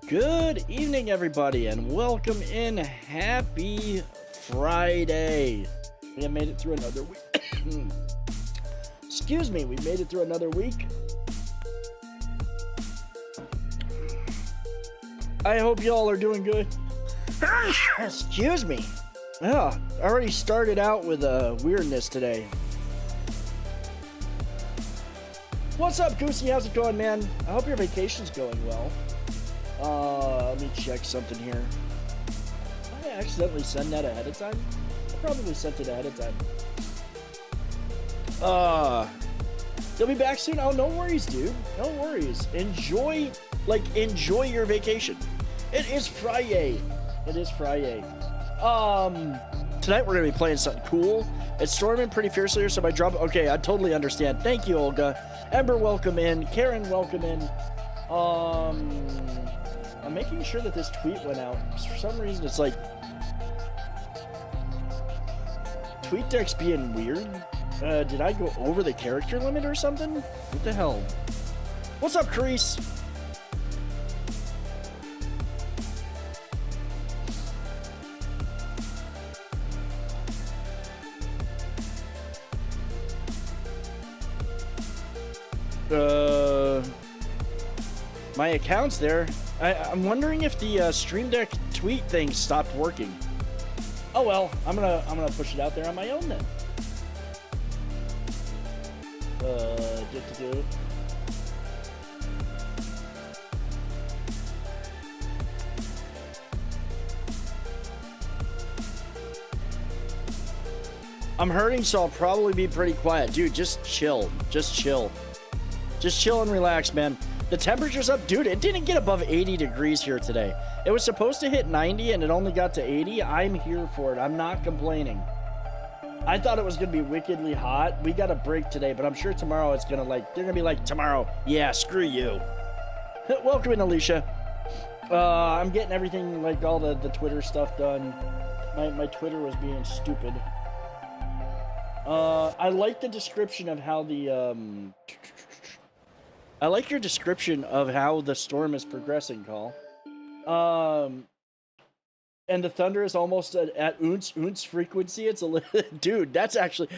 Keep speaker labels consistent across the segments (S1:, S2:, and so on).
S1: Good evening, everybody, and welcome in. Happy Friday. We have made it through another week. Excuse me, we made it through another week. I hope y'all are doing good. Excuse me. Yeah, I already started out with weirdness today. What's up, Goosey? How's it going, man? I hope your vacation's going well. Let me check something here. Did I accidentally send that ahead of time? I probably sent it ahead of time. They'll be back soon? Oh, no worries, dude. No worries. Enjoy your vacation. It is Friday. It is Friday. Tonight we're gonna be playing something cool. It's storming pretty fiercely here, so my drop. Okay, I totally understand. Thank you, Olga. Ember, welcome in. Karen, welcome in. I'm making sure that this tweet went out. For some reason, it's like TweetDeck's being weird. Did I go over the character limit or something? What the hell? What's up, Crease? My account's there. I'm wondering if the Stream Deck tweet thing stopped working. Oh well, I'm gonna push it out there on my own then. I'm hurting, so I'll probably be pretty quiet. Dude, just chill. Just chill. Just chill and relax, man. The temperature's up. Dude, it didn't get above 80 degrees here today. It was supposed to hit 90 and it only got to 80. I'm here for it. I'm not complaining. I thought it was going to be wickedly hot. We got a break today, but I'm sure tomorrow it's going to they're going to be like, tomorrow, yeah, screw you. Welcome in, Alicia. I'm getting everything, like all the Twitter stuff done. My Twitter was being stupid. I like the description of how I like your description of how the storm is progressing, Call. And the thunder is almost at ounce frequency. It's a little, dude, that's actually,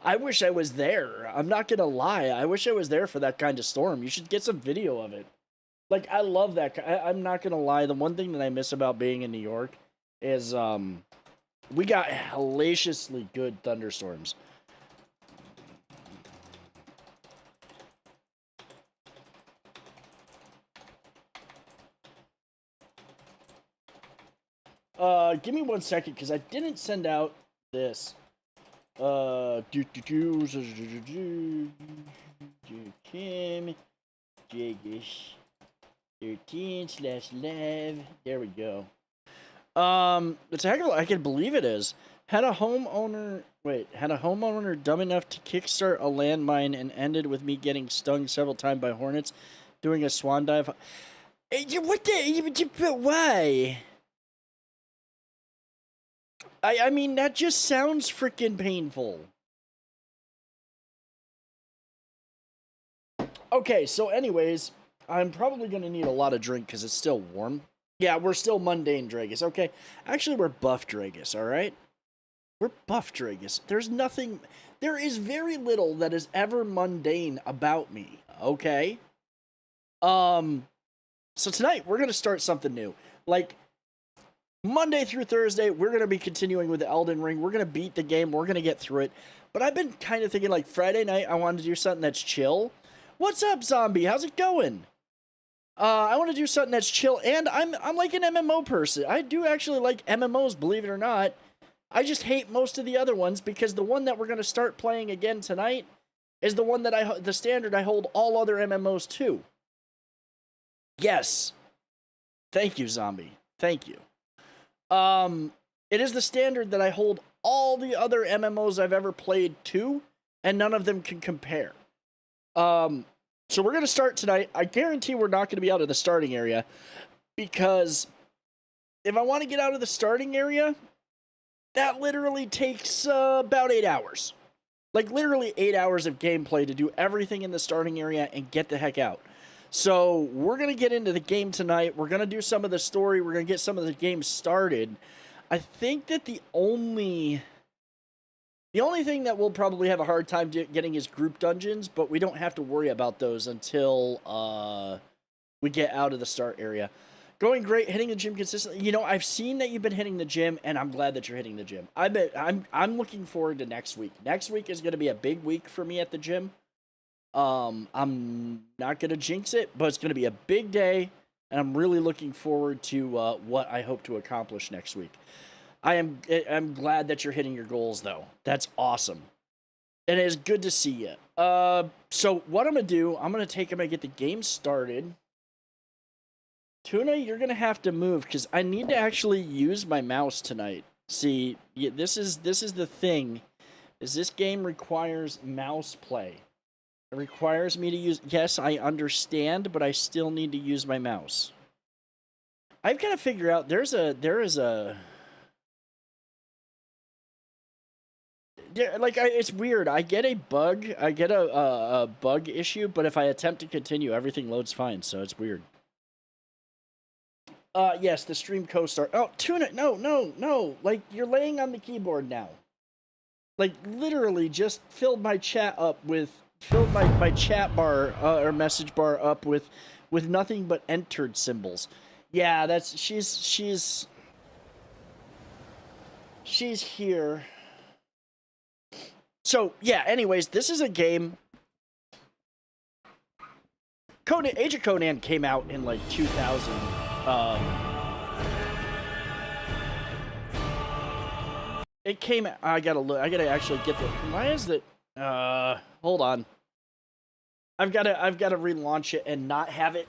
S1: I wish I was there. I'm not gonna lie. I wish I was there for that kind of storm. You should get some video of it. Like, I love that. I'm not gonna lie. The one thing that I miss about being in New York is, we got hellaciously good thunderstorms. Give me 1 second, because I didn't send out this. Kim, Jagish, 13/live. There we go. It's a heck of I can believe it is. Had a homeowner dumb enough to kickstart a landmine and ended with me getting stung several times by hornets doing a swan dive. What the? Why? I mean, that just sounds freaking painful. Okay, so anyways, I'm probably going to need a lot of drink because it's still warm. Yeah, we're still mundane Dragus, okay? Actually, we're buff Dragus, alright? We're buff Dragus. There is very little that is ever mundane about me, okay? So tonight, we're going to start something new. Like, Monday through Thursday, we're going to be continuing with the Elden Ring. We're going to beat the game. We're going to get through it. But I've been kind of thinking, like, Friday night, I wanted to do something that's chill. What's up, Zombie? How's it going? I want to do something that's chill, and I'm like an MMO person. I do actually like MMOs, believe it or not. I just hate most of the other ones, because the one that we're going to start playing again tonight is the one that the standard I hold all other MMOs to. Yes. Thank you, Zombie. Thank you. It is the standard that I hold all the other MMOs I've ever played to, and none of them can compare. So we're going to start tonight. I guarantee we're not going to be out of the starting area, because if I want to get out of the starting area, that literally takes about 8 hours. Like, literally 8 hours of gameplay to do everything in the starting area and get the heck out. So we're going to get into the game tonight. We're going to do some of the story. We're going to get some of the game started. I think that the only thing that we'll probably have a hard time getting is group dungeons, but we don't have to worry about those until we get out of the start area. Going great, hitting the gym consistently. You know, I've seen that you've been hitting the gym, and I'm glad that you're hitting the gym. I'm looking forward to next week. Next week is going to be a big week for me at the gym. I'm not going to jinx it, but it's going to be a big day, and I'm really looking forward to what I hope to accomplish next week. I'm glad that you're hitting your goals, though. That's awesome. And it is good to see you. So what I'm going to do, I'm going to get the game started. Tuna, you're going to have to move, because I need to actually use my mouse tonight. See, this is the thing, is this game requires mouse play. It requires me to use... Yes, I understand, but I still need to use my mouse. I've got to figure out... There is a... Like, it's weird. I get a bug. I get a bug issue, but if I attempt to continue, everything loads fine, so it's weird. Yes, the stream co-star. Oh, Tuna, no. Like, you're laying on the keyboard now. Like, literally just filled my chat bar, or message bar up with nothing but entered symbols. Yeah, that's, she's here. So, yeah, anyways, this is a game. Age of Conan came out in, like, 2000. It came. I gotta look. I gotta actually get the. Why is that? Hold on. I've gotta relaunch it and not have it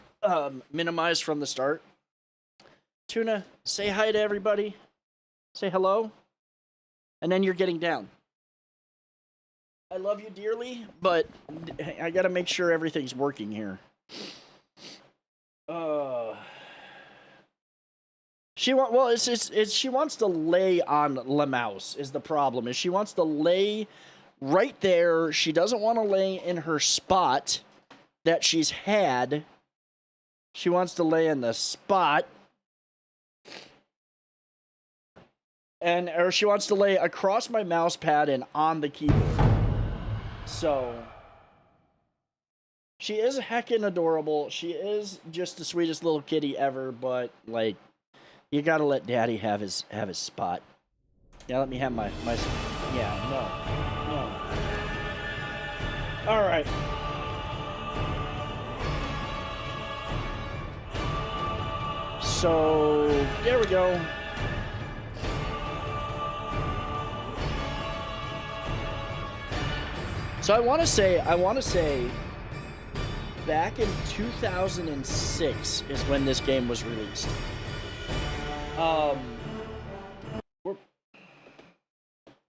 S1: minimized from the start. Tuna, say hi to everybody. Say hello. And then you're getting down. I love you dearly, but I gotta make sure everything's working here. She wants to lay on La Mouse is the problem. Is she wants to lay right there. She doesn't want to lay in her spot that she's had. She wants to lay in the spot. Or she wants to lay across my mouse pad and on the keyboard. So she is heckin' adorable. She is just the sweetest little kitty ever, but like, you gotta let Daddy have his spot. Yeah, let me have my yeah, no. All right. So there we go. So I want to say, back in 2006 is when this game was released.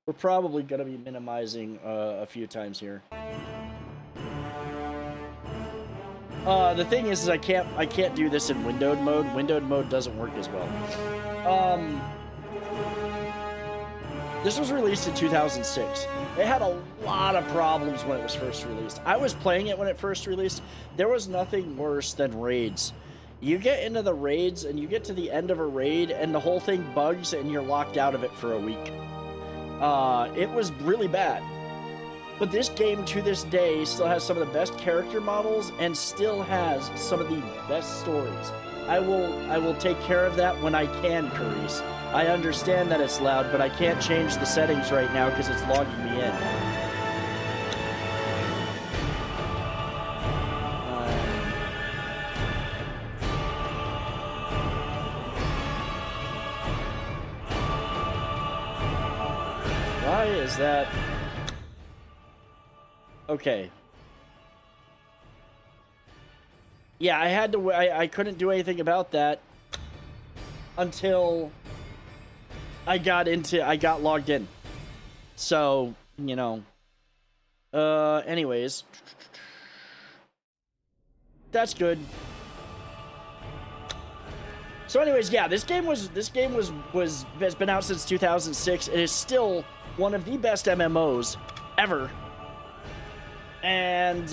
S1: We're probably gonna be minimizing a few times here. The thing is I can't do this in windowed mode. Windowed mode doesn't work as well. This was released in 2006. It had a lot of problems when it was first released. I was playing it when it first released. There was nothing worse than raids. You get into the raids and you get to the end of a raid and the whole thing bugs and you're locked out of it for a week. It was really bad. But this game to this day still has some of the best character models and still has some of the best stories. I will take care of that when I can, Curious. I understand that it's loud, but I can't change the settings right now because it's logging me in. Why is that? Okay. Yeah, I had to. I couldn't do anything about that until I got logged in. So, you know. Anyways. That's good. So anyways, yeah, this game has been out since 2006. It is still one of the best MMOs ever. And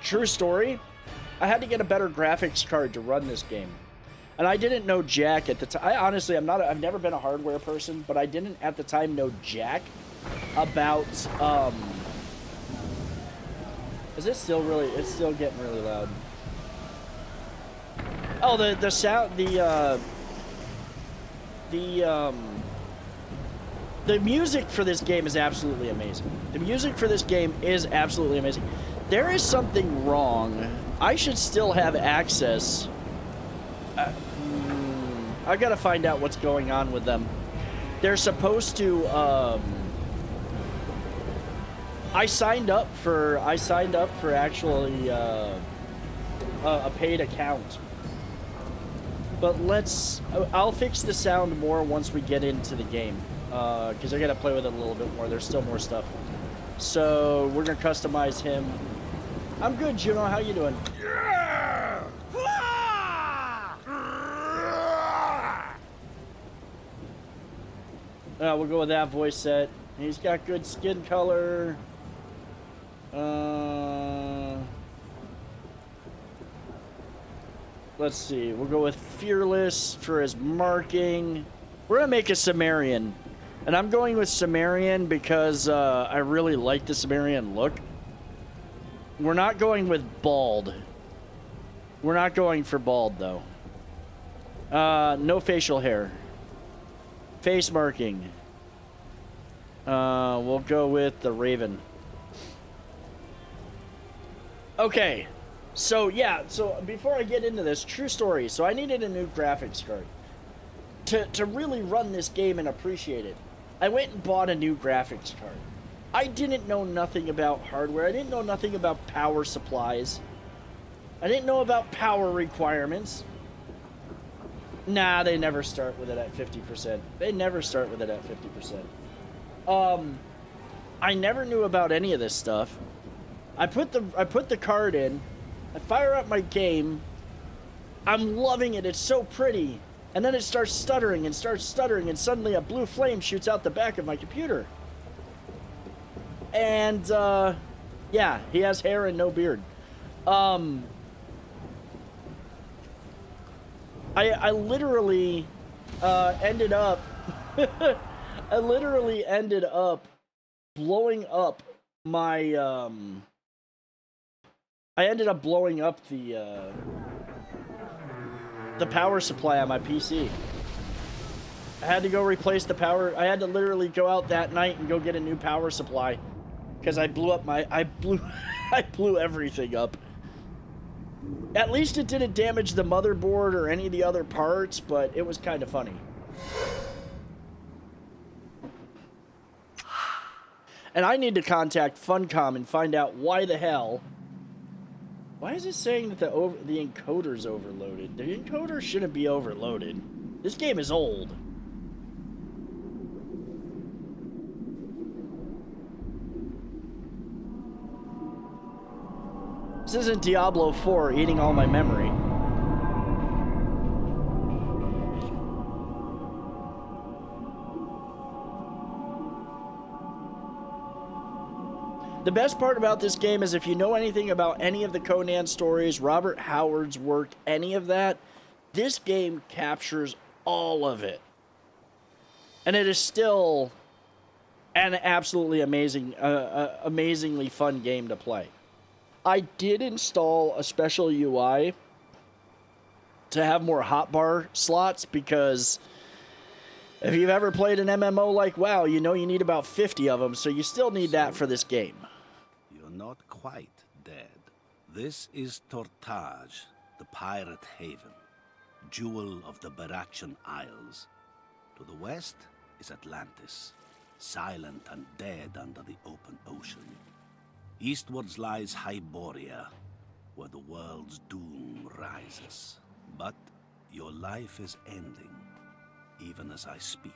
S1: True story. I had to get a better graphics card to run this game. And I didn't know jack at the time. I honestly, I've never been a hardware person, but I didn't at the time know jack about, is it still really, it's still getting really loud. Oh, the sound, the music for this game is absolutely amazing. The music for this game is absolutely amazing. There is something wrong. I should still have access. I gotta find out what's going on with them. They're supposed to, I signed up for actually, a paid account. But I'll fix the sound more once we get into the game. Because I gotta play with it a little bit more. There's still more stuff. So, we're gonna customize him. I'm good, Juno. How you doing? Yeah! We'll go with that voice set. He's got good skin color. Let's see. We'll go with Fearless for his marking. We're gonna make a Cimmerian. And I'm going with Cimmerian because I really like the Cimmerian look. We're not going with bald. We're not going for bald, though. No facial hair. Face marking. We'll go with the Raven. Okay. So, yeah. So, before I get into this, true story. So, I needed a new graphics card. To really run this game and appreciate it. I went and bought a new graphics card. I didn't know nothing about hardware. I didn't know nothing about power supplies. I didn't know about power requirements. Nah, they never start with it at 50%. They never start with it at 50%. I never knew about any of this stuff. I put the card in. I fire up my game. I'm loving it. It's so pretty. And then it starts stuttering, and suddenly a blue flame shoots out the back of my computer. And, yeah, he has hair and no beard. I literally, ended up, I literally ended up blowing up my, I ended up blowing up the power supply on my PC. I had to go replace the power. I had to literally go out that night and go get a new power supply because I blew up I blew everything up. At least it didn't damage the motherboard or any of the other parts, but it was kind of funny. And I need to contact Funcom and find out why the hell. Why is it saying that the encoder's overloaded? The encoder shouldn't be overloaded. This game is old. This isn't Diablo 4 eating all my memory. The best part about this game is if you know anything about any of the Conan stories, Robert Howard's work, any of that, this game captures all of it. And it is still an absolutely amazing, amazingly fun game to play. I did install a special UI to have more hotbar slots because if you've ever played an MMO like WoW, you know you need about 50 of them, so you still need that for this game.
S2: Not quite dead. This is Tortage, the pirate haven, jewel of the Barachian Isles. To the west is Atlantis, silent and dead under the open ocean. Eastwards lies Hyboria, where the world's doom rises. But your life is ending, even as I speak.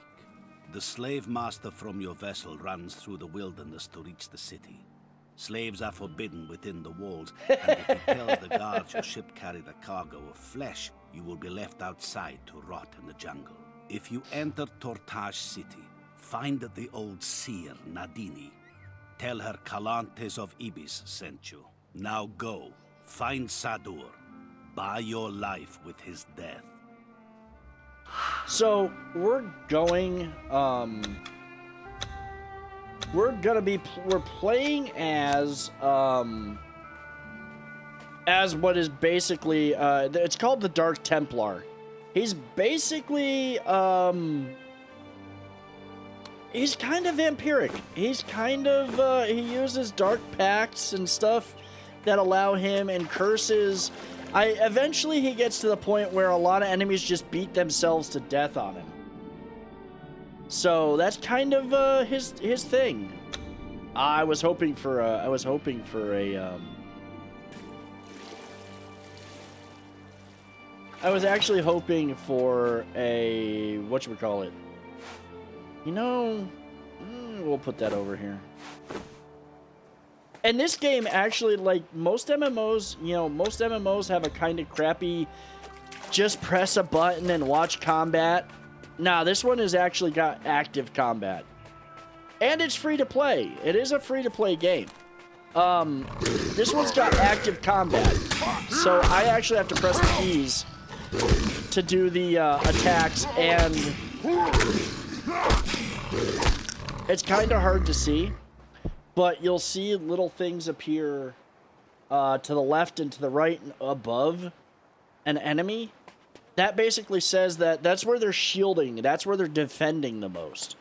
S2: The slave master from your vessel runs through the wilderness to reach the city. Slaves are forbidden within the walls, and if he tells the guards your ship carried a cargo of flesh, you will be left outside to rot in the jungle. If you enter Tortage City, find the old seer, Nadini. Tell her Calantes of Ibis sent you. Now go, find Sadur. Buy your life with his death.
S1: So we're going. We're playing as what is basically it's called the Dark Templar. He's basically he's kind of vampiric. He's kind of he uses dark pacts and stuff that allow him, and curses. Eventually he gets to the point where a lot of enemies just beat themselves to death on him. So that's kind of his thing. I was hoping for a I was actually hoping for a whatchamacallit. You know, we'll put that over here. And this game actually, like most MMOs, you know, most MMOs have a kind of crappy just press a button and watch combat. Nah, this one has actually got active combat. And it's free to play. It is a free to play game. This one's got active combat. So I actually have to press the keys to do the attacks, and it's kind of hard to see. But you'll see little things appear to the left and to the right and above an enemy. That basically says that that's where they're shielding. That's where they're defending the most.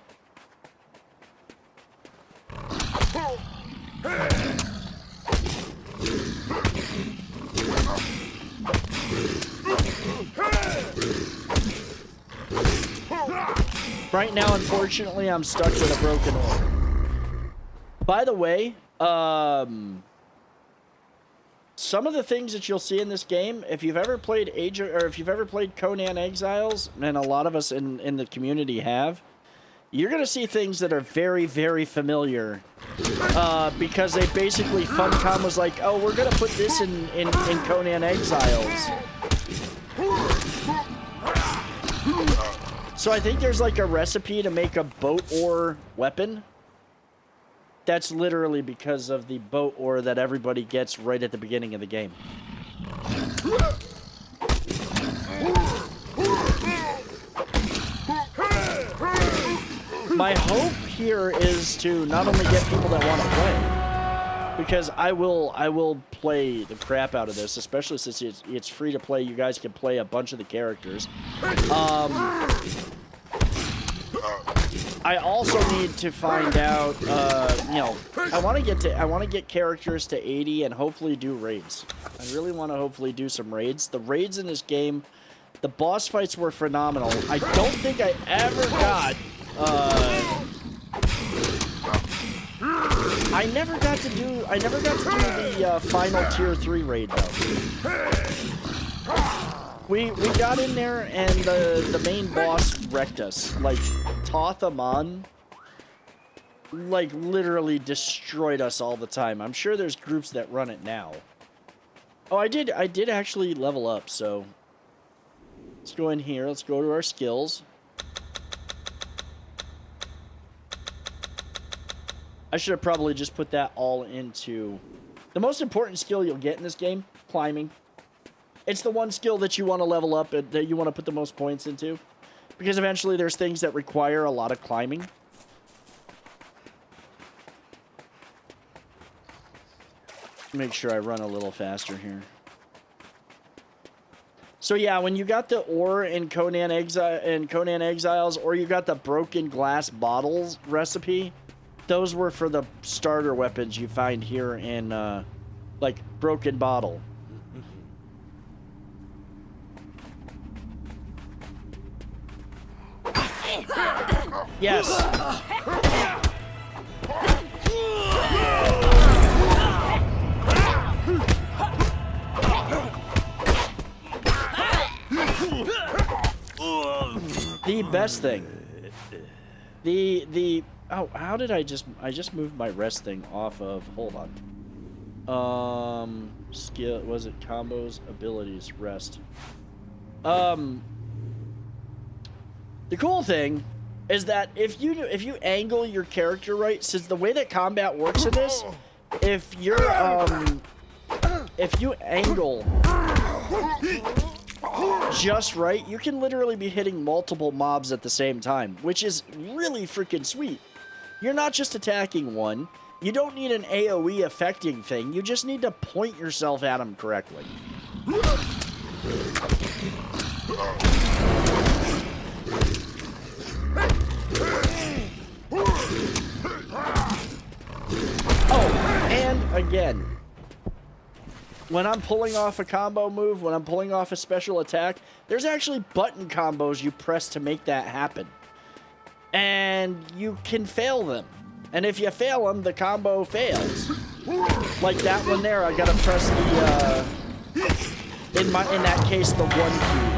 S1: Right now, unfortunately, I'm stuck with a broken orb. By the way, some of the things that you'll see in this game, if you've ever played Conan Exiles, and a lot of us in the community have, you're going to see things that are very, very familiar. Because they basically, Funcom was like, oh, we're going to put this in Conan Exiles. So I think there's like a recipe to make a boat ore weapon. That's literally because of the boat ore that everybody gets right at the beginning of the game. My hope here is to not only get people that want to play, because I will play the crap out of this, especially since it's free to play. You guys can play a bunch of the characters. I also need to find out, you know, I want to get characters to 80 and hopefully do raids. I really want to hopefully do some raids. The raids in this game, the boss fights were phenomenal. I don't think I ever got, I never got to do the final tier 3 raid though. We got in there and the main boss wrecked us. Like, Tothamon, like, literally destroyed us all the time. I'm sure there's groups that run it now. Oh, I did actually level up, so let's go in here. Let's go to our skills. I should have probably just put that all into... The most important skill you'll get in this game, climbing. It's the one skill that you want to level up and that you want to put the most points into. Because eventually there's things that require a lot of climbing. Make sure I run a little faster here. So yeah, when you got the ore in Conan Exiles, or you got the broken glass bottles recipe, those were for the starter weapons you find here in, like, broken bottle. Yes. The best thing. Oh, how did I just moved my rest thing off of, hold on. Skill, was it combos, abilities, rest. The cool thing is that if you angle your character right, since the way that combat works in this, if you're if you angle just right, you can literally be hitting multiple mobs at the same time, which is really freaking sweet. You're not just attacking one. You don't need an AoE affecting thing. You just need to point yourself at them correctly. Oh, and again, when I'm pulling off a combo move, when I'm pulling off a special attack, there's actually button combos you press to make that happen. And you can fail them. And if you fail them, the combo fails. Like that one there, I gotta press the, in that case, the 1 key.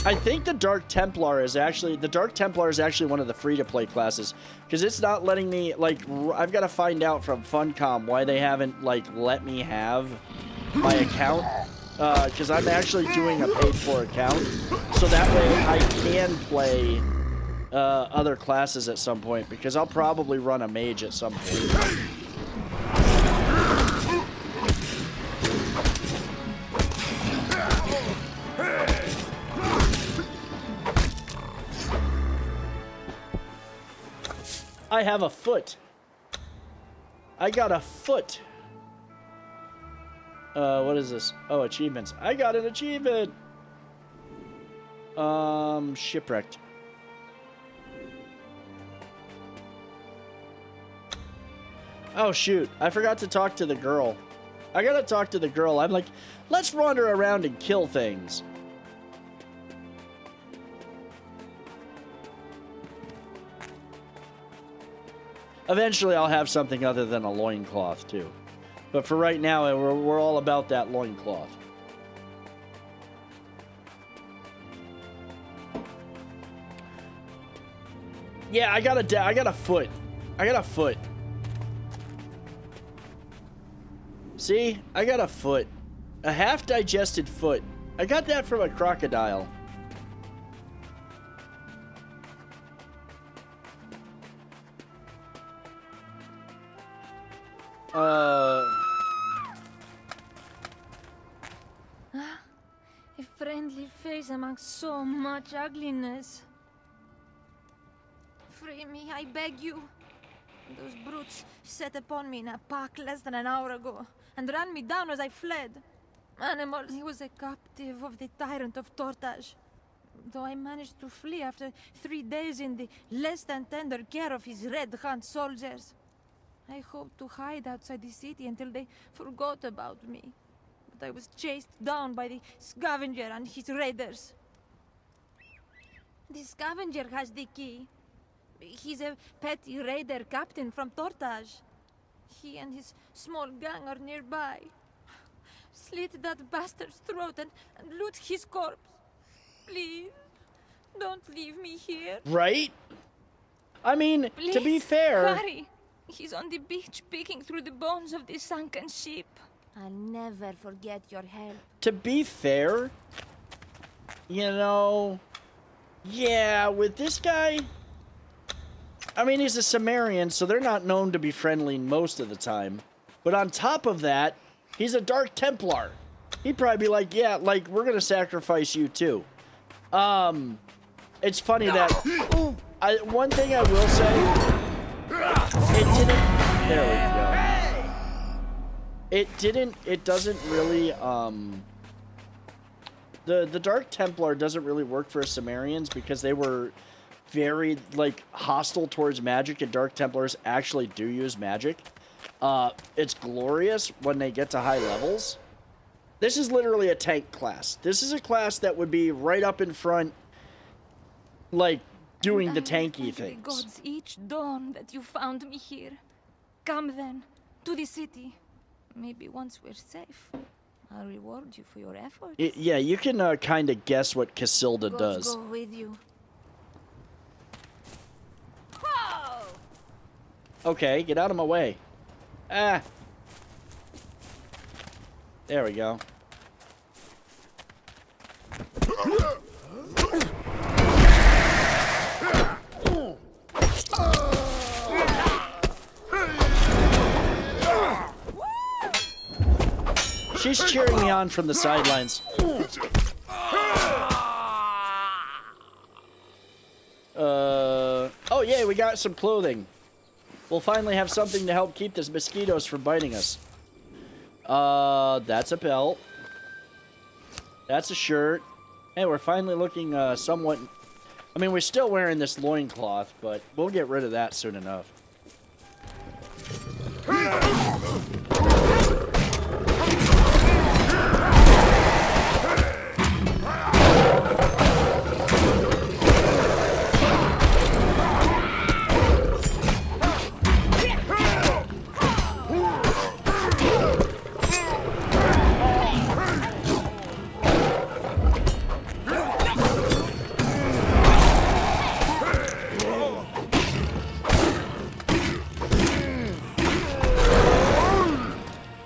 S1: I think the Dark Templar is actually one of the free-to-play classes, because it's not letting me, like, I've got to find out from Funcom why they haven't, like, let me have my account, because I'm actually doing a paid-for account, so that way I can play other classes at some point, because I'll probably run a mage at some point. I have a foot. I got a foot. What is this? Oh, achievements. I got an achievement. Shipwrecked. Oh, shoot. I forgot to talk to the girl. I gotta talk to the girl. I'm like, let's wander around and kill things. Eventually, I'll have something other than a loincloth, too. But for right now, we're all about that loincloth. Yeah, I got a foot. I got a foot. See? I got a foot. A half-digested foot. I got that from a crocodile.
S3: A friendly face among so much ugliness. Free me, I beg you. Those brutes set upon me in a pack less than an hour ago and ran me down as I fled. Animals, he was a captive of the tyrant of Tortage. Though I managed to flee after 3 days in the less than tender care of his Red Hunt soldiers. I hoped to hide outside the city until they forgot about me. But I was chased down by the scavenger and his raiders. The scavenger has the key. He's a petty raider captain from Tortage. He and his small gang are nearby. Slit that bastard's throat and loot his corpse. Please, don't leave me here.
S1: Right? I mean,
S3: Please,
S1: to be fair...
S3: hurry. He's on the beach picking through the bones of the sunken ship. I'll never forget your help.
S1: To be fair, you know, yeah, with this guy, I mean, he's a Cimmerian, so they're not known to be friendly most of the time. But on top of that, he's a Dark Templar. He'd probably be like, yeah, like, we're gonna sacrifice you too. It's funny that, one thing I will say, it doesn't really, the Dark Templar doesn't really work for Cimmerians because they were very, like, hostile towards magic, and Dark Templars actually do use magic. It's glorious when they get to high levels. This is literally a tank class. This is a class that would be right up in front, like, doing the tanky things.
S3: The gods each dawn that you found me here. Come then, to the city. Maybe once we're safe, I'll reward you for your efforts.
S1: Yeah, you can kind of guess what Casilda
S3: Gods
S1: does.
S3: go with you.
S1: Okay, get out of my way. Ah. There we go. She's cheering me on from the sidelines. Oh yeah, we got some clothing. We'll finally have something to help keep the mosquitoes from biting us. That's a belt. That's a shirt. Hey, we're finally looking somewhat... I mean, we're still wearing this loincloth, but we'll get rid of that soon enough.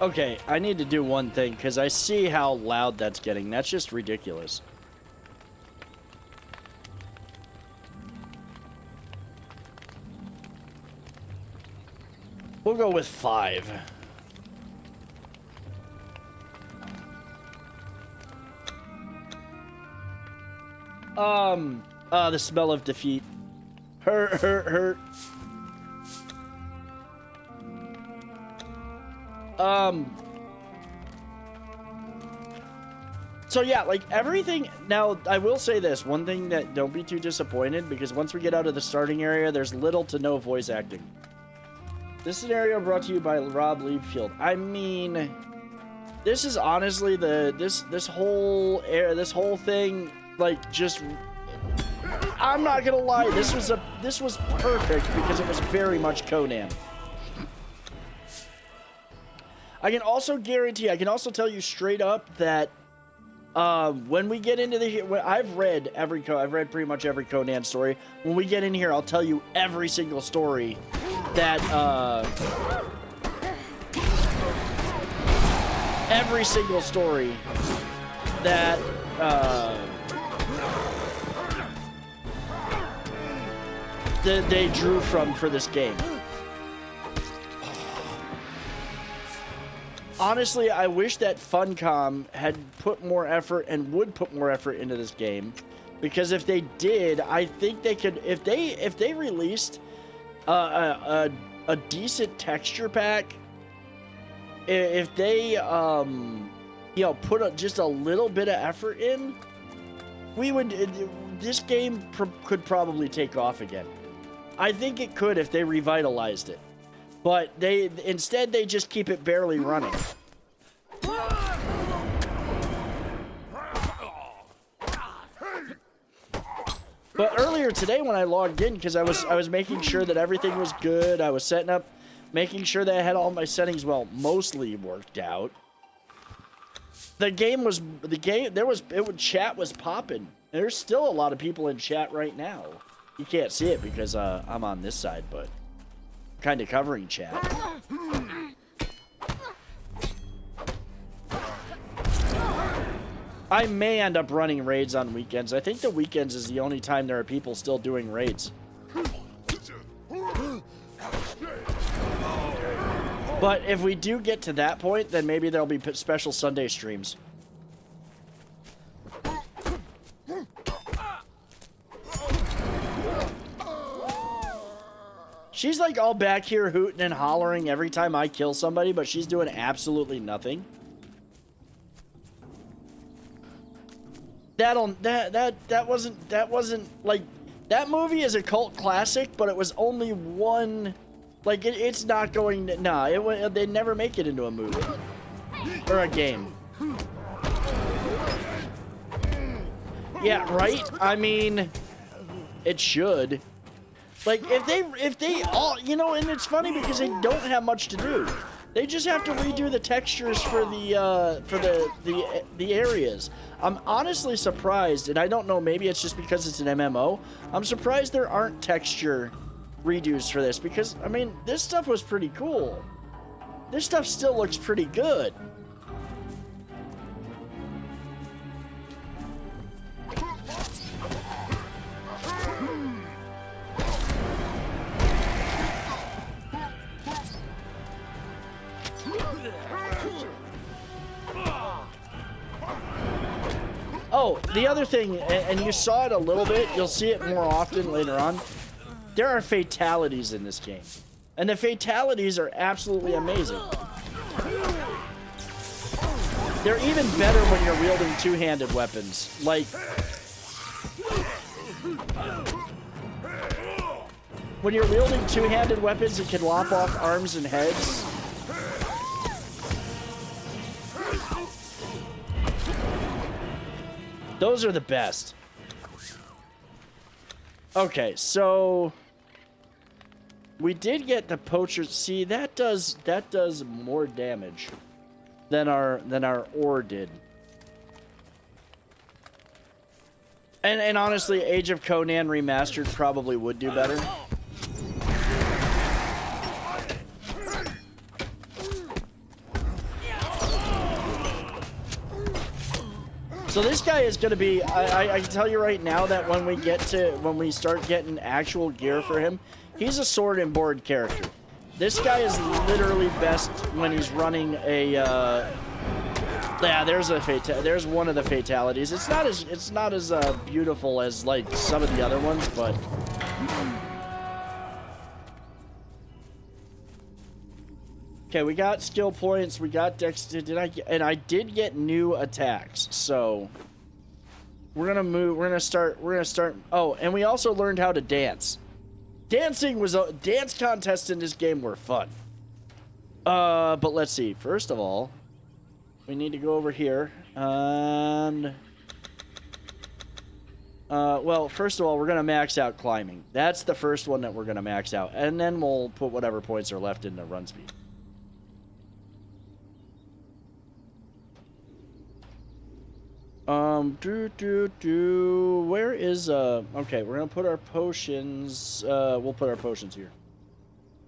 S1: Okay, I need to do one thing, because I see how loud that's getting. That's just ridiculous. We'll go with 5. The smell of defeat. Hurt, hurt, hurt. So yeah, like everything. Now, I will say this. One thing that don't be too disappointed, because once we get out of the starting area, there's little to no voice acting. This scenario brought to you by Rob Liefeld. I mean, this is honestly this whole thing, like, just... I'm not gonna lie, this was perfect because it was very much Conan. I can also guarantee, I can also tell you straight up that when we get into I've read pretty much every Conan story. When we get in here, I'll tell you every single story that they drew from for this game. Honestly, I wish that Funcom had put more effort and would put more effort into this game, because if they did, I think they could. If they released a decent texture pack, if they put just a little bit of effort in, this game could probably take off again. I think it could if they revitalized it. But instead they just keep it barely running. But earlier today when I logged in, because I was making sure that everything was good, I was setting up, making sure that I had all my settings mostly worked out. Chat was popping. There's still a lot of people in chat right now. You can't see it because I'm on this side, but kind of covering chat. I may end up running raids on weekends. I think the weekends is the only time there are people still doing raids. But if we do get to that point, then maybe there'll be special Sunday streams. She's like all back here hooting and hollering every time I kill somebody, but she's doing absolutely nothing. That wasn't like, that movie is a cult classic, but it was only one, like it's not going to, nah, they'd never make it into a movie or a game. Yeah, right? I mean, it should. Like, if they all, and it's funny because they don't have much to do. They just have to redo the textures for the areas. I'm honestly surprised, and I don't know, maybe it's just because it's an MMO. I'm surprised there aren't texture redos for this, because, I mean, this stuff was pretty cool. This stuff still looks pretty good. the other thing, and you saw it a little bit, you'll see it more often later on, there are fatalities in this game. And the fatalities are absolutely amazing. They're even better when you're wielding two-handed weapons. Like, when you're wielding two-handed weapons, it can lop off arms and heads. Those are the best. Okay, so we did get the poacher. See, that does more damage than our ore did. And honestly, Age of Conan Remastered probably would do better. So this guy is going to be, I can tell you right now that when we start getting actual gear for him, he's a sword and board character. This guy is literally best when he's running a, yeah, there's one of the fatalities. It's not as beautiful as like some of the other ones, but okay, we got skill points, we got dex. I did get new attacks, so we're gonna start. Oh, and we also learned how to dance. Dance contests in this game were fun. But let's see. First of all, we need to go over here and well, first of all, we're gonna max out climbing. That's the first one that we're gonna max out, and then we'll put whatever points are left into run speed. Where is, okay, we're gonna put our potions, we'll put our potions here.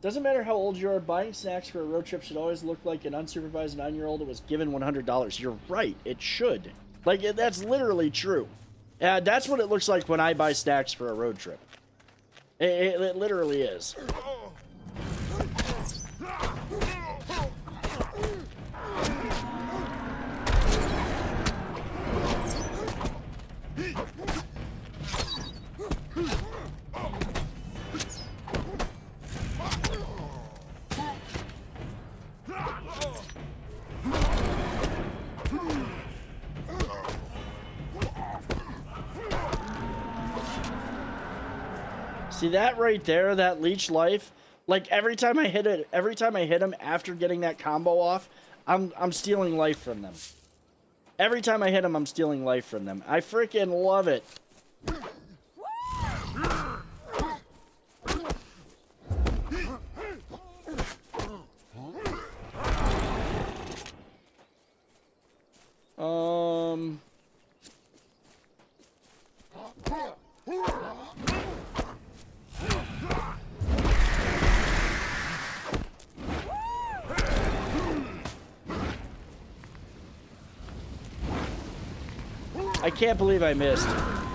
S1: Doesn't matter how old you are, buying snacks for a road trip should always look like an unsupervised 9-year-old that was given $100. You're right, it should. Like, that's literally true. That's what it looks like when I buy snacks for a road trip. It literally is. See that right there, that leech life? Like every time I hit him after getting that combo off, I'm stealing life from them. Every time I hit him, I'm stealing life from them. I freaking love it. I can't believe I missed. I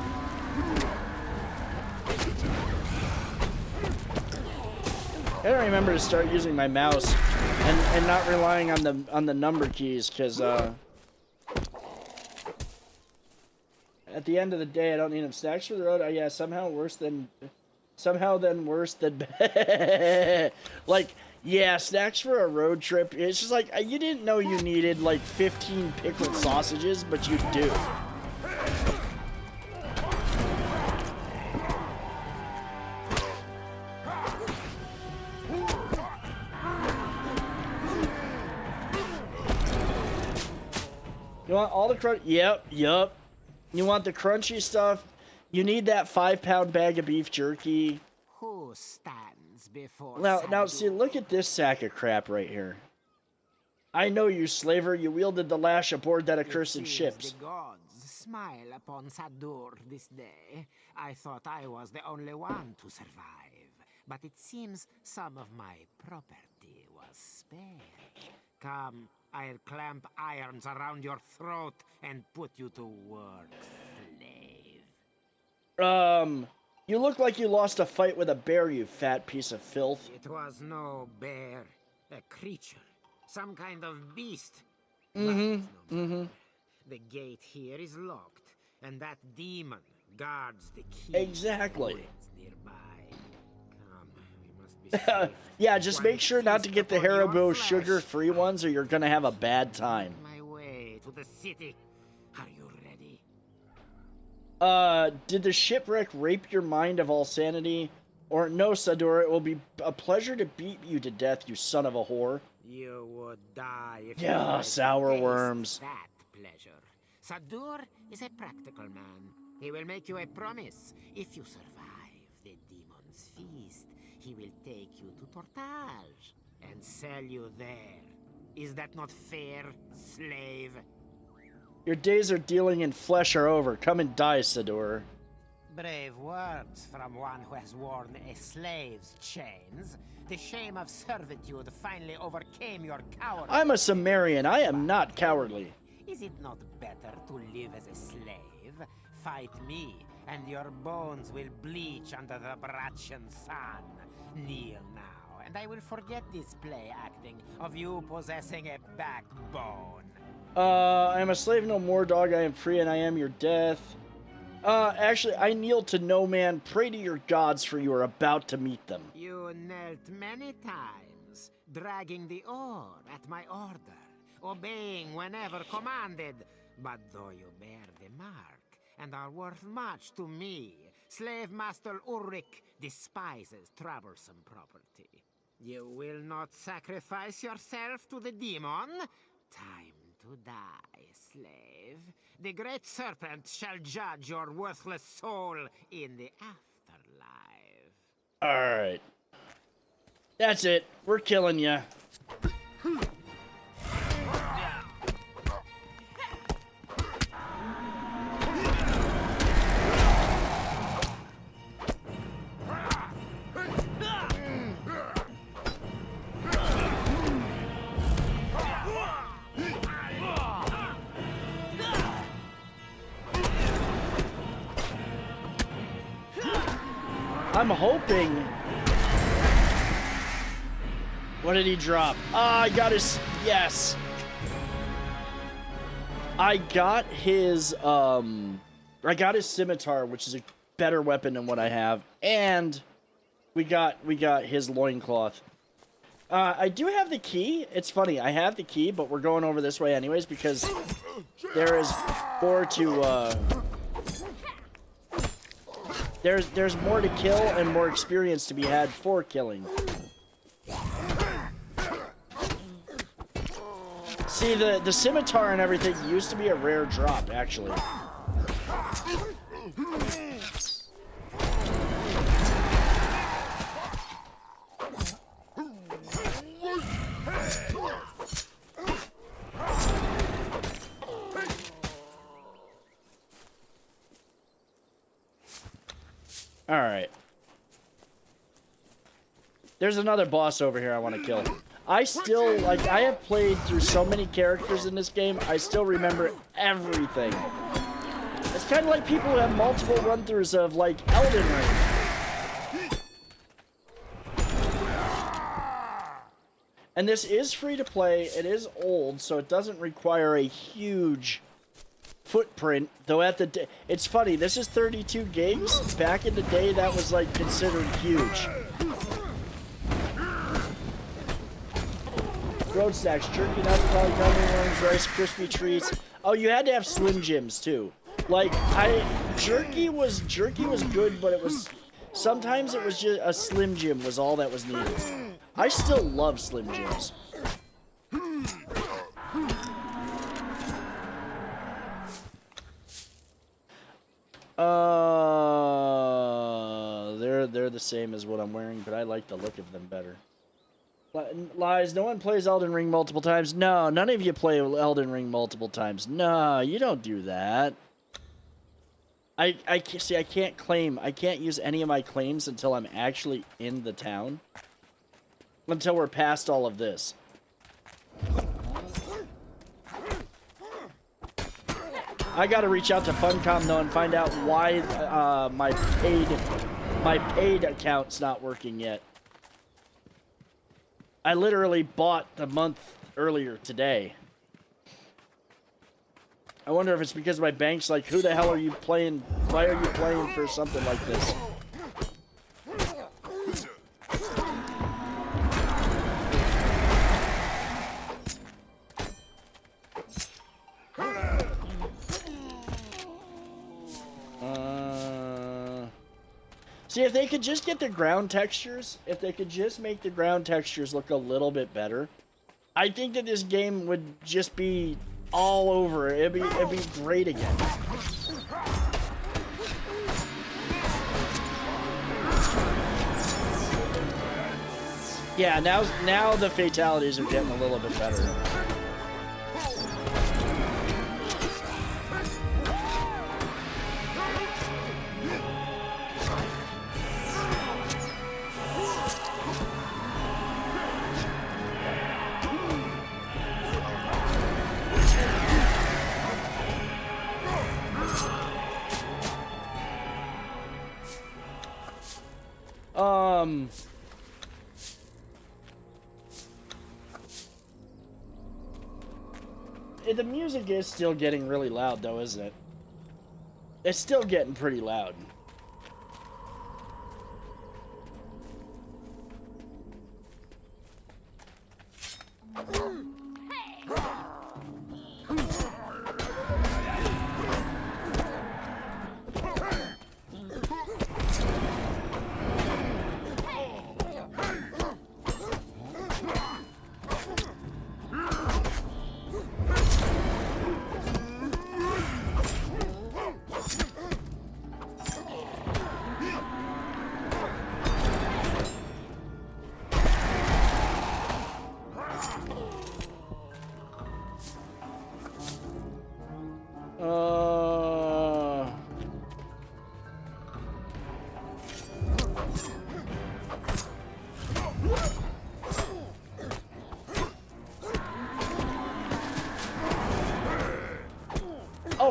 S1: gotta remember to start using my mouse and not relying on the number keys, because at the end of the day, I don't need them. Snacks for the road. Yeah, somehow then worse than like, yeah, snacks for a road trip. It's just like, you didn't know you needed like 15 pickled sausages, but you do. You want all the crunch? Yep. You want the crunchy stuff? You need that 5-pound bag of beef jerky.
S4: Who stands before
S1: Now, see, look at this sack of crap right here. I know you, slaver. You wielded the lash aboard that accursed ship.
S4: The gods smile upon Sadur this day. I thought I was the only one to survive, but it seems some of my property was spared. Come, I'll clamp irons around your throat and put you to work, slave.
S1: You look like you lost a fight with a bear, you fat piece of filth.
S4: It was no bear, a creature, some kind of beast.
S1: The
S4: The gate here is locked. and that demon guards the key.
S1: Exactly.
S4: Ruins nearby. Come, we must be safe.
S1: Yeah, just make sure not to get the
S4: Upon your
S1: Haribo
S4: flesh.
S1: sugar-free ones or you're gonna have a bad time.
S4: My way to the city. Are you ready?
S1: Did the shipwreck rape your mind of all sanity? Or no, Sador, it will be a pleasure to beat you to death, you son of a whore.
S4: You would die if
S1: Yeah,
S4: you tried to
S1: sour
S4: taste
S1: worms.
S4: That pleasure. Sadur is a practical man. He will make you a promise. If you survive the demon's feast, he will take you to Tortage and sell you there. Is that not fair, slave?
S1: Your days of dealing in flesh are over. Come and die, Sador.
S4: Brave words from one who has worn a slave's chains. The shame of servitude finally overcame your cowardice.
S1: I'm a Cimmerian. I am not cowardly.
S4: Is it not better to live as a slave? Fight me, and your bones will bleach under the Braccian sun. Kneel now, and I will forget this play acting of you possessing a backbone.
S1: I am a slave no more, dog. I am free, and I am your death. Actually, I kneel to no man. Pray to your gods, for you are about to meet them.
S4: You knelt many times, dragging the oar at my order, obeying whenever commanded. But though you bear the mark and are worth much to me, Slave Master Ulrich despises troublesome property. You will not sacrifice yourself to the demon? Time to die, slave. The great serpent shall judge your worthless soul in the afterlife.
S1: Alright. That's it. We're killing ya. I'm hoping... What did he drop? Ah, I got his... Yes! I got his scimitar, which is a better weapon than what I have, and we got his loincloth. I do have the key. It's funny, I have the key, but we're going over this way anyways because there is more to there's more to kill and more experience to be had for killing. See, the scimitar and everything used to be a rare drop, actually. Alright. There's another boss over here I want to kill. I still, like, I have played through so many characters in this game, I still remember everything. It's kind of like people who have multiple run-throughs of, like, Elden Ring. And this is free to play, it is old, so it doesn't require a huge footprint, though it's funny, this is 32 gigs. Back in the day, that was, like, considered huge. Road snacks, jerky nuts, probably gummy worms, Rice Krispie treats. Oh, you had to have Slim Jims too. Like jerky was good, but it was sometimes it was just a Slim Jim was all that was needed. I still love Slim Jims. They're the same as what I'm wearing, but I like the look of them better. Lies, no one plays Elden Ring multiple times. No, none of you play Elden Ring multiple times. No, you don't do that. I can't claim. I can't use any of my claims until I'm actually in the town. Until we're past all of this. I gotta reach out to Funcom though and find out why my paid account's not working yet. I literally bought the month earlier today. I wonder if it's because my bank's like, who the hell are you playing? Why are you playing for something like this? See, if they could just get the ground textures, if they could just make the ground textures look a little bit better, I think that this game would just be all over. It'd be great again. Yeah, now the fatalities are getting a little bit better. The music is still getting really loud, though, isn't it? It's still getting pretty loud.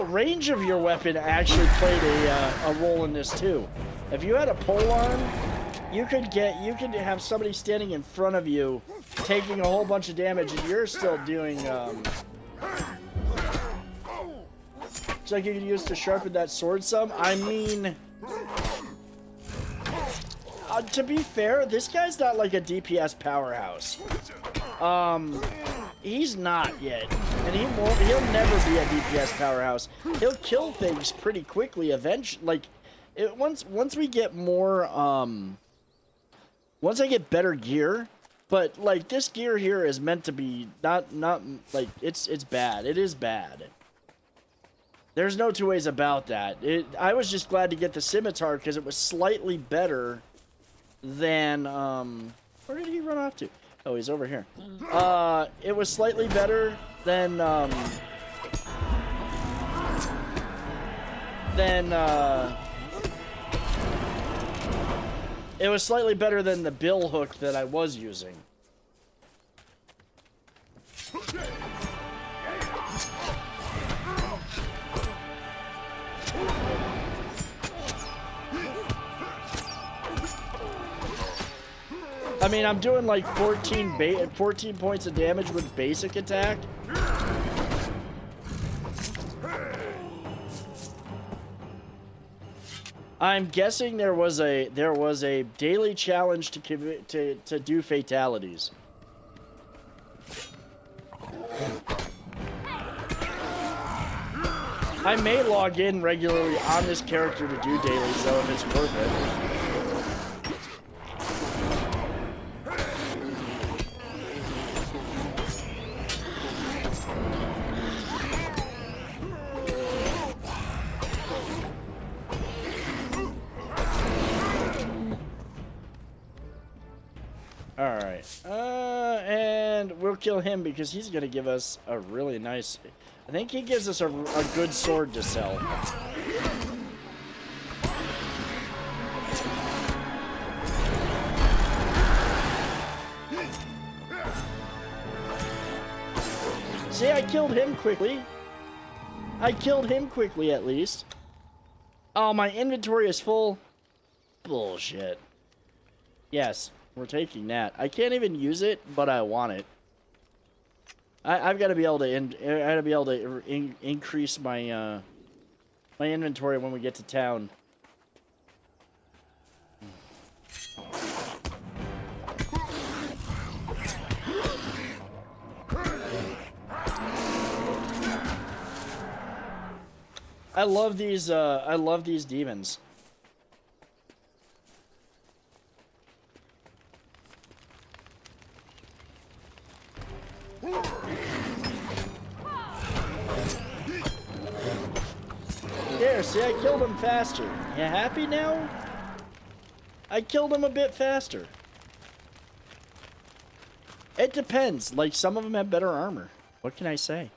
S1: Range of your weapon actually played a role in this too. If you had a pole arm, you could have somebody standing in front of you taking a whole bunch of damage, and you're still doing. It's like you could use to sharpen that sword some. I mean, to be fair, this guy's not like a DPS powerhouse. He's not yet, and he won't. He'll never be a DPS powerhouse. He'll kill things pretty quickly eventually. Like, once we get more, once I get better gear. But like this gear here is meant to be not like it's bad. It is bad. There's no two ways about that. I was just glad to get the scimitar because it was slightly better than where did he run off to? Oh, he's over here. It was slightly better than it was slightly better than the bill hook that I was using. I mean, I'm doing like 14 points of damage with basic attack. I'm guessing there was a daily challenge to do fatalities. I may log in regularly on this character to do dailies though if it's worth it. And we'll kill him because he's going to give us a really nice... I think he gives us a good sword to sell. See, I killed him quickly. I killed him quickly, at least. Oh, my inventory is full. Bullshit. Yes. We're taking that. I can't even use it, but I want it. I've got to be able to. I got to be able to increase my my inventory when we get to town. I love these. I love these demons. There, see, I killed him faster. You happy now? I killed him a bit faster. It depends. Like, some of them have better armor. What can I say?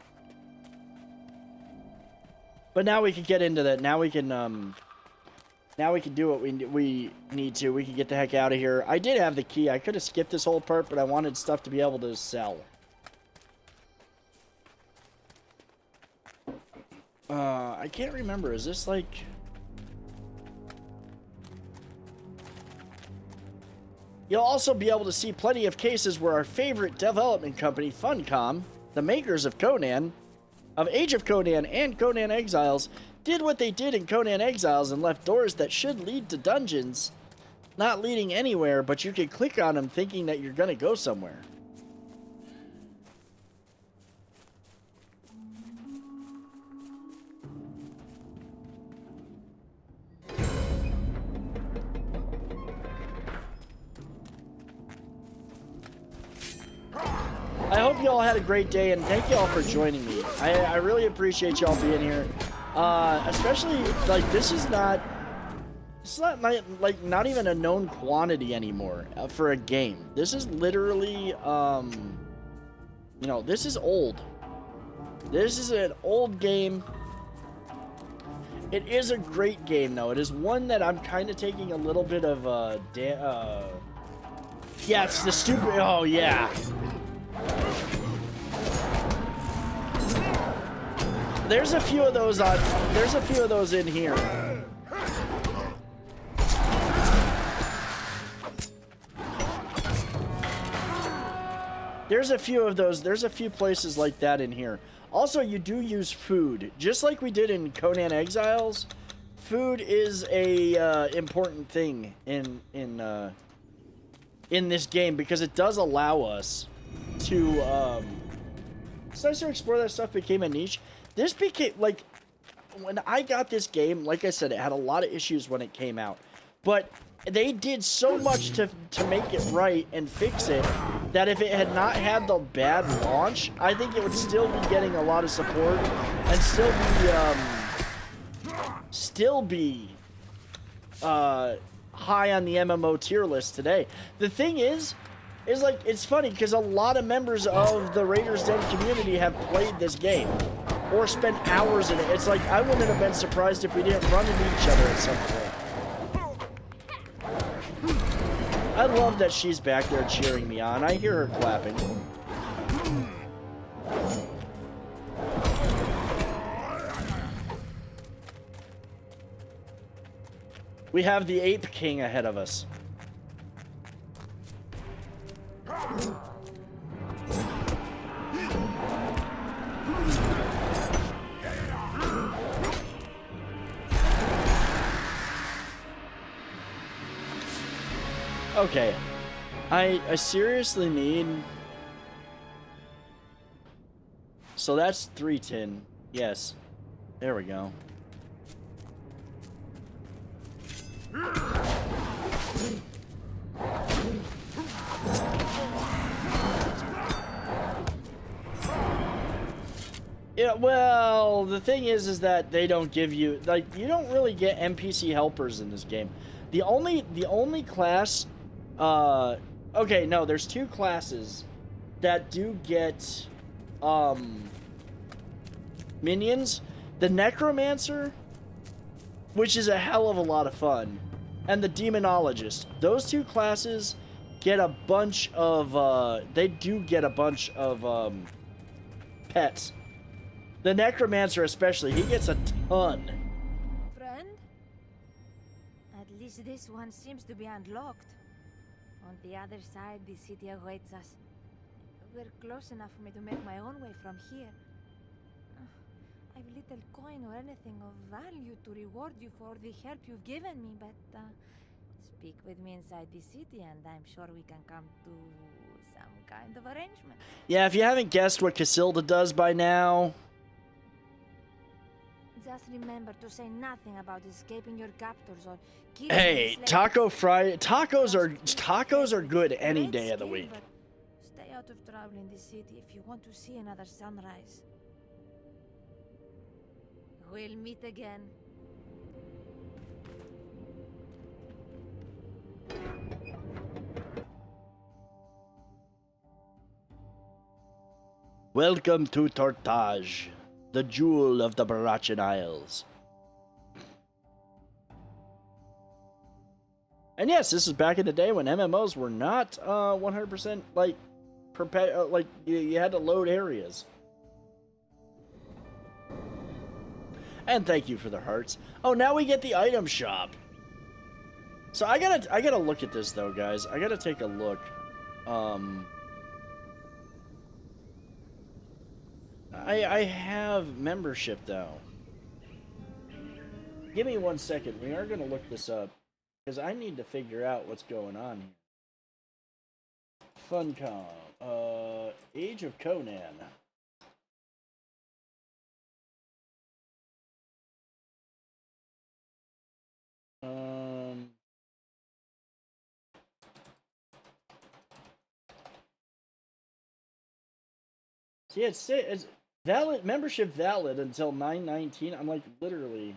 S1: But now we can get into that. Now we can do what we need to. We can get the heck out of here. I did have the key. I could have skipped this whole part, but I wanted stuff to be able to sell. I can't remember. Is this like... You'll also be able to see plenty of cases where our favorite development company, Funcom, the makers of Conan, of Age of Conan and Conan Exiles, did what they did in Conan Exiles and left doors that should lead to dungeons, not leading anywhere, but you can click on them thinking that you're gonna go somewhere. I hope y'all had a great day, and thank y'all for joining me. I really appreciate y'all being here. Especially, like, this is not not even a known quantity anymore for a game. This is literally, you know, this is old. This is an old game. It is a great game, though. It is one that I'm kind of taking a little bit of, yeah, it's the stupid, oh, yeah. There's a few of those on. There's a few of those in here. There's a few of those. There's a few places like that in here. Also, you do use food, just like we did in Conan Exiles. Food is a important thing in this game because it does allow us to. Starts to explore that stuff became a niche. This became, like, when I got this game, like I said, it had a lot of issues when it came out. But they did so much to make it right and fix it that if it had not had the bad launch, I think it would still be getting a lot of support and still be high on the MMO tier list today. The thing is like, it's funny because a lot of members of the Raiders Den community have played this game or spent hours in it. It's like, I wouldn't have been surprised if we didn't run into each other at some point. I love that she's back there cheering me on. I hear her clapping. We have the Ape King ahead of us. Okay, I seriously need... So that's 3 tin. Yes. There we go. Yeah, well, the thing is that they don't give you, like, you don't really get NPC helpers in this game. The only class, okay, no, there's 2 classes that do get, minions. The Necromancer, which is a hell of a lot of fun, and the Demonologist. Those 2 classes get a bunch of, they do get a bunch of, pets. The Necromancer especially, he gets a ton.
S3: Friend? At least this one seems to be unlocked. On the other side, the city awaits us. We're close enough for me to make my own way from here. I've little coin or anything of value to reward you for the help you've given me, but speak with me inside the city and I'm sure we can come to some kind of arrangement.
S1: Yeah, if you haven't guessed what Casilda does by now...
S3: Just remember to say nothing about escaping your captors or killing
S1: Hey,
S3: slaves.
S1: Taco Friday... Tacos are good any
S3: Great
S1: day of the
S3: skill,
S1: week.
S3: but stay out of trouble in the city if you want to see another sunrise. We'll meet again.
S1: Welcome to Tortage, the jewel of the Barachan Isles. And yes, this is back in the day when MMOs were not 100% like you had to load areas. And thank you for the hearts. Oh, now we get the item shop. So I gotta look at this though, guys. I gotta take a look. I have membership though. Give me 1 second. We are gonna look this up because I need to figure out what's going on here. Funcom, Age of Conan. See, it's valid membership valid until 9/19. I'm like literally.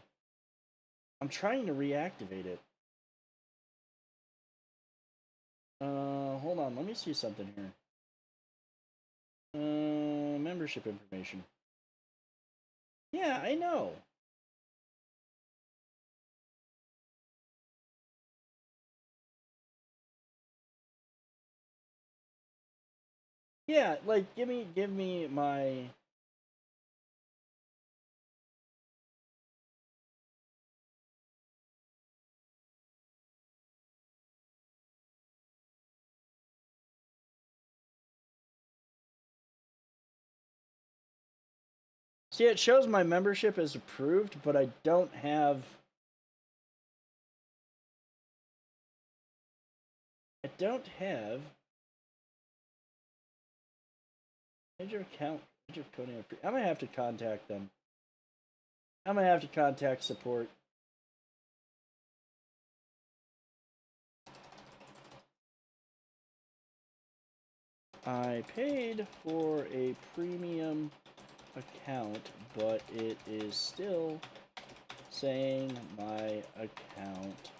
S1: I'm trying to reactivate it. Hold on. Let me see something here. Membership information. Yeah, I know. Yeah, like give me my See, it shows my membership is approved, but I don't have Age of Conan. I'm gonna have to contact them. I'm gonna have to contact support. I paid for a premium account, but it is still saying my account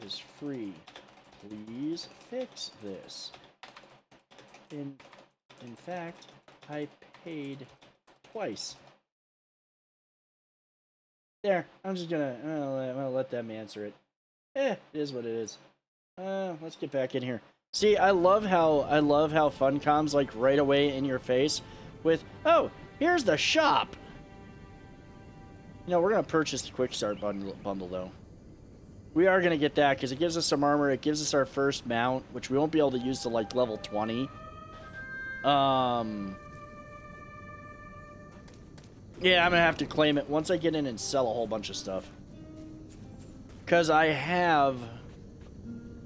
S1: is free. Please fix this. In fact, I paid twice. There, I'm gonna let them answer it. It is what it is. Let's get back in here. See, I love how Funcom's like right away in your face with, oh, here's the shop. You know, we're gonna purchase the quick start bundle though. We are gonna get that because it gives us some armor. It gives us our first mount, which we won't be able to use to like level 20. Yeah, I'm gonna have to claim it once I get in and sell a whole bunch of stuff. Cause I have.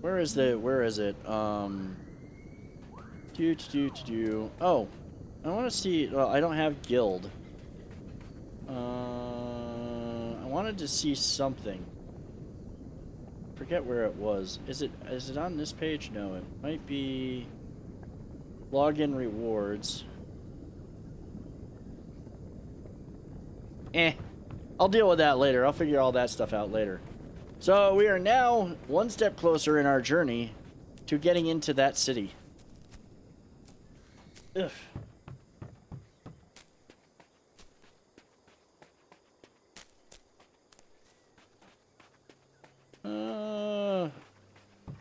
S1: Where is it? Oh, I want to see. Well, I don't have guild. I wanted to see something. Forget where it was. Is it on this page? No, it might be login rewards. I'll deal with that later. I'll figure all that stuff out later. So we are now one step closer in our journey to getting into that city. Ugh.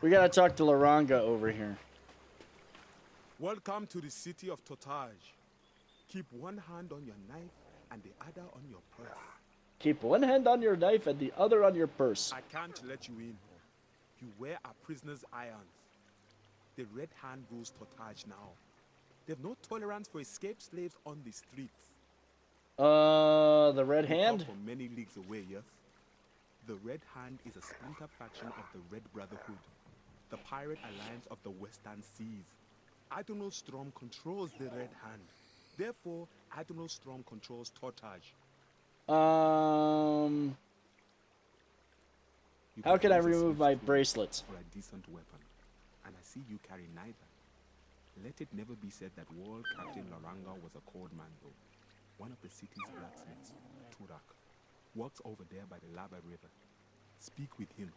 S1: We gotta talk to Laranga over here.
S5: Welcome to the city of Tortage. Keep one hand on your knife and the other on your purse.
S1: Keep one hand on your knife and the other on your purse.
S5: I can't let you in. You wear a prisoner's irons. The red hand rules Tortage now. They've no tolerance for escaped slaves on the streets.
S1: The Red
S5: We come
S1: Hand?
S5: from many leagues away, yes? The Red Hand is a splinter faction of the Red Brotherhood, the pirate alliance of the Western Seas. Admiral Storm controls the Red Hand. Therefore, Admiral Storm controls Tortage. You
S1: How can I
S5: use a
S1: remove
S5: swift
S1: my
S5: tool
S1: bracelets?
S5: or a decent weapon, and I see you carry neither. Let it never be said that World Captain Loranga was a cold man, though. One of the city's blacksmiths, Turak, works over there by the Lava River. Speak with him.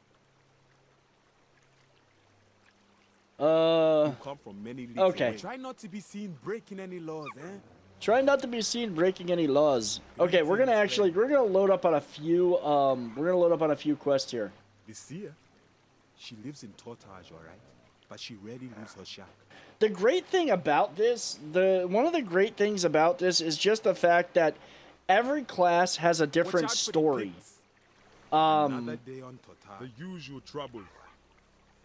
S5: You come from many leagues
S1: okay.
S5: away. Try not to be seen breaking any laws, eh?
S1: Try not to be seen breaking any laws. Okay, we're gonna load up on a few quests here.
S5: The seer, she lives in Tortage, all right? But she rarely leaves her shack.
S1: The great thing about this, one of the great things about this is just the fact that every class has a different
S5: Watch out for the
S1: story.
S5: pigs. Another day on Tortage.
S6: The usual troubles.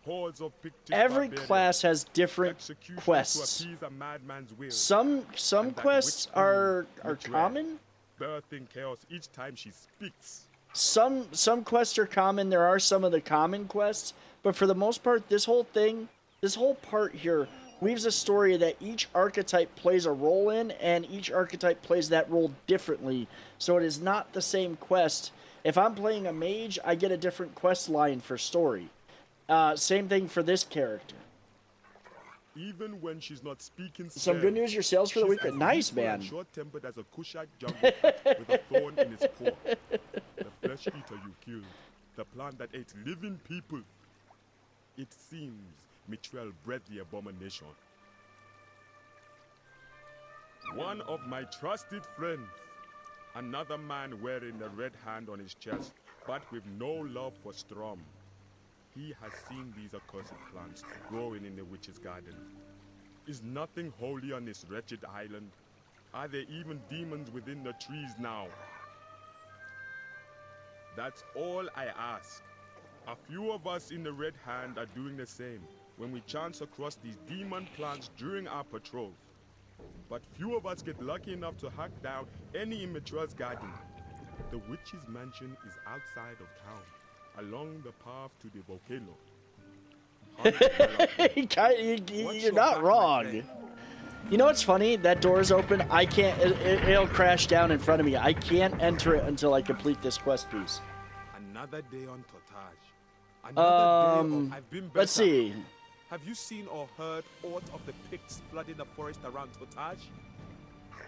S6: Hordes of Pictish
S1: Every
S6: barbarians,
S1: class has different
S6: executions
S1: quests.
S6: to appease a madman's will,
S1: Some
S6: and that
S1: quests
S6: witch
S1: are
S6: witch
S1: common.
S6: birthing chaos each time she speaks.
S1: Some quests are common. There are some of the common quests, but for the most part, this whole part here weaves a story that each archetype plays a role in, and each archetype plays that role differently. So it is not the same quest. If I'm playing a mage, I get a different quest line for story. Same thing for this character.
S6: Even when she's not speaking
S1: Some good news, your sales for the week are nice, man.
S6: Short-tempered as a Kushite jungle cat with a thorn in its paw. The flesh eater you killed, the plant that ate living people. It seems Mitrel bred the abomination. One of my trusted friends, another man wearing the red hand on his chest, but with no love for Strom. He has seen these accursed plants growing in the witch's garden. Is nothing holy on this wretched island? Are there even demons within the trees now? That's all I ask. A few of us in the Red Hand are doing the same when we chance across these demon plants during our patrols. But few of us get lucky enough to hack down any in Mitra's garden. The witch's mansion is outside of town, along the path to the volcano.
S1: You're not wrong. You know what's funny? That door is open. I can't. It'll crash down in front of me. I can't enter it until I complete this quest piece.
S5: Another day on Tortage. Another day of I've been better.
S1: Let's see.
S5: Have you seen or heard aught of the Picts flooding the forest around Tortage?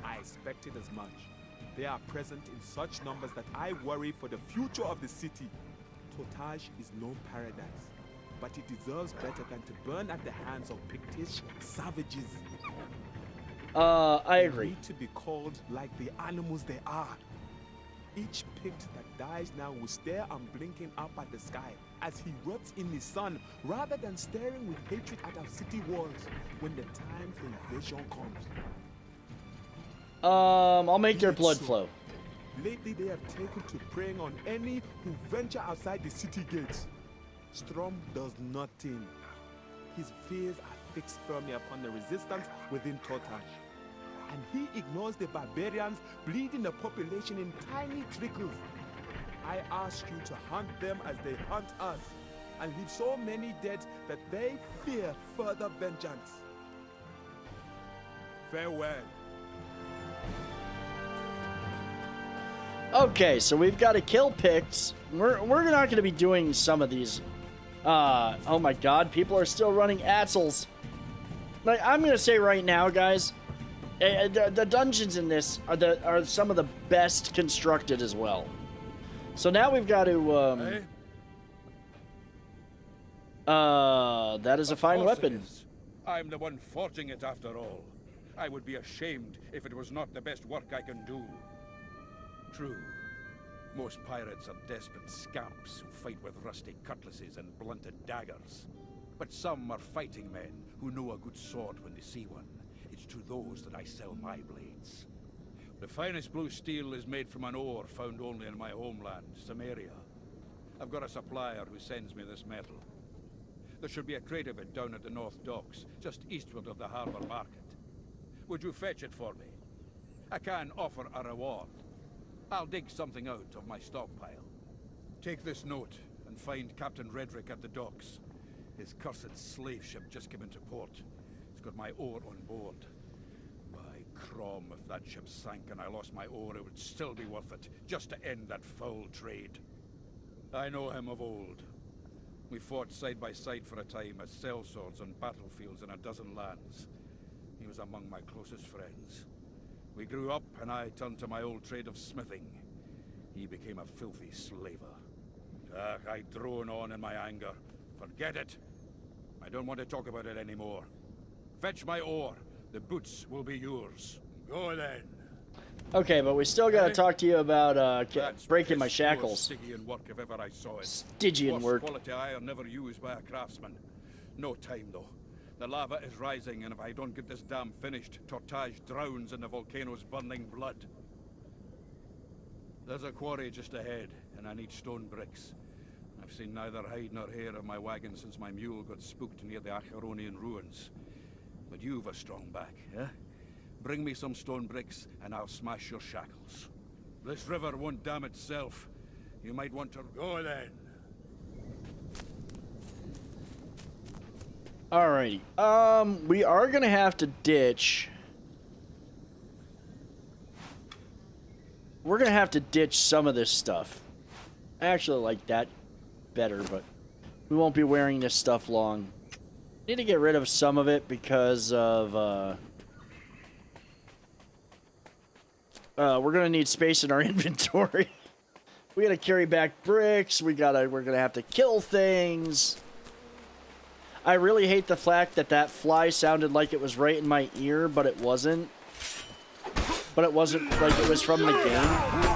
S5: I expected as much. They are present in such numbers that I worry for the future of the city. Tortage is no paradise, but it deserves better than to burn at the hands of Pictish savages.
S1: I agree.
S5: They need to be called like the animals they are. Each Pict that dies now will stare unblinking up at the sky as he rots in the sun, rather than staring with hatred at our city walls when the time for invasion comes.
S1: I'll make their
S5: Be it
S1: blood
S5: so.
S1: flow.
S5: Lately they have taken to preying on any who venture outside the city gates. Strom does nothing. His fears are fixed firmly upon the resistance within Tortage. And he ignores the barbarians bleeding the population in tiny trickles. I ask you to hunt them as they hunt us, and leave so many dead that they fear further vengeance. Farewell.
S1: Okay, so we've got to kill Picts. We're not going to be doing some of these. Oh my God, people are still running Atzels. Like, I'm going to say right now, guys, the dungeons in this are some of the best constructed as well. So now we've got to that is a fine weapon.
S7: I'm the one forging it after all. I would be ashamed if it was not the best work I can do. True. Most pirates are desperate scamps who fight with rusty cutlasses and blunted daggers. But some are fighting men who know a good sword when they see one. It's to those that I sell my blades. The finest blue steel is made from an ore found only in my homeland, Cimmeria. I've got a supplier who sends me this metal. There should be a crate of it down at the North Docks, just eastward of the harbour market. Would you fetch it for me? I can offer a reward. I'll dig something out of my stockpile. Take this note and find Captain Redrick at the docks. His cursed slave ship just came into port. It's got my ore on board. By Crom, if that ship sank and I lost my ore, it would still be worth it, just to end that foul trade. I know him of old. We fought side by side for a time as sellswords on battlefields in a dozen lands. He was among my closest friends. We grew up and I turned to my old trade of smithing. He became a filthy slaver. I drone on in my anger. Forget it. I don't want to talk about it anymore. Fetch my ore. The boots will be yours. Go then.
S1: Okay, but we still gotta talk to you about breaking my shackles.
S7: Stygian work if ever I saw it.
S1: Stygian work.
S7: Quality iron never used by a craftsman. No time though. The lava is rising, and if I don't get this dam finished, Tortage drowns in the volcano's burning blood. There's a quarry just ahead, and I need stone bricks. I've seen neither hide nor hair of my wagon since my mule got spooked near the Acheronian ruins. But you've a strong back, eh? Bring me some stone bricks, and I'll smash your shackles. This river won't dam itself. You might want to go then.
S1: Alrighty. We are gonna have to ditch. We're gonna have to ditch some of this stuff. I actually like that better, but we won't be wearing this stuff long. Need to get rid of some of it because of we're gonna need space in our inventory. We gotta carry back bricks. We're gonna have to kill things. I really hate the fact that that fly sounded like it was right in my ear, but it wasn't. But it wasn't like it was from the game.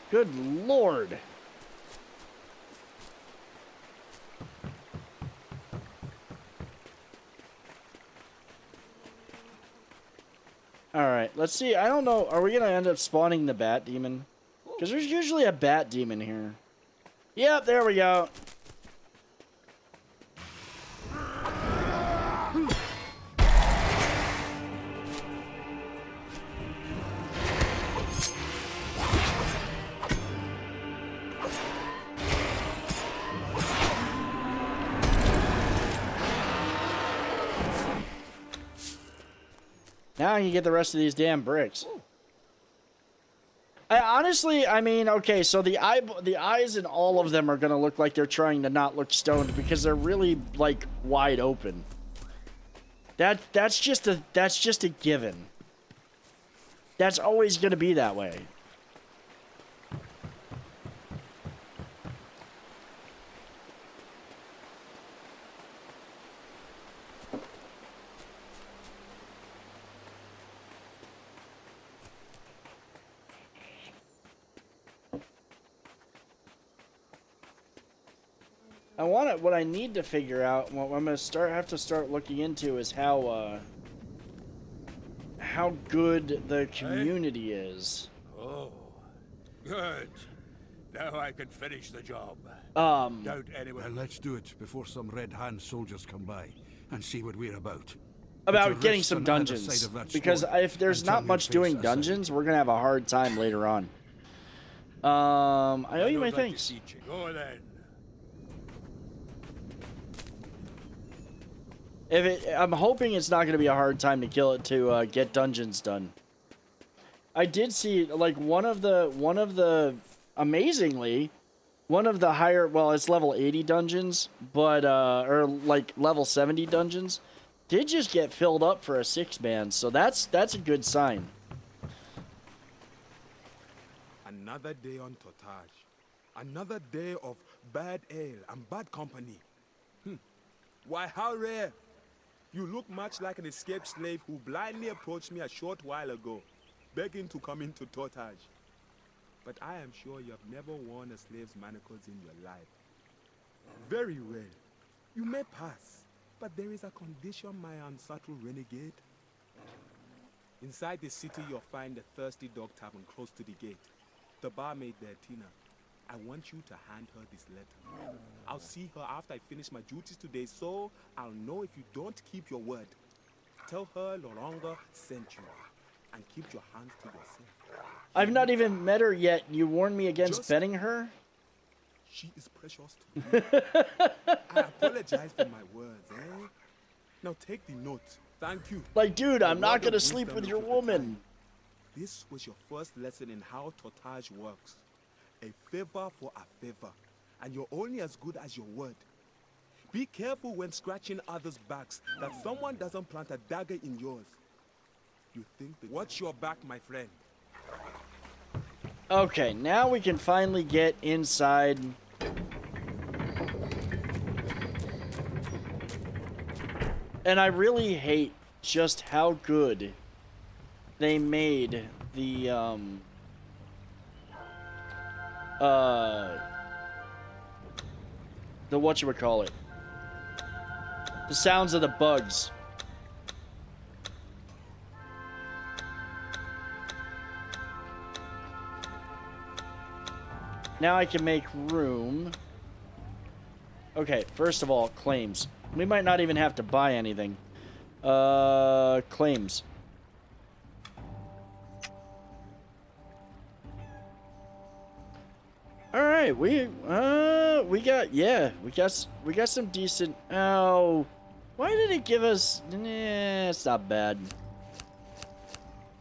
S1: Good Lord. Alright, let's see. I don't know. Are we going to end up spawning the bat demon? Because there's usually a bat demon here. Yep, there we go. Now I can get the rest of these damn bricks. I mean, okay, so the eyes in all of them are gonna look like they're trying to not look stoned because they're really like wide open. That's just a given. That's always gonna be that way. What I need to figure out, what I'm gonna have to start looking into is how good the community is.
S7: Oh, good. Now I can finish the job.
S2: Doubt anyone. Well, let's do it before some Red Hand soldiers come by and see what we're about.
S1: About getting some dungeons, because if there's not much doing dungeons, we're gonna have a hard time later on. I owe you my thanks.
S7: Go then.
S1: I'm hoping it's not going to be a hard time to kill it to get dungeons done. I did see like one of the amazingly one of the higher, well, it's level 80 dungeons, but or like level 70 dungeons, did just get filled up for a 6-man, so that's a good sign.
S5: Another day on Tortage. Another day of bad ale and bad company. Why, how rare! You look much like an escaped slave who blindly approached me a short while ago, begging to come into Tortage. But I am sure you have never worn a slave's manacles in your life. Very well. You may pass, but there is a condition, my unsubtle renegade. Inside the city, you'll find the Thirsty Dog Tavern close to the gate. The barmaid there, Tina. I want you to hand her this letter. I'll see her after I finish my duties today, so I'll know if you don't keep your word. Tell her Loronga sent you, and keep your hands to yourself.
S1: I've not even met her yet. You warned me against betting her?
S5: She is precious to me. I apologize for my words, eh? Now take the note. Thank you.
S1: Like, dude, I'm
S5: A
S1: not
S5: word
S1: gonna
S5: of
S1: sleep
S5: wisdom
S1: with your
S5: is with the
S1: woman.
S5: time. This was your first lesson in how Tortage works. A favor for a favor, and you're only as good as your word. Be careful when scratching others' backs that someone doesn't plant a dagger in yours. You think that...
S6: Watch your back, my friend.
S1: Okay, now we can finally get inside. And I really hate just how good they made the, the whatchamacallit. The sounds of the bugs. Now I can make room. Okay, first of all, claims. We might not even have to buy anything. Claims. All right, we got some decent. Oh, why did it give us? Nah, it's not bad.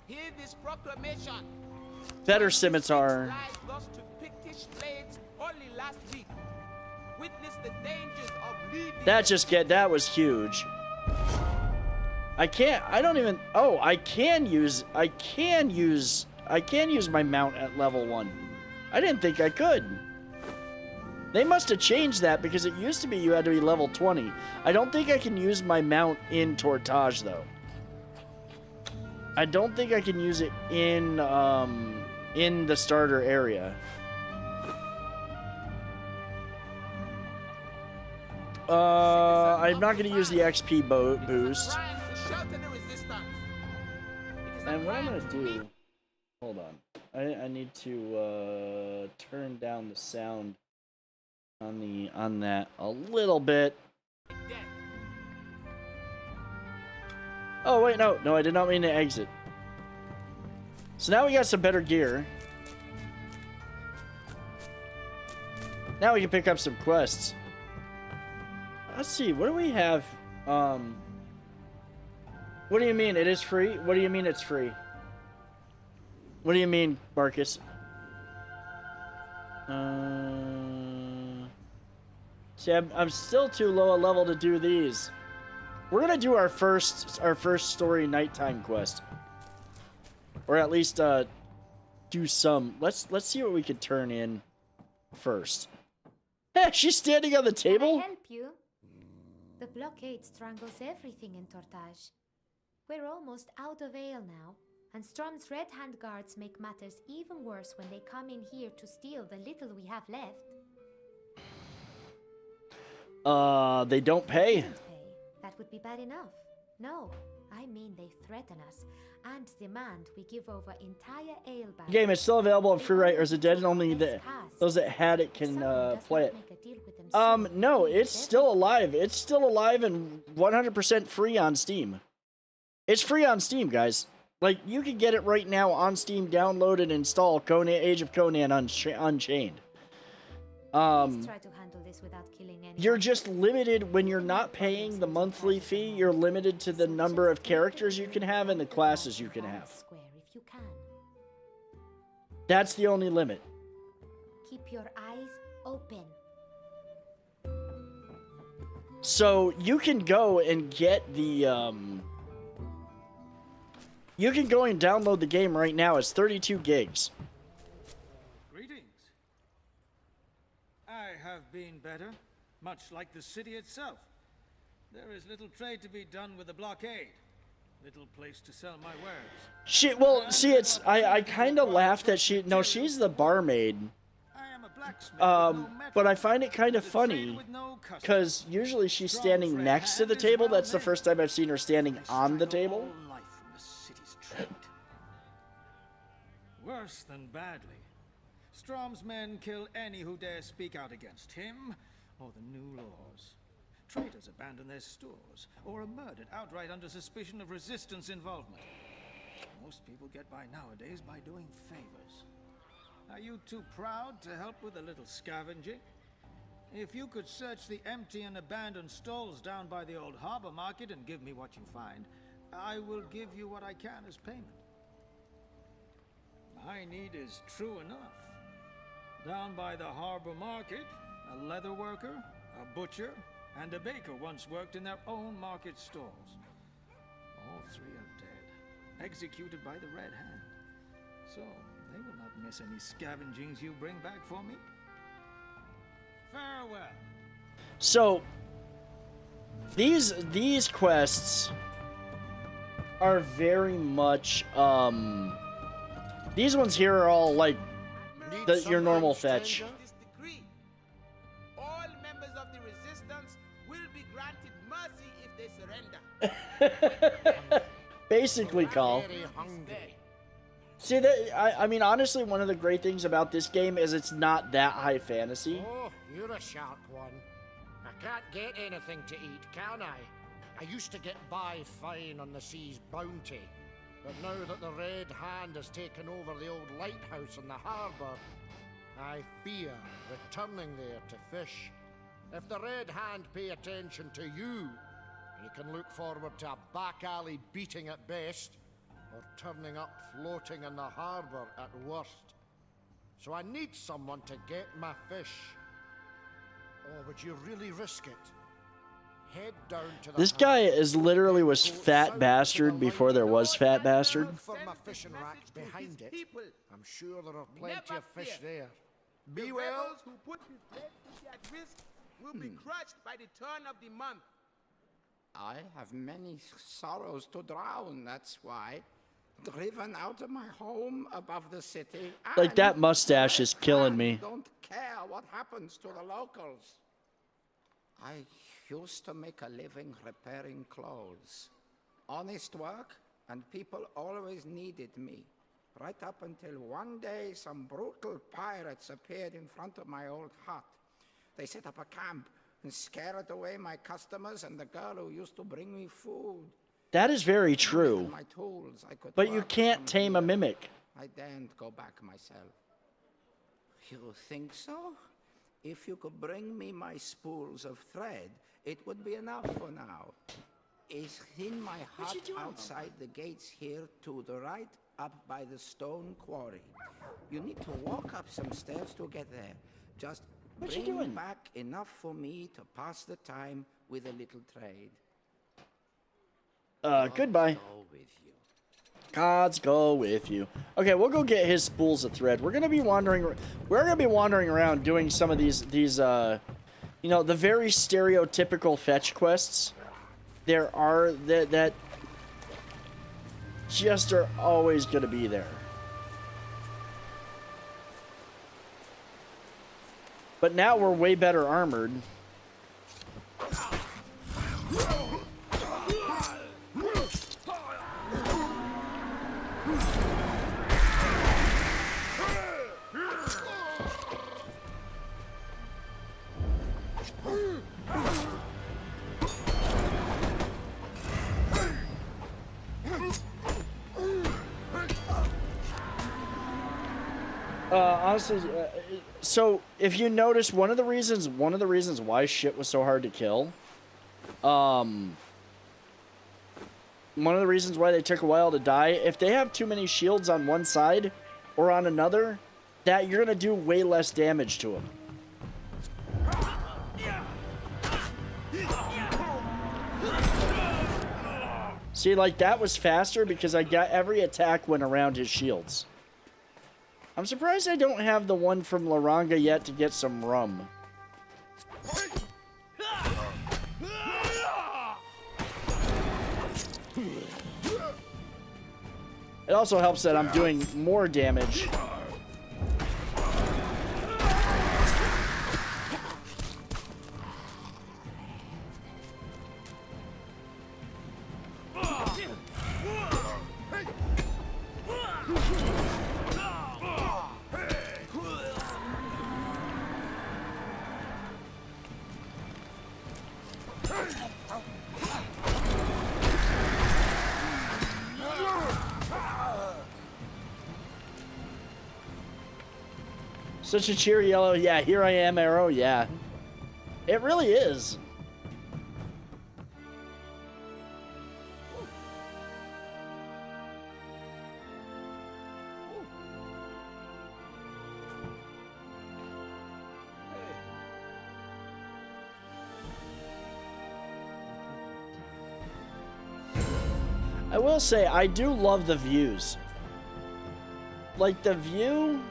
S4: Hear this proclamation.
S1: Better scimitar.
S4: Lies lost to Pictish blades only last week. Witness the dangers of leaving.
S1: That was huge. I can use my mount at level 1. I didn't think I could. They must have changed that because it used to be you had to be level 20. I don't think I can use my mount in Tortage though. I don't think I can use it in the starter area. I'm not going to use the XP boost. And what I'm going to do... Hold on. I need to turn down the sound on that a little bit. Oh wait, no, I did not mean to exit. So now we got some better gear. Now we can pick up some quests. Let's see, what do we have? What do you mean it is free? What do you mean it's free? What do you mean, Marcus? See, I'm still too low a level to do these. We're gonna do our first story nighttime quest, or at least do some. Let's see what we can turn in first. Hey, she's standing on the table.
S8: Can I help you? The blockade strangles everything in Tortage. We're almost out of ale now. And Strom's Red Hand guards make matters even worse when they come in here to steal the little we have left.
S1: They don't pay.
S8: That would be bad enough. No, I mean they threaten us and demand we give over entire ale bags.
S1: The game is still available on free, right? Or is it dead and only those that had it can play it? No, it's still alive. It's still alive and 100% free on Steam. It's free on Steam, guys. Like, you can get it right now on Steam, download and install Age of Conan Unchained.
S8: Try to handle this without killing anyone.
S1: You're just limited when you're not paying the monthly fee. You're limited to the number of characters you can have and the classes you can have. That's the only limit.
S8: Keep your eyes open.
S1: So you can go and get the you can go and download the game right now. It's 32 gigs.
S9: Greetings. I have been better, much like the city itself. There is little trade to be done with the blockade. Little place to sell my wares.
S1: Well, see, it's I kind of laughed that she's the barmaid.
S9: I am a blacksmith with no metal.
S1: But I find it kind of
S9: The trade
S1: funny
S9: with no custom.
S1: because usually she's standing next to the table. That's the first time I've seen her standing on the table.
S9: All life from the city's trade. Worse than badly. Strom's men kill any who dare speak out against him or the new laws. Traders abandon their stores or are murdered outright under suspicion of resistance involvement. Most people get by nowadays by doing favors. Are you too proud to help with a little scavenging? If you could search the empty and abandoned stalls down by the old harbor market and give me what you find, I will give you what I can as payment. My need is true enough. Down by the harbor market, a leather worker, a butcher, and a baker once worked in their own market stalls. All three are dead, executed by the Red Hand. So, they will not miss any scavengings you bring back for me. Farewell.
S1: So these quests are very much these ones here are all like your normal fetch.
S10: This decree. All members of the resistance will be granted mercy if they surrender.
S1: Basically, Call.
S4: Very hungry.
S1: See that I mean honestly one of the great things about this game is it's not that high fantasy.
S4: Oh, you're a sharp one. I can't get anything to eat, can I? I used to get by fine on the sea's bounty. But now that the Red Hand has taken over the old lighthouse in the harbour, I fear returning there to fish. If the Red Hand pay attention to you, you can look forward to a back alley beating at best, or turning up floating in the harbour at worst. So I need someone to get my fish. Or would you really risk it? Head down to the
S1: This guy is literally was Fat Bastard before there was Fat Bastard.
S4: Look for my fishing rack behind it. I'm sure there are plenty of fish there. Be well.
S10: Rebels who put his dead city at risk will be crushed by the turn of the month.
S11: I have many sorrows to drown, that's why. Driven out of my home above the city.
S1: Like that
S11: and
S1: mustache is killing
S11: I
S1: me.
S11: don't care what happens to the locals. I used to make a living repairing clothes. Honest work, and people always needed me. Right up until one day some brutal pirates appeared in front of my old hut. They set up a camp and scared away my customers and the girl who used to bring me food.
S1: That is very true.
S11: My tools, I could
S1: But you
S11: work
S1: can't
S11: from
S1: tame a
S11: here.
S1: mimic.
S11: I daren't go back myself. You think so? If you could bring me my spools of thread, it would be enough for now. It's in my hut outside the gates here to the right, up by the stone quarry. You need to walk up some stairs to get there. Just
S1: What you
S11: bring
S1: doing?
S11: back enough for me to pass the time with a little trade.
S1: Goodbye.
S11: Go with you.
S1: Gods go with you. Okay, we'll go get his spools of thread. We're gonna be wandering. We're gonna be wandering around doing some of these you know, the very stereotypical fetch quests. There are that just are always gonna be there. But now we're way better armored. Honestly, so if you notice, one of the reasons why shit was so hard to kill, one of the reasons why they took a while to die, if they have too many shields on one side or on another, that you're gonna do way less damage to them. See, like, that was faster because I got every attack went around his shields. I'm surprised I don't have the one from Laranga yet to get some rum. It also helps that I'm doing more damage. Such a cheery yellow. Yeah, here I am, arrow. Yeah. It really is. I will say, I do love the views. Like, the view...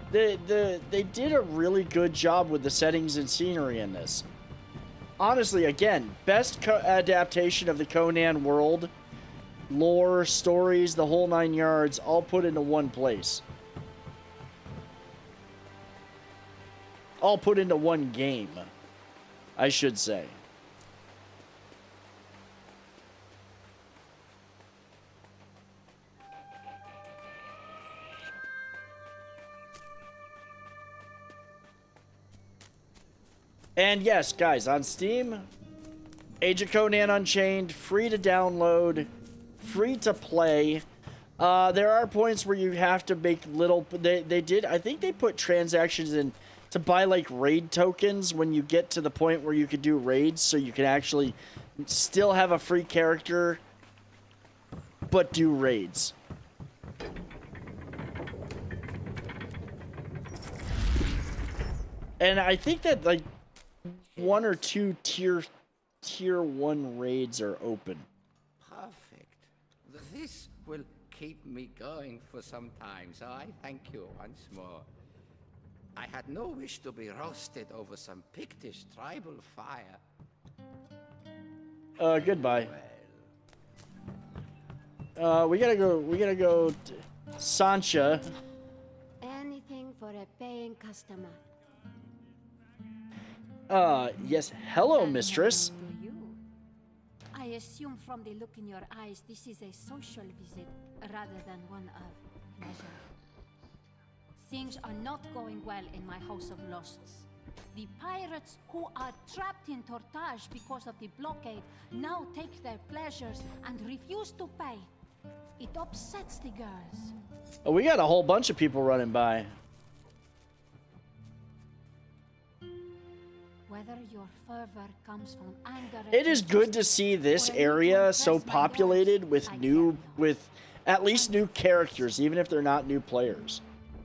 S1: They did a really good job with the settings and scenery in this. Honestly, again, best adaptation of the Conan world. Lore, stories, the whole 9 yards, all put into one place. All put into one game, I should say. And yes, guys, on Steam, Age of Conan Unchained, free to download, free to play. There are points where you have to make little... They did... I think they put transactions in to buy, like, raid tokens when you get to the point where you could do raids, so you can actually still have a free character, but do raids. And I think that, like, 1 or 2 tier 1 raids are open.
S11: Perfect. This will keep me going for some time, so I thank you once more. I had no wish to be roasted over some Pictish tribal fire.
S1: Goodbye. We gotta go Sancha.
S12: Anything for a paying customer.
S1: Yes. Hello, mistress.
S12: You. I assume from the look in your eyes, this is a social visit rather than one of pleasure. Things are not going well in my House of Lusts. The pirates who are trapped in Tortage because of the blockade now take their pleasures and refuse to pay. It upsets the girls.
S1: Oh, we got a whole bunch of people running by.
S12: Whether your fervor comes from anger,
S1: It is good to see this area so populated with at least new characters, even if they're not new players.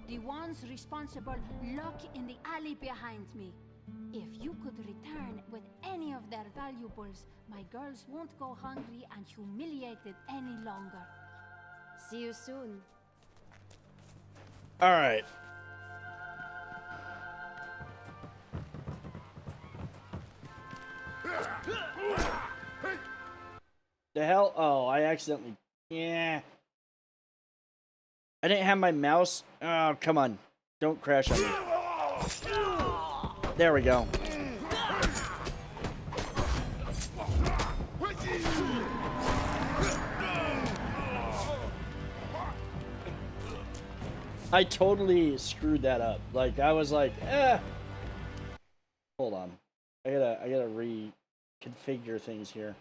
S12: The ones responsible lock in the alley behind me. If you could return with any of their valuables, my girls won't go hungry and humiliated any longer.
S8: See you soon.
S1: All right. The hell? Oh, I accidentally... Yeah. I didn't have my mouse. Oh, come on. Don't crash on me. There we go. I totally screwed that up. Like, I was like, Hold on. I gotta reconfigure things here.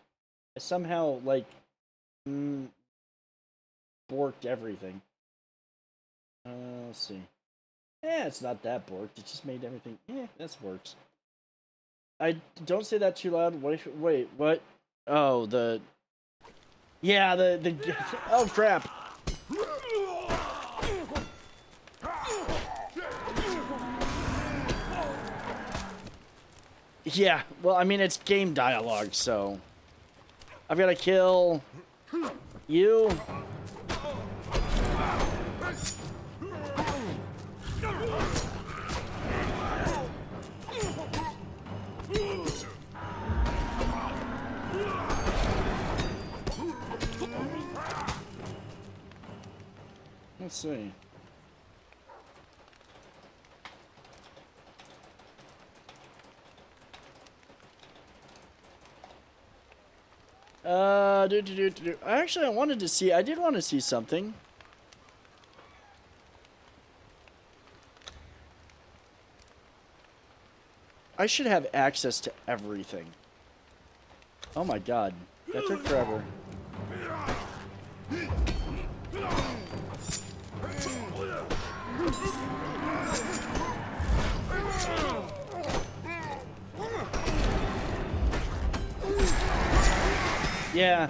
S1: I somehow, like, borked everything. Let's see. It's not that borked. It just made everything... this works. Don't say that too loud. What if... Wait, what? Oh, the... Yeah, the... Oh, crap. Yeah, well, I mean, it's game dialogue, so... I've got to kill... you. Let's see. Actually, I did want to see something. I should have access to everything. Oh my god, that took forever. Yeah.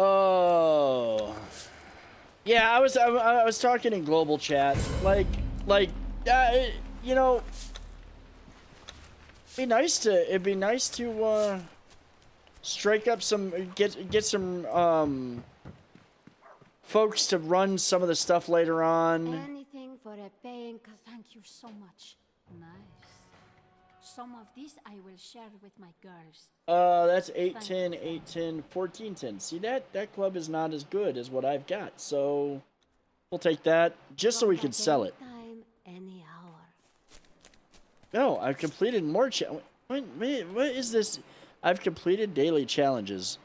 S1: Oh, yeah. I was talking in global chat, you know, it'd be nice to strike up some, get some folks to run some of the stuff later on.
S12: Anything for a paying. Thank you so much. Nice. Some of this I will share with my girls.
S1: That's 810, 810, 1410. See, that club is not as good as what I've got, so we'll take that just so we can sell it.
S12: Time, any hour.
S1: No, I've completed more what is this? I've completed daily challenges.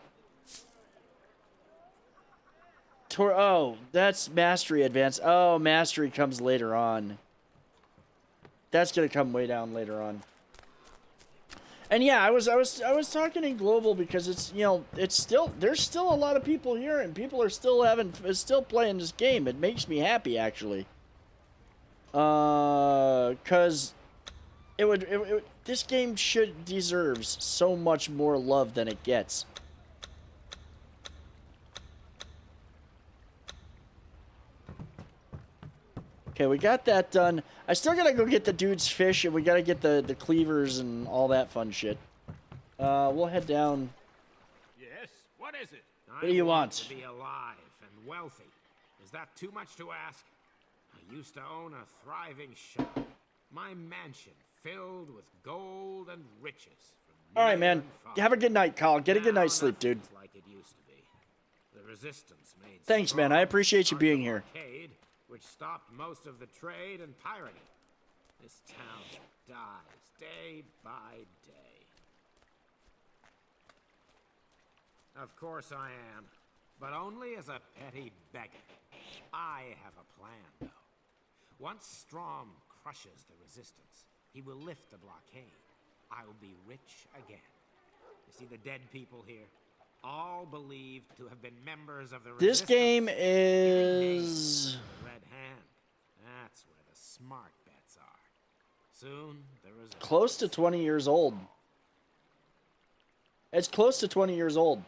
S1: Oh, that's Mastery Advance. Oh, Mastery comes later on. That's gonna come way down later on. And yeah, I was talking in global because it's, you know, there's still a lot of people here and people are still playing this game. It makes me happy actually. Cause this game deserves so much more love than it gets. Okay, we got that done. I still gotta go get the dude's fish, and we gotta get the cleavers and all that fun shit. We'll head down.
S4: Yes, what is it?
S1: What do you want?
S4: To be alive and wealthy. Is that too much to ask? I used to own a thriving shop. My mansion filled with gold and riches.
S1: All right, man. Have a good night, Carl. Get a good night's sleep, dude.
S4: Like it used to be. The resistance made
S1: Thanks, man. I appreciate you being here.
S4: Which stopped most of the trade and pirating. This town dies day by day. Of course I am, but only as a petty beggar. I have a plan, though. Once Strom crushes the resistance, he will lift the blockade. I will be rich again. You see the dead people here? All believed to have been members of the resistance.
S1: This game is...
S4: Red Hand. That's where the smart bets are. Soon, there is a...
S1: Close to 20 years old. It's close to 20 years old.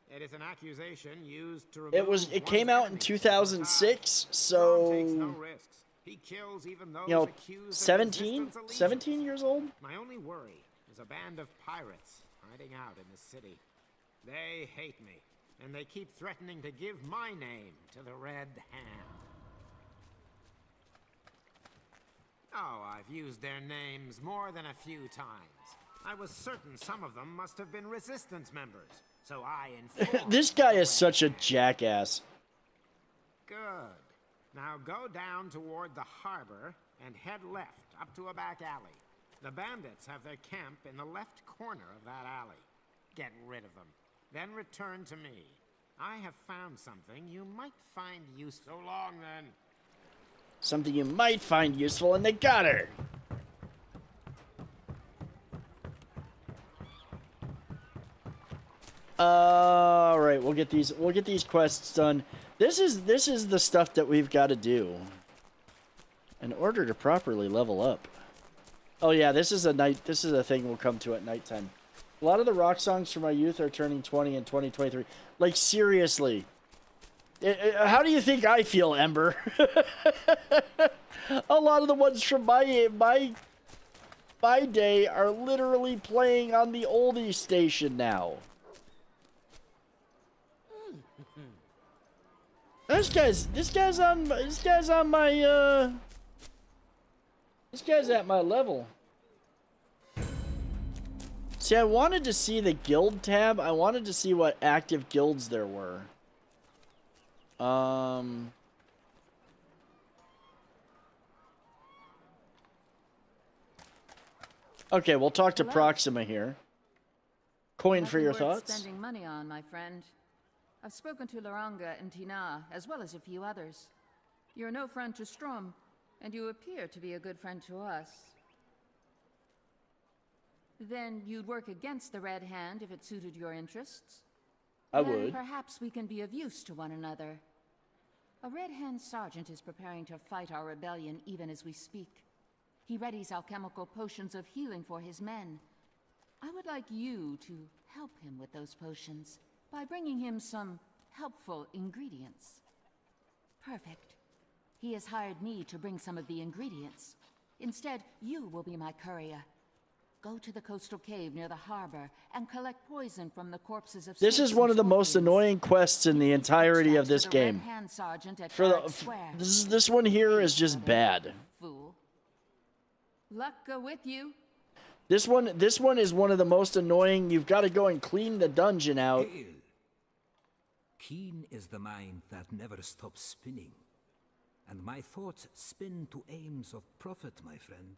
S4: It is an accusation used to remove
S1: it came out in 2006, so...
S4: Takes no risks. He kills even those
S1: you know,
S4: accused
S1: 17 years old?
S4: My only worry is a band of pirates hiding out in the city. They hate me, and they keep threatening to give my name to the Red Hand. Oh, I've used their names more than a few times. I was certain some of them must have been Resistance members, so I informed
S1: This guy is such a jackass.
S4: Good. Now go down toward the harbor and head left up to a back alley. The bandits have their camp in the left corner of that alley. Get rid of them. Then return to me. I have found something you might find useful. So long, then.
S1: Something you might find useful in the gutter. All right, we'll get these quests done. This is the stuff that we've got to do in order to properly level up. Oh yeah, this is a thing we'll come to at nighttime. A lot of the rock songs from my youth are turning 20 in 2023. Like, seriously. How do you think I feel, Ember? A lot of the ones from my day are literally playing on the oldie station now. This guy's at my level. See, I wanted to see the guild tab. I wanted to see what active guilds there were. Okay, we'll talk to Proxima here. Coin for your thoughts?
S13: Spending money on, my friend. I've spoken to Loranga and Tina, as well as a few others. You're no friend to Strom, and you appear to be a good friend to us. Then you'd work against the Red Hand if it suited your interests?
S1: I
S13: Then
S1: would.
S13: perhaps we can be of use to one another. A Red Hand sergeant is preparing to fight our rebellion even as we speak. He readies alchemical potions of healing for his men. I would like you to help him with those potions by bringing him some helpful ingredients. Perfect. He has hired me to bring some of the ingredients. Instead, you will be my courier. Go to the coastal cave near the harbor and collect poison from the corpses of...
S1: This is one of the most annoying quests in the entirety of this game. This one here is just bad.
S13: Fool. Luck go with you.
S1: This one is one of the most annoying. You've got to go and clean the dungeon out.
S14: Hail. Keen is the mind that never stops spinning, and my thoughts spin to aims of profit, my friend.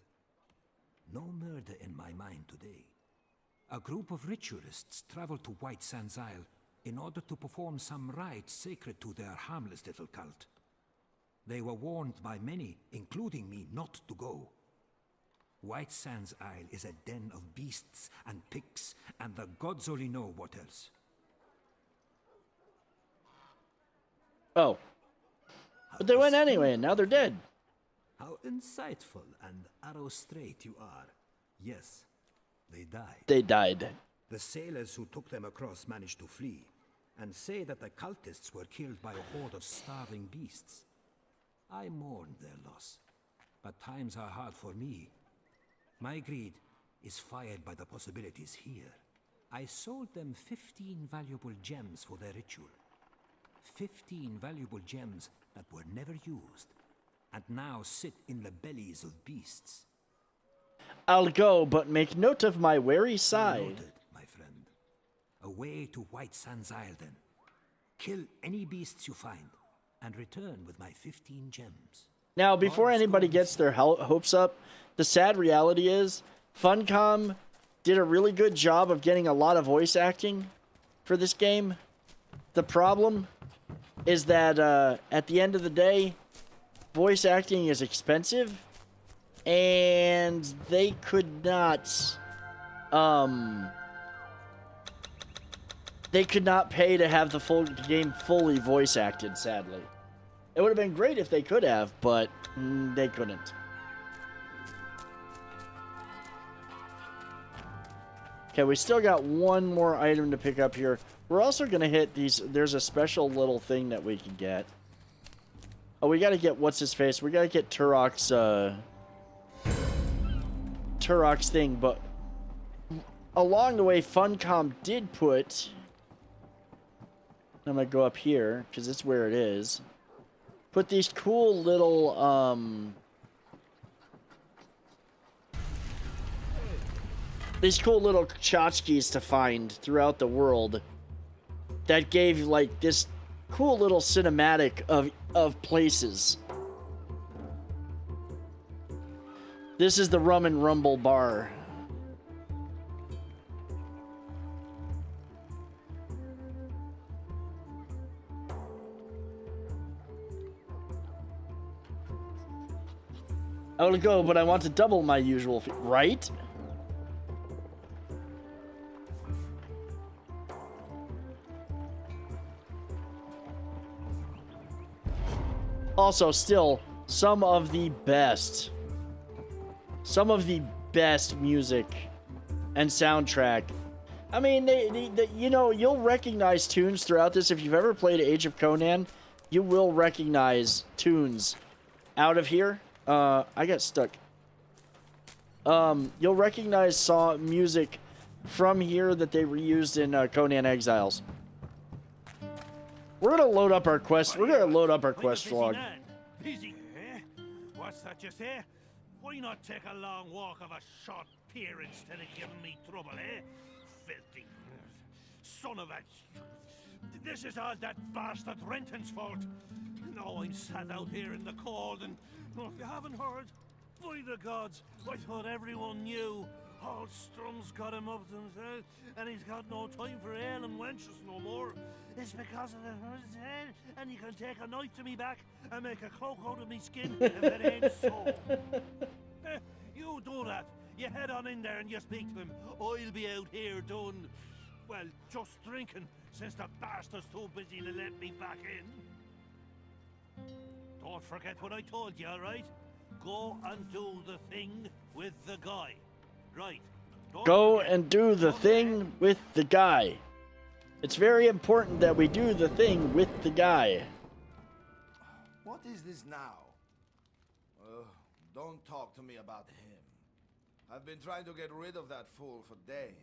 S14: No murder in my mind today. A group of ritualists traveled to White Sands Isle in order to perform some rites sacred to their harmless little cult. They were warned by many, including me, not to go. White Sands Isle is a den of beasts and pigs, and the gods only know what else.
S1: Oh. But they went anyway, and now they're dead.
S14: How insightful and arrow-straight you are. Yes, they died.
S1: They died.
S14: The sailors who took them across managed to flee, and say that the cultists were killed by a horde of starving beasts. I mourn their loss, but times are hard for me. My greed is fired by the possibilities here. I sold them 15 valuable gems for their ritual. 15 valuable gems that were never used, and now sit in the bellies of beasts.
S1: I'll go, but make note of my wary side.
S14: Noted, my friend. Away to White Sands Isle, then. Kill any beasts you find, and return with my 15 gems.
S1: Now, before anybody gets their hopes up, the sad reality is, Funcom did a really good job of getting a lot of voice acting for this game. The problem is that at the end of the day, voice acting is expensive, and they could not pay to have the full game fully voice acted, sadly. It would have been great if they could have, but they couldn't. Okay, we still got one more item to pick up here. We're also going to hit these. There's a special little thing that we can get. Oh, we got to get, what's his face? We got to get Turok's thing, but along the way, Funcom did put, I'm going to go up here, because it's where it is, put these cool little, tchotchkes to find throughout the world that gave, like, this cool little cinematic of places. This is the Rum and Rumble bar. I will go, but I want to double my usual fee. Right? Also, still, some of the best music and soundtrack. I mean, you know, you'll recognize tunes throughout this. If you've ever played Age of Conan, you will recognize tunes out of here. I got stuck. You'll recognize music from here that they reused in Conan Exiles. We're gonna load up our quest. We're gonna load up our quest log.
S15: Busy, eh? What's that you say? Why not take a long walk of a short pier instead of giving me trouble, eh? Filthy son of a... This is all that bastard Renton's fault. Now I'm sat out here in the cold and... Oh, you haven't heard? By the gods, I thought everyone knew. Old Strum's got him up to himself, and he's got no time for ale and wenches no more. It's because of his head, and you can take a knife to me back and make a cloak out of me skin if it ain't so. You do that. You head on in there and you speak to him. I'll be out here done, well, just drinking, since the bastard's too busy to let me back in. Don't forget what I told you, all right? Go and do the thing with the guy. Right.
S1: Go and do the thing with the guy. It's very important that we do the thing with the guy.
S16: What is this now? Don't talk to me about him. I've been trying to get rid of that fool for days.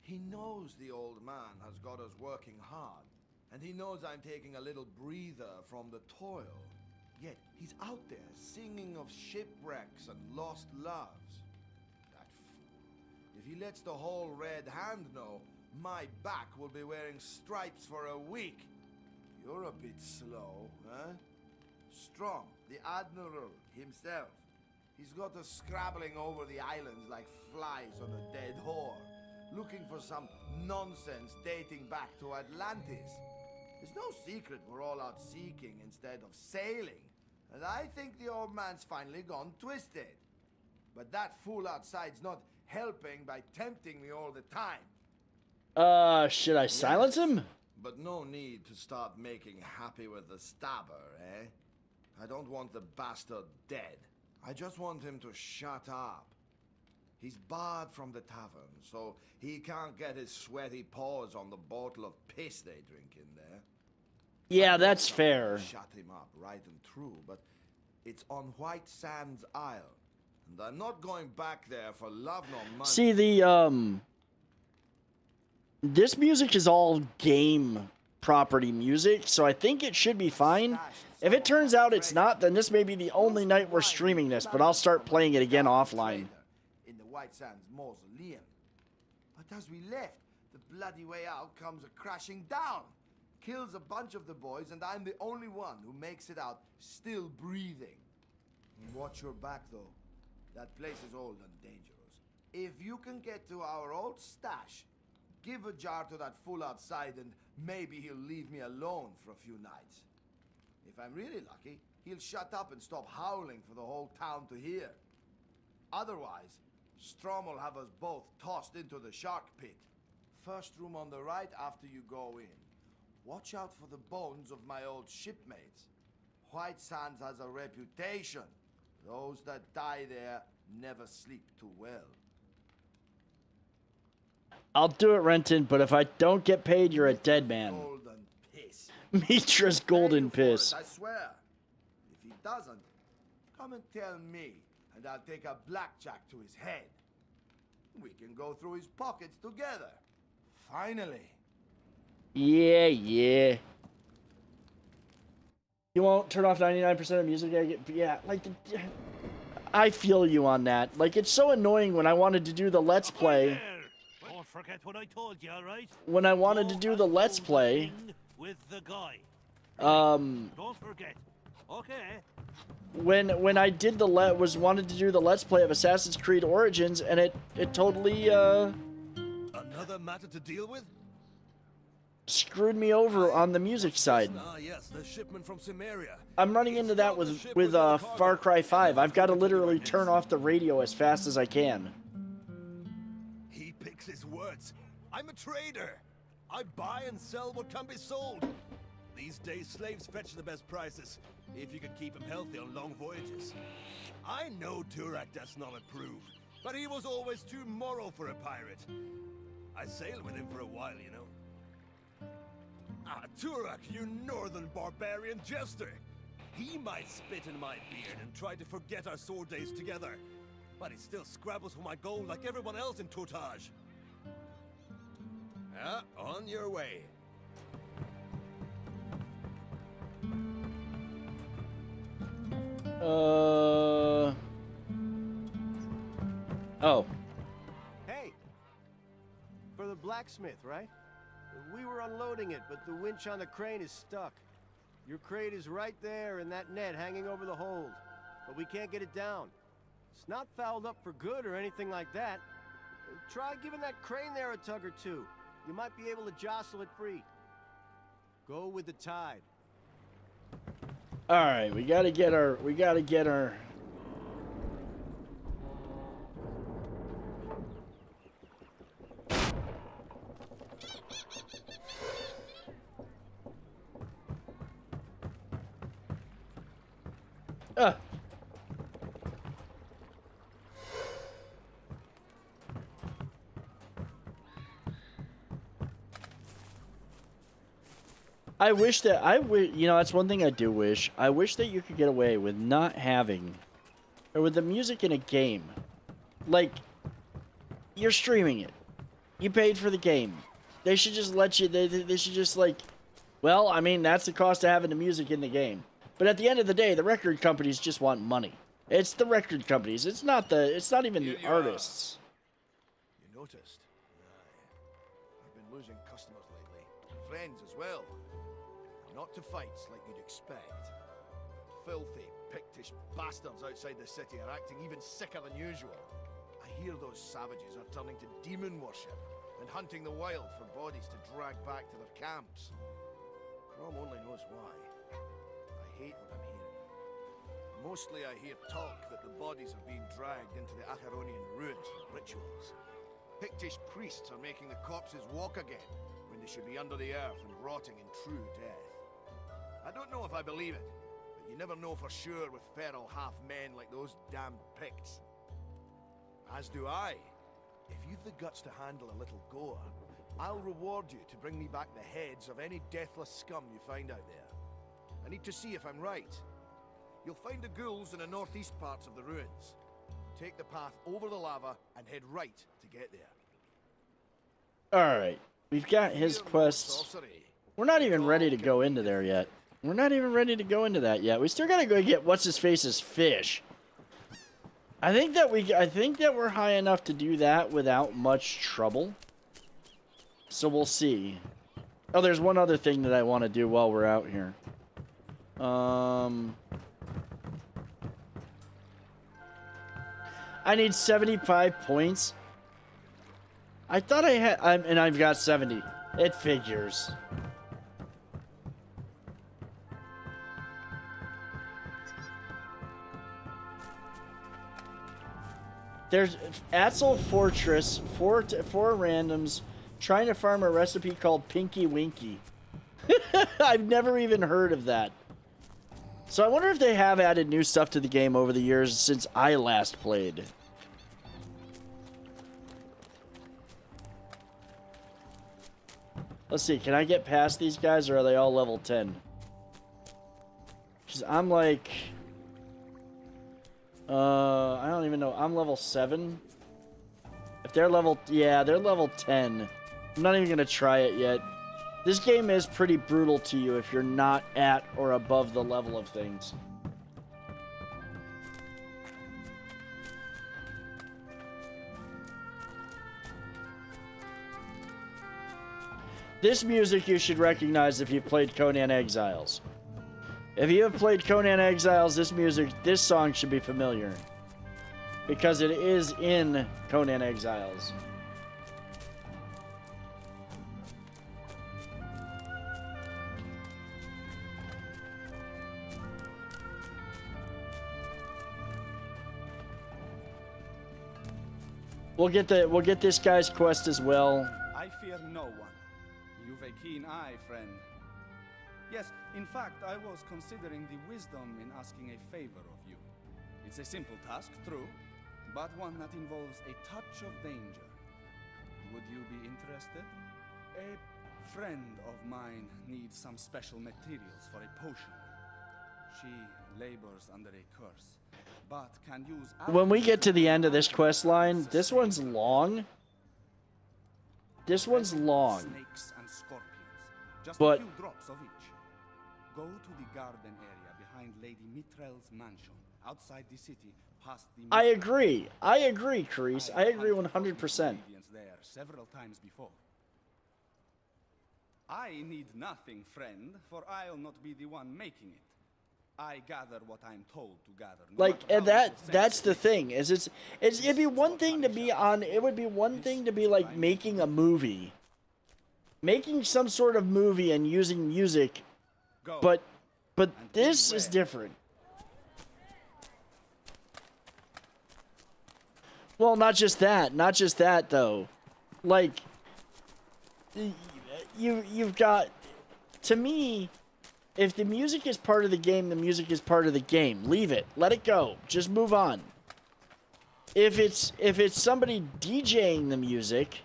S16: He knows the old man has got us working hard, and he knows I'm taking a little breather from the toil. Yet he's out there singing of shipwrecks and lost loves. That fool. If he lets the whole Red Hand know, my back will be wearing stripes for a week. You're a bit slow, huh? Strom, the Admiral himself. He's got us scrabbling over the islands like flies on a dead whore, looking for some nonsense dating back to Atlantis. It's no secret we're all out seeking instead of sailing, and I think the old man's finally gone twisted. But that fool outside's not helping by tempting me all the time.
S1: Should I silence him?
S16: But no need to start making happy with the stabber, eh? I don't want the bastard dead. I just want him to shut up. He's barred from the tavern, so he can't get his sweaty paws on the bottle of piss they drink in there.
S1: Yeah, that's fair.
S16: Shut him up, right and true, but it's on White Sands Isle, and I'm not going back there for love nor money.
S1: See, this music is all game property music, so I think it should be fine. If it turns out it's not, then this may be the only night we're streaming this, but I'll start playing it again offline.
S16: In the White Sands Mausoleum. But as we left, the bloody way out comes a crashing down. Kills a bunch of the boys, and I'm the only one who makes it out still breathing. Watch your back, though. That place is old and dangerous. If you can get to our old stash, give a jar to that fool outside, and maybe he'll leave me alone for a few nights. If I'm really lucky, he'll shut up and stop howling for the whole town to hear. Otherwise, Strom will have us both tossed into the shark pit. First room on the right after you go in. Watch out for the bones of my old shipmates. White Sands has a reputation. Those that die there never sleep too well.
S1: I'll do it, Renton, but if I don't get paid, you're a dead man.
S16: Golden piss.
S1: Mitra's golden piss.
S16: I swear. If he doesn't, come and tell me, and I'll take a blackjack to his head. We can go through his pockets together. Finally.
S1: Yeah. You won't turn off 99% of music I get. Yeah, like, I feel you on that. Like, it's so annoying when I wanted to do the Let's Play.
S15: Don't forget what I told you, all right?
S1: When I wanted to do the Let's Play.
S15: With the guy.
S1: Don't
S15: forget. Okay.
S1: When I did wanted to do the Let's Play of Assassin's Creed Origins, and it totally
S2: Another matter to deal with?
S1: screwed me over on the music side.
S16: Ah, yes, the shipment from Cimmeria.
S1: I'm running into that with Far Cry 5. I've got to literally turn off the radio as fast as I can.
S16: He picks his words. I'm a trader. I buy and sell what can be sold. These days, slaves fetch the best prices, if you can keep them healthy on long voyages. I know Turak does not approve, but he was always too moral for a pirate. I sailed with him for a while, you know. Ah, Turak, you northern barbarian jester! He might spit in my beard and try to forget our sword days together, but he still scrabbles for my gold like everyone else in Tortage. Ah, on your way.
S1: Oh.
S17: Hey! For the blacksmith, right? We were unloading it, but the winch on the crane is stuck. Your crate is right there in that net hanging over the hold, but we can't get it down. It's not fouled up for good or anything like that. Try giving that crane there a tug or two. You might be able to jostle it free. Go with the tide.
S1: All right, we gotta get our. I wish that you know, that's one thing I do wish. I wish that you could get away with not having, or with the music in a game. Like, you're streaming it. You paid for the game. They should just let you, they should just like, well, I mean, that's the cost of having the music in the game. But at the end of the day, the record companies just want money. It's the record companies. It's not even the artists.
S16: You noticed? Aye. I've been losing customers lately. Friends as well. Not to fights like you'd expect. Filthy, Pictish bastards outside the city are acting even sicker than usual. I hear those savages are turning to demon worship and hunting the wild for bodies to drag back to their camps. Crom only knows why. I hate what I'm hearing. Mostly I hear talk that the bodies are being dragged into the Acheronian ruins for rituals. Pictish priests are making the corpses walk again when they should be under the earth and rotting in true death. I don't know if I believe it, but you never know for sure with feral half-men like those damn Picts. As do I. If you've the guts to handle a little gore, I'll reward you to bring me back the heads of any deathless scum you find out there. I need to see if I'm right. You'll find the ghouls in the northeast parts of the ruins. Take the path over the lava and head right to get there.
S1: Alright, we've got his quests. We're not even ready to go into there yet. We're not even ready to go into that yet. We still gotta go get what's-his-face's fish. I think that we're high enough to do that without much trouble. So we'll see. Oh, there's one other thing that I want to do while we're out here. I need 75 points. I thought I had, and I've got 70. It figures. There's Atzel Fortress, four randoms, trying to farm a recipe called Pinky Winky. I've never even heard of that. So I wonder if they have added new stuff to the game over the years since I last played. Let's see, can I get past these guys or are they all level 10? Because I'm like... I don't even know. I'm level 7. If they're level... Yeah, they're level 10. I'm not even going to try it yet. This game is pretty brutal to you if you're not at or above the level of things. This music you should recognize if you've played Conan Exiles. If you have played Conan Exiles, this song should be familiar. Because it is in Conan Exiles. We'll get this guy's quest as well.
S18: I fear no one. You've a keen eye, friend. Yes, in fact, I was considering the wisdom in asking a favor of you. It's a simple task, true, but one that involves a touch of danger. Would you be interested? A friend of mine needs some special materials for a potion. She labors under a curse, but can use...
S1: When we get to the end of this quest line, this one's long. This one's long.
S18: Snakes and scorpions. Just
S1: But
S18: a few drops of each. Go to the garden area behind Lady Mitrel's mansion, outside the city, past the...
S1: I agree, Kreese. I agree 100%.
S18: There several times before. I need nothing, friend, for I'll not be the one making it. I gather what I'm told to gather. No
S1: Like,
S18: matter
S1: and
S18: how
S1: that's the thing, is it'd be one thing to be on, it would be one thing to be like making a movie. Making some sort of movie and using music, but this is different. Well, not just that though. Like, you've got, to me, if the music is part of the game, the music is part of the game. Leave it. Let it go. Just move on. If it's somebody DJing the music,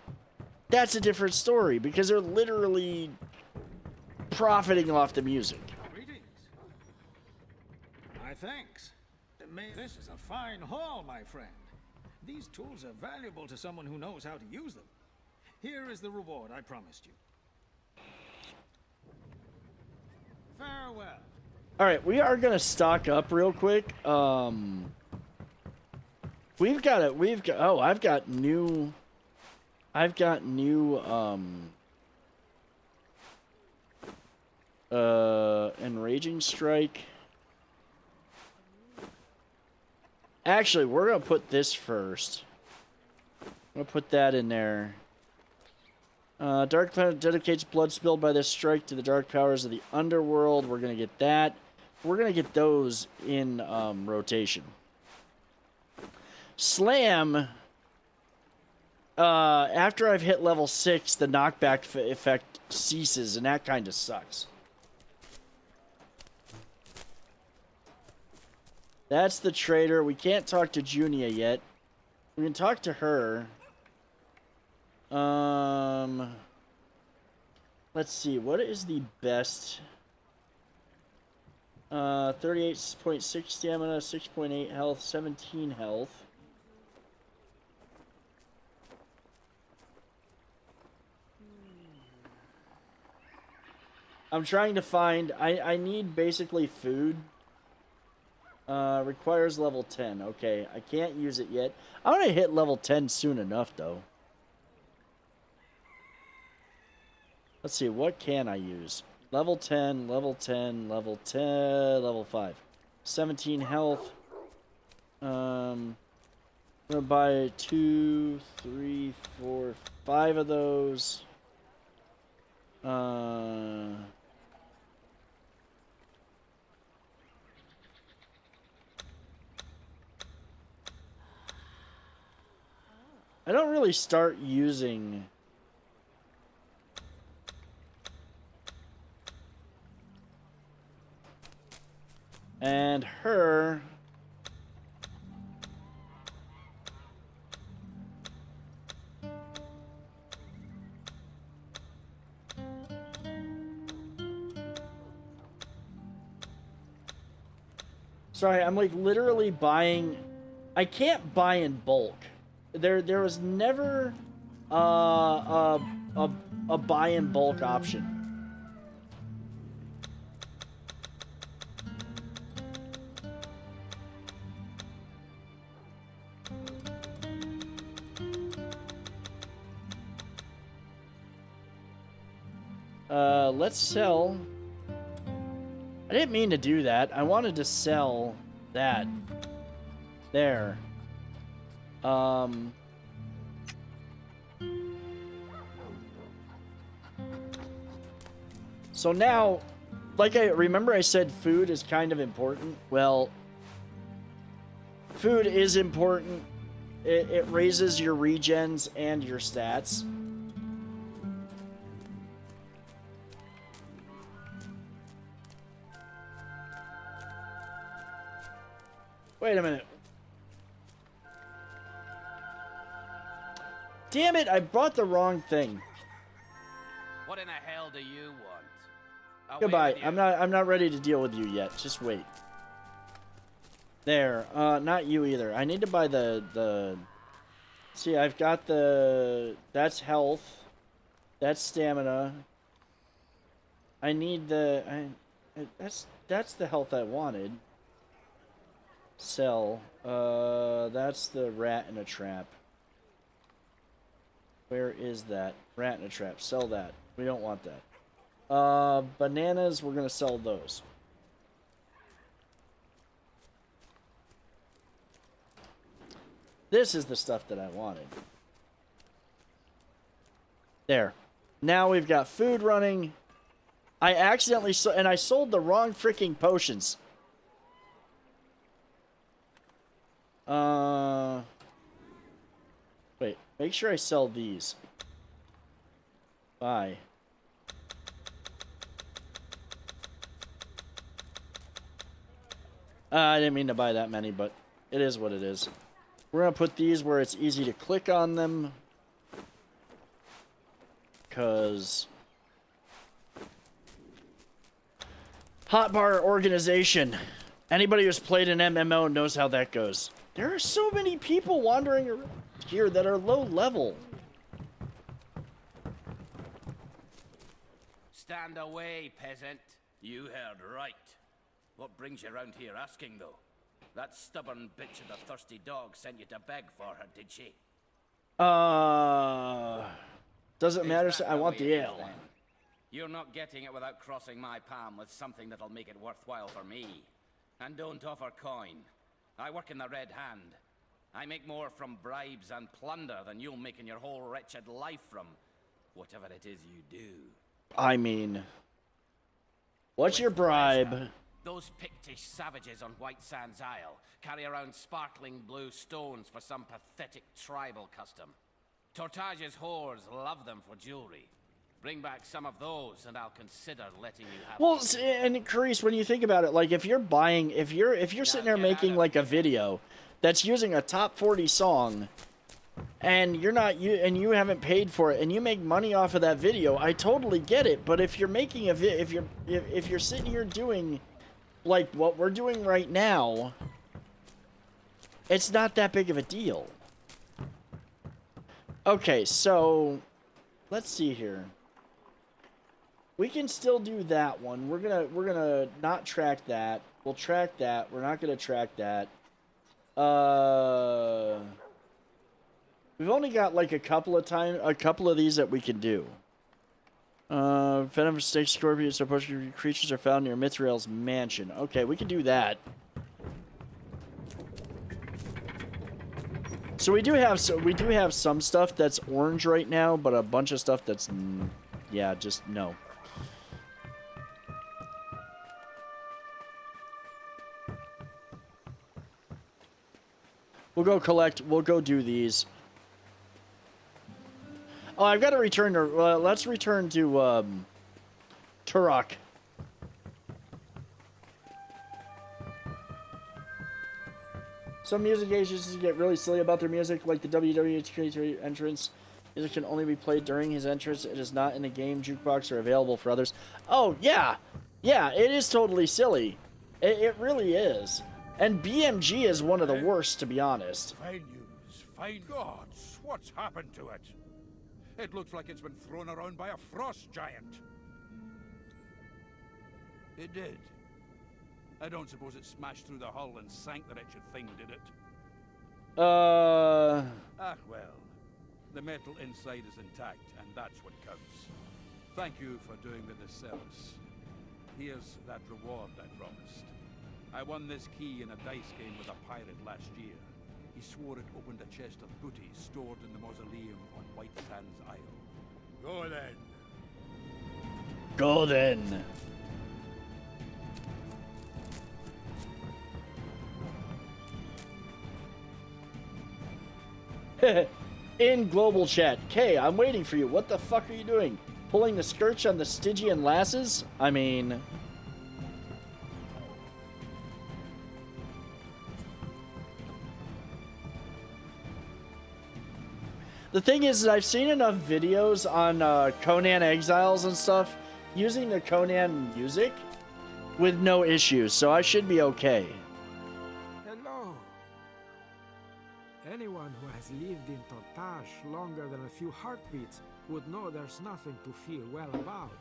S1: that's a different story because they're literally profiting off the music.
S9: Greetings. My thanks. This is a fine haul, my friend. These tools are valuable to someone who knows how to use them. Here is the reward I promised you. Farewell.
S1: All right, we are gonna stock up real quick. We've got. Oh, I've got new. Enraging Strike. Actually, we're gonna put this first. I'm gonna put that in there. Dark Planet dedicates blood spilled by this strike to the dark powers of the underworld. We're gonna get that. We're gonna get those in rotation. Slam. After I've hit level 6, the knockback effect ceases, and that kind of sucks. That's the trader. We can't talk to Junia yet. We can talk to her. Let's see. What is the best? 38.6 stamina, 6.8 health, 17 health. I'm trying to find... I need basically food. Requires level 10. Okay, I can't use it yet. I'm gonna hit level 10 soon enough, though. Let's see, what can I use? Level 10, level 10, level 10, level 5. 17 health. I'm gonna buy 2, 3, 4, 5 of those. I don't really start using... And her... Sorry, I'm like literally buying... I can't buy in bulk. There was never a buy in bulk option. Let's sell. I didn't mean to do that. I wanted to sell that. There. So now, like I remember I said food is kind of important. Well, food is important. it raises your regens and your stats. Wait a minute. Damn it, I brought the wrong thing.
S19: What in the hell do you want?
S1: Goodbye. I'm not ready to deal with you yet. Just wait. There. Not you either. I need to buy the See, I've got the that's health. That's stamina. I need the that's the health I wanted. Sell. That's the rat in a trap. Where is that? Rat in a trap. Sell that. We don't want that. Bananas, we're gonna sell those. This is the stuff that I wanted. There. Now we've got food running. I accidentally and I sold the wrong freaking potions. Wait, make sure I sell these. Buy. I didn't mean to buy that many, but it is what it is. We're going to put these where it's easy to click on them. Because hotbar organization. Anybody who's played an MMO knows how that goes. There are so many people wandering around here that are low level.
S19: Stand away, peasant. You heard right. What brings you round here asking, though? That stubborn bitch of the thirsty dog sent you to beg for her, did she?
S1: Doesn't matter. I want the ale.
S19: You're not getting it without crossing my palm with something that'll make it worthwhile for me. And don't offer coin. I work in the Red Hand. I make more from bribes and plunder than you'll make in your whole wretched life from whatever it is you do.
S1: I mean, what's your bribe?
S19: Those Pictish savages on White Sands Isle carry around sparkling blue stones for some pathetic tribal custom. Tortage's whores love them for jewelry. Bring back some of those, and I'll consider letting you have.
S1: Well, and Carice, when you think about it, like if you're buying, if you're sitting there making like a video that's using a top 40 song, and you haven't paid for it, and you make money off of that video, I totally get it. But if you're making if you're sitting here doing like what we're doing right now, it's not that big of a deal. Okay, so let's see here. We can still do that one. We're gonna not track that. We'll track that. We're not gonna track that. We've only got like a couple of these that we can do. Venomous snake, scorpions, or creatures are found near Mithrael's mansion. Okay, we can do that. So we do have some stuff that's orange right now, but a bunch of stuff that's yeah, just no. We'll go collect. We'll go do these. Oh, I've got to return to. Let's return to Turok. Some music agencies get really silly about their music, like the WWE entrance. Music can only be played during his entrance. It is not in the game jukebox or available for others. Oh yeah, yeah, it is totally silly. It really is. And BMG is one of the worst, to be honest.
S7: Fine news. Fine gods. What's happened to it? It looks like it's been thrown around by a frost giant. It did. I don't suppose it smashed through the hull and sank the wretched thing, did it? Ah, well. The metal inside is intact, and that's what counts. Thank you for doing me this service. Here's that reward I promised. I won this key in a dice game with a pirate last year. He swore it opened a chest of booty stored in the mausoleum on White Sands Isle. Go then.
S1: Go then. In global chat, Kay, I'm waiting for you. What the fuck are you doing? Pulling the skirts on the Stygian lasses? I mean... The thing is, I've seen enough videos on Conan Exiles and stuff using the Conan music with no issues, so I should be okay.
S20: Hello. Anyone who has lived in Tortage longer than a few heartbeats would know there's nothing to feel well about.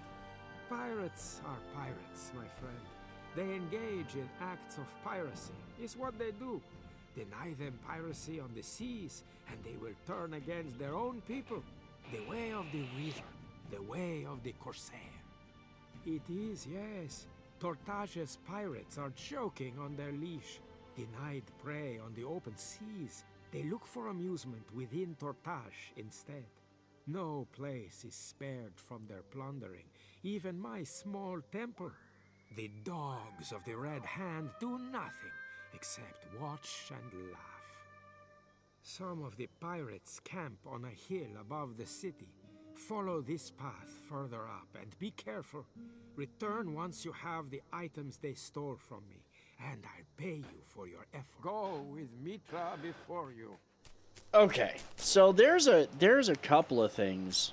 S20: Pirates are pirates, my friend. They engage in acts of piracy. It's what they do. Deny them piracy on the seas, and they will turn against their own people. The way of the river, the way of the corsair. It is, yes. Tortage's pirates are choking on their leash. Denied prey on the open seas, they look for amusement within Tortage instead. No place is spared from their plundering, even my small temple. The dogs of the Red Hand do nothing except watch and laugh. Some of the pirates camp on a hill above the city. Follow this path further up and be careful. Return once you have the items they stole from me, and I'll pay you for your effort. Go with Mitra before you.
S1: Okay, so there's a couple of things.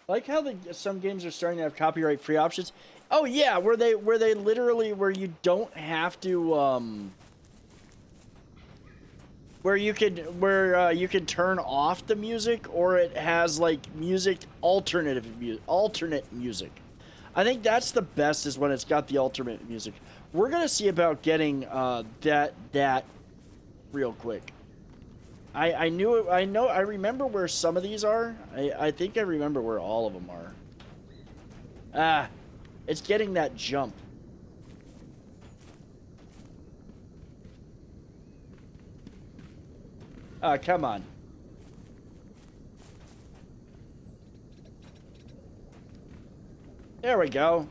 S1: Like how some games are starting to have copyright-free options. Oh yeah, where they literally where you don't have to where you can turn off the music, or it has like alternate music. I think that's the best, is when it's got the alternate music. We're gonna see about getting that real quick. I remember where some of these are. I think I remember where all of them are. It's getting that jump. Come on. There we go.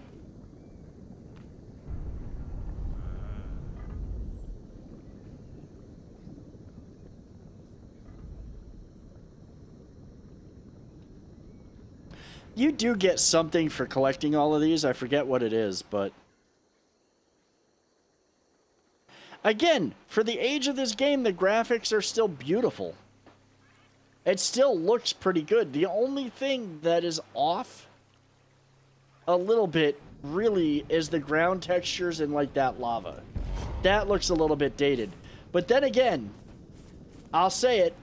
S1: You do get something for collecting all of these. I forget what it is, but... Again, for the age of this game, the graphics are still beautiful. It still looks pretty good. The only thing that is off a little bit, really, is the ground textures and, like, that lava. That looks a little bit dated. But then again, I'll say it,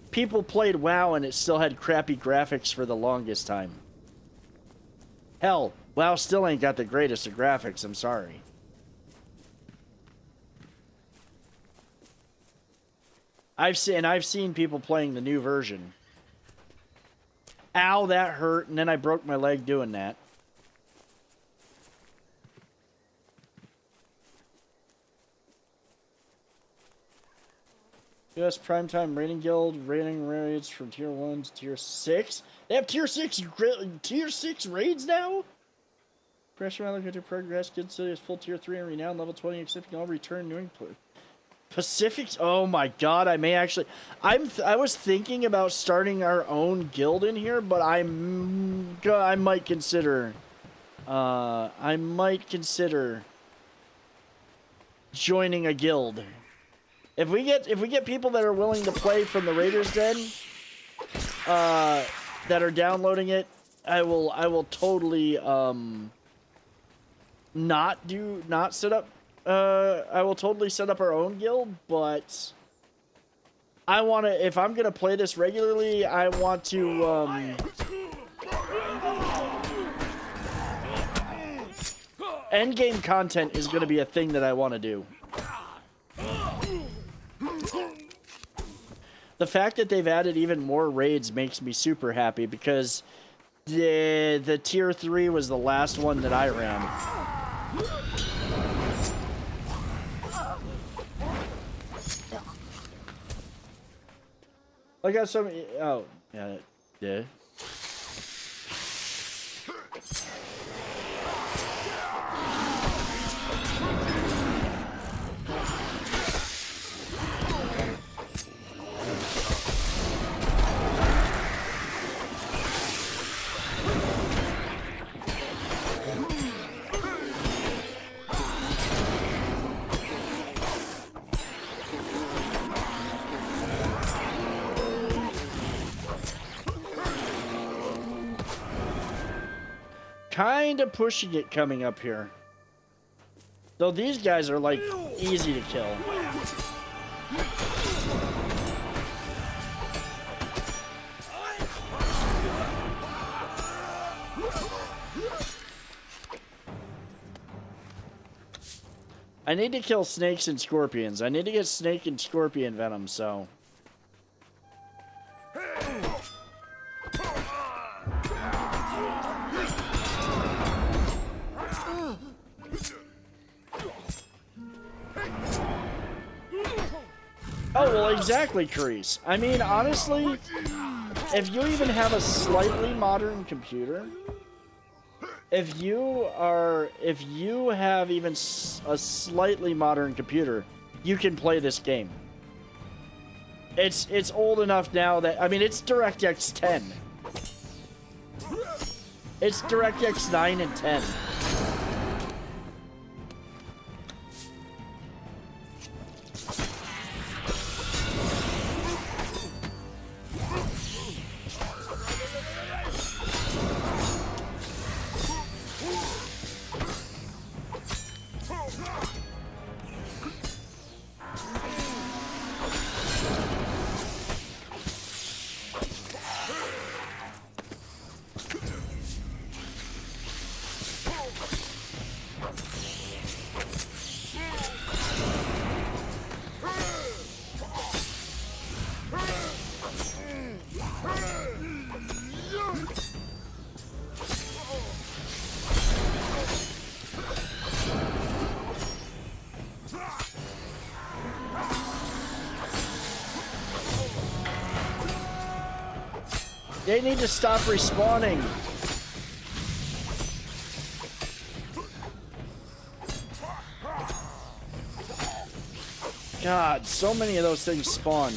S1: people played WoW and it still had crappy graphics for the longest time. Hell, WoW still ain't got the greatest of graphics, I'm sorry. I've seen people playing the new version. Ow, that hurt, and then I broke my leg doing that. US Primetime Raiding Guild, raiding raids from tier 1 to tier 6. They have tier 6 raids now? Pressure around looking to progress. Good City is full tier 3 and renowned level 20, accepting all return new input. Pacifics. Oh my god, I may actually... I was thinking about starting our own guild in here, but I might consider... I might consider joining a guild. If we get people that are willing to play from the Raiders Den, that are downloading it, I will totally not set up. I will totally set up our own guild, but I want to. If I'm gonna play this regularly, I want to. Endgame content is gonna be a thing that I want to do. The fact that they've added even more raids makes me super happy, because the tier 3 was the last one that I ran. I got some... Oh, yeah. Yeah. kind of pushing it coming up here. Though these guys are like easy to kill. I need to kill snakes and scorpions. I need to get snake and scorpion venom, so... Oh, well, exactly, Carice. I mean, honestly, if you even have a slightly modern computer, if you have even a slightly modern computer, you can play this game. It's old enough now that, I mean, it's DirectX 10. It's DirectX 9 and 10. They need to stop respawning. God, so many of those things spawn.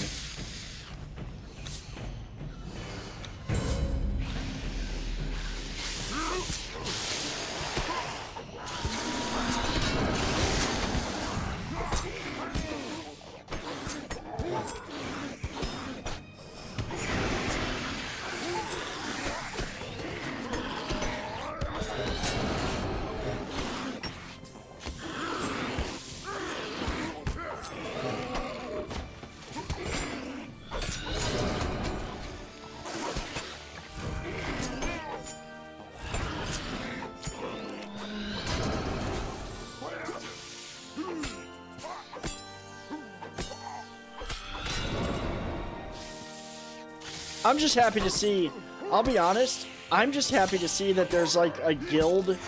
S1: I'm just happy to see, I'll be honest, I'm just happy to see that there's like a guild.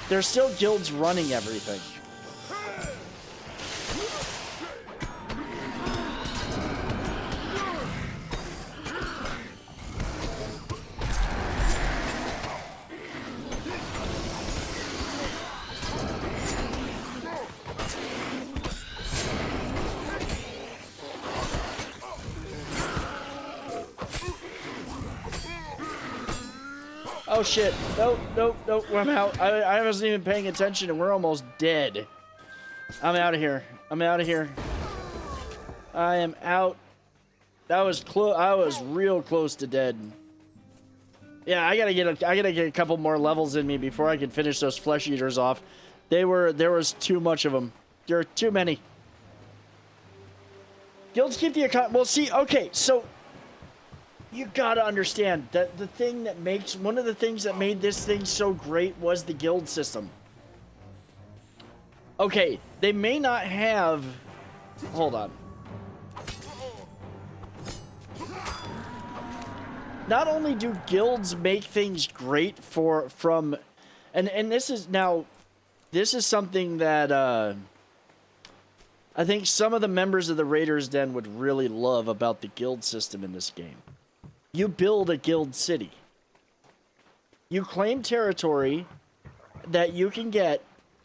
S1: There's still guilds running everything. Oh shit, nope, nope, nope, I'm out. I wasn't even paying attention and we're almost dead. I'm out of here. I'm out of here. I am out. That was close. I was real close to dead. Yeah, I gotta get a couple more levels in me before I can finish those flesh eaters off. There was too much of them. There are too many. Guilds keep the account. Well, see, okay, so you gotta understand that one of the things that made this thing so great was the guild system. Okay, they may not have... Hold on. Not only do guilds make things great and this is something that I think some of the members of the Raiders Den would really love about the guild system in this game. You build a guild city. You claim territory that you can get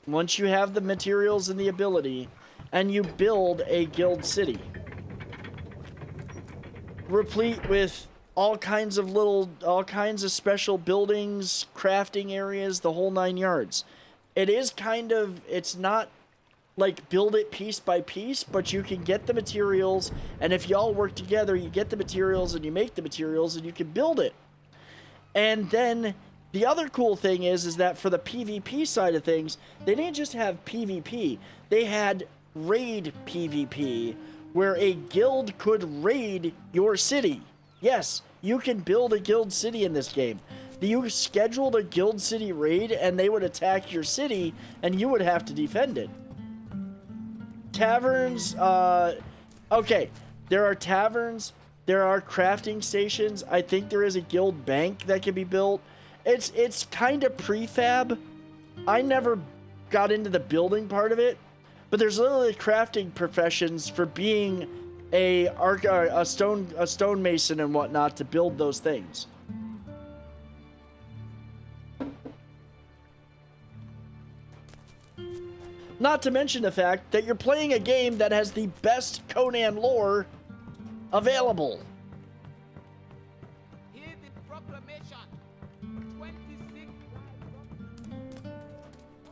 S1: once you have the materials and the ability, and you build a guild city. Replete with all kinds of special buildings, crafting areas, the whole 9 yards. It's not like build it piece by piece, but you can get the materials, and if y'all work together, you get the materials and you make the materials and you can build it. And then The other cool thing is that for the PvP side of things, they didn't just have PvP. They had raid PvP, where a guild could raid your city. Yes, you can build a guild city in this game. You scheduled a guild city raid, and they would attack your city, and you would have to defend it. Taverns, okay, there are taverns, there are crafting stations. I think there is a guild bank that can be built. It's kind of prefab. I never got into the building part of it, but there's literally crafting professions for being a stonemason and whatnot to build those things. Not to mention the fact that you're playing a game that has the best Conan lore available.
S10: Hear the proclamation. 26.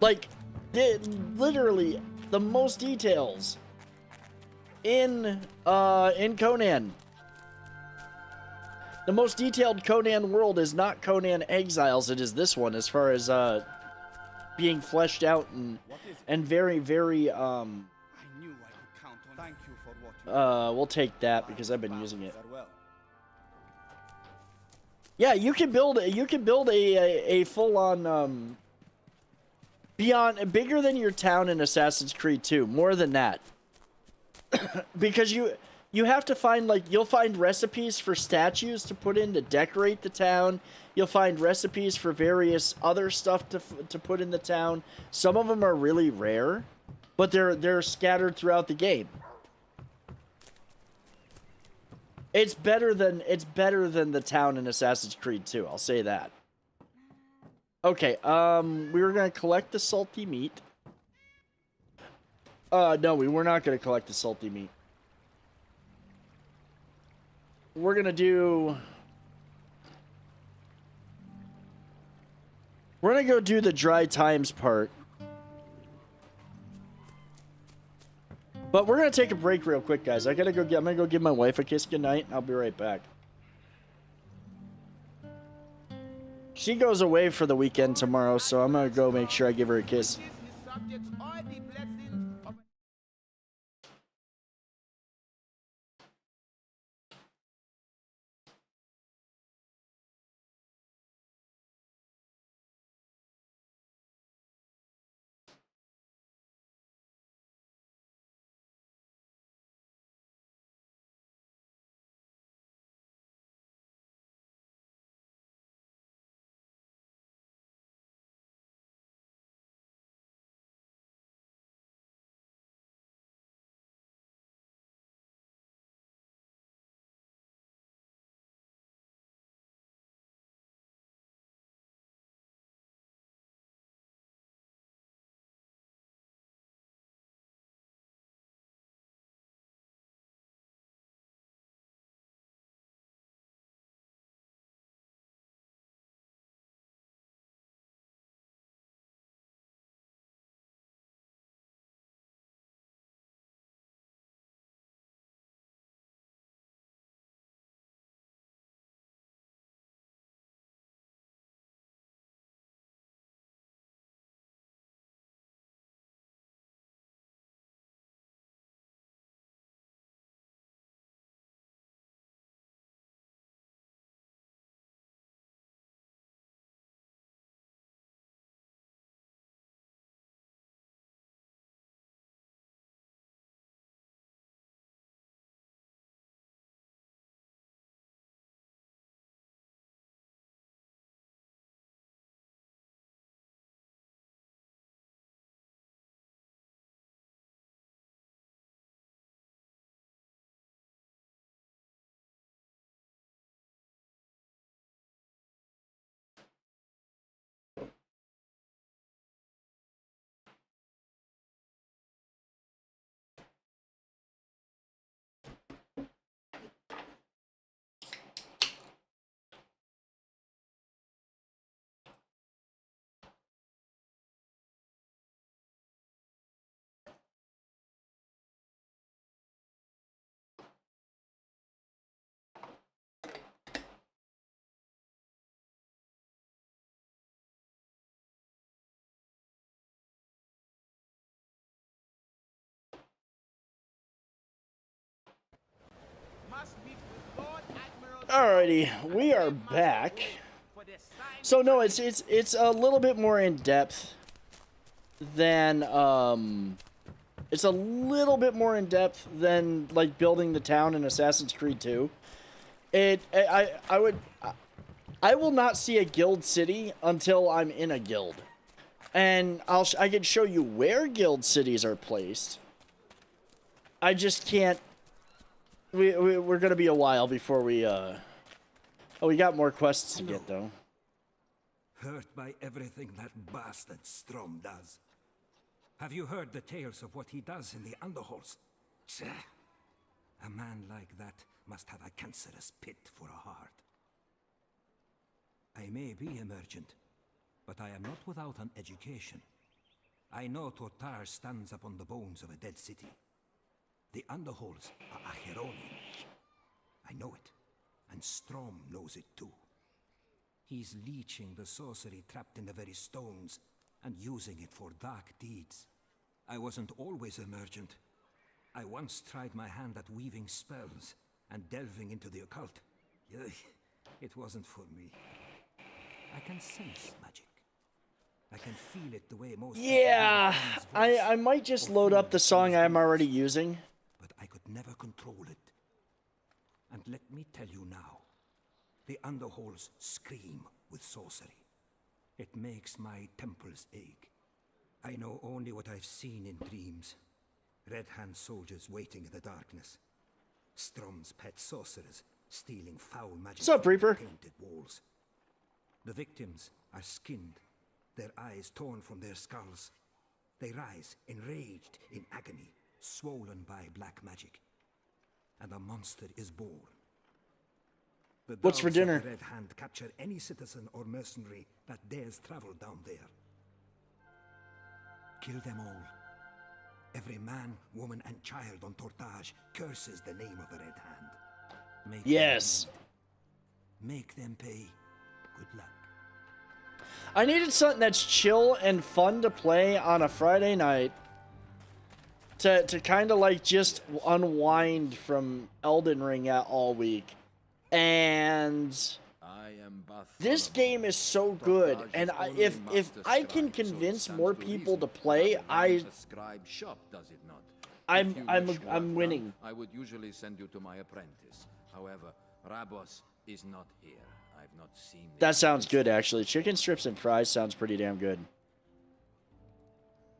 S1: Like, literally the most details in Conan. The most detailed Conan world is not Conan Exiles, it is this one, as far as being fleshed out and very, very
S18: I knew I could count on. Thank you for what you
S1: we'll take that because I've been using it. Yeah, you can build a full-on beyond bigger than your town in Assassin's Creed 2, more than that. Because you have to find, like, you'll find recipes for statues to put in to decorate the town. You'll find recipes for various other stuff to put in the town. Some of them are really rare, but they're scattered throughout the game. It's better than the town in Assassin's Creed 2, I'll say that. Okay, we were gonna collect the salty meat. No, we were not gonna collect the salty meat. We're gonna go do the dry times part. But we're gonna take a break real quick, guys. I'm gonna go give my wife a kiss goodnight, and I'll be right back. She goes away for the weekend tomorrow, so I'm gonna go make sure I give her a kiss.
S10: Subjects all the blessings of
S1: Alrighty, we are back. So no, it's a little bit more in depth than it's a little bit more in depth than like building the town in Assassin's Creed 2. I will not see a guild city until I'm in a guild, and I can show you where guild cities are placed. I just can't. We're gonna be a while before we Oh, we got more quests to get though.
S14: Hurt by everything that bastard Strom does. Have you heard the tales of what he does in the underhalls? A man like that must have a cancerous pit for a heart. I may be emergent, but I am not without an education. I know Tortage stands upon the bones of a dead city. The underhalls are Acheronian. I know it, and Strom knows it too. He's leeching the sorcery trapped in the very stones and using it for dark deeds. I wasn't always emergent. I once tried my hand at weaving spells and delving into the occult. It wasn't for me. I can sense magic. I can feel it the way most
S1: Yeah, I might just load up the song I'm already using.
S14: But I could never control it. And let me tell you now, the underhalls scream with sorcery. It makes my temples ache. I know only what I've seen in dreams. Red Hand soldiers waiting in the darkness. Strom's pet sorcerers stealing foul magic
S1: What's up,
S14: from
S1: Reaper?
S14: painted walls. The victims are skinned, their eyes torn from their skulls. They rise, enraged in agony, swollen by black magic. And a monster is born. The
S1: What's for
S14: dogs of
S1: dinner?
S14: the Red Hand capture any citizen or mercenary that dares travel down there. Kill them all. Every man, woman, and child on Tortage curses the name of the Red Hand.
S1: Yes.
S14: Make them pay. Good luck.
S1: I needed something that's chill and fun to play on a Friday night to kind of like just unwind from Elden Ring all week. And this game is so good, and if I can convince more people to play, I'm winning.
S21: I would usually send you to my apprentice. However, Rabos is not here. I've not seen
S1: That sounds good, actually. Chicken strips and fries sounds pretty damn good.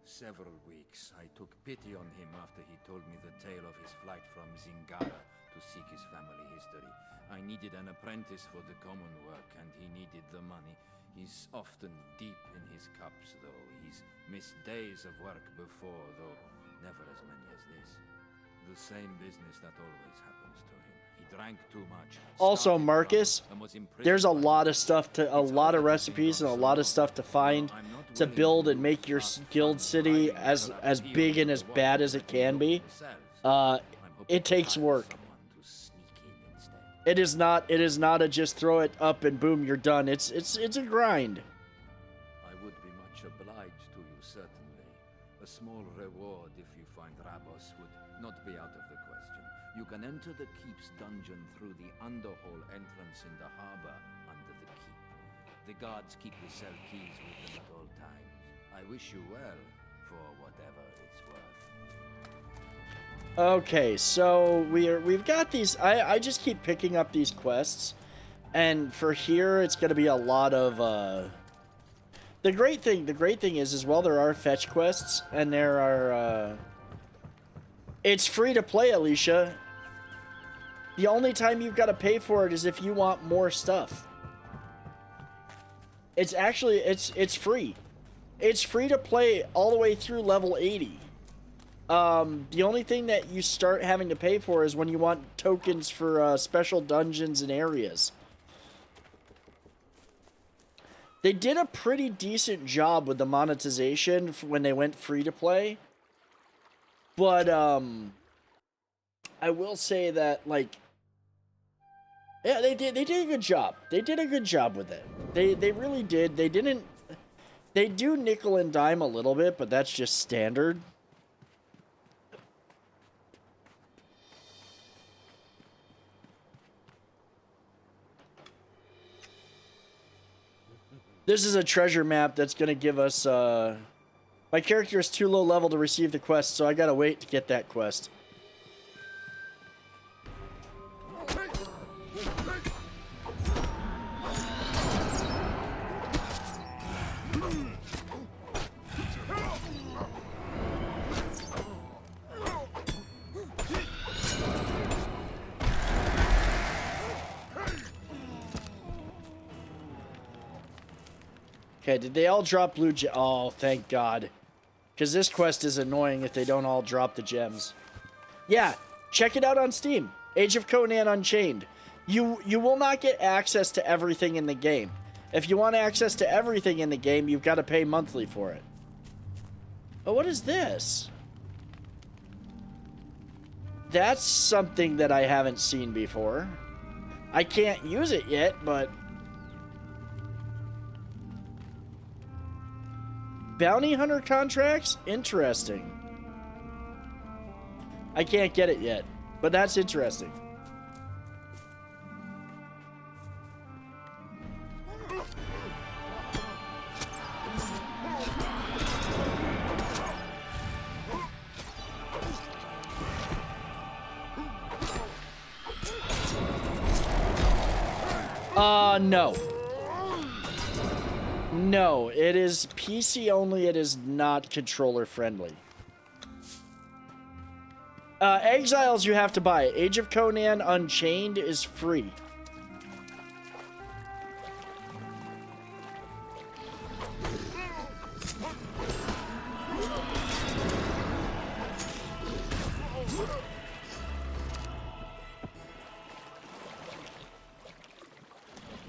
S21: Several weeks, I took pity on him after he told me the tale of his flight from Zingara to seek his family history. I needed an apprentice for the common work, and he needed the money. He's often deep in his cups, though. He's missed days of work before, though never as many as this. The same business that always happens to him. He drank too much.
S1: Also, Marcus, there's a lot of stuff a lot of recipes and a lot of stuff to find to build and make your guild city as big and as bad as it can be. It takes work. It is not a just throw it up and boom, you're done. It's a grind.
S21: I would be much obliged to you, certainly. A small reward if you find Rabos would not be out of the question. You can enter the keep's dungeon through the underhall entrance in the harbor under the keep. The guards keep the cell keys with them at all times. I wish you well, for whatever it's worth.
S1: Okay, so we've got these. I just keep picking up these quests, and for here it's gonna be a lot of the great thing is well, there are fetch quests and there are it's free to play, Alicia. The only time you've got to pay for it is if you want more stuff. It's actually it's free. It's free to play all the way through level 80. The only thing that you start having to pay for is when you want tokens for special dungeons and areas. They did a pretty decent job with the monetization when they went free to play. But I will say that, like, yeah, they did a good job. They did a good job with it. They really did. They do nickel and dime a little bit, but that's just standard. This is a treasure map that's going to give us... my character is too low level to receive the quest, so I gotta wait to get that quest. Okay, did they all drop blue gem? Oh, thank God. Because this quest is annoying if they don't all drop the gems. Yeah, check it out on Steam. Age of Conan Unchained. You will not get access to everything in the game. If you want access to everything in the game, you've got to pay monthly for it. Oh, what is this? That's something that I haven't seen before. I can't use it yet, but... Bounty hunter contracts? Interesting. I can't get it yet, but that's interesting. No. No, it is PC only, it is not controller friendly. Exiles you have to buy. Age of Conan Unchained is free.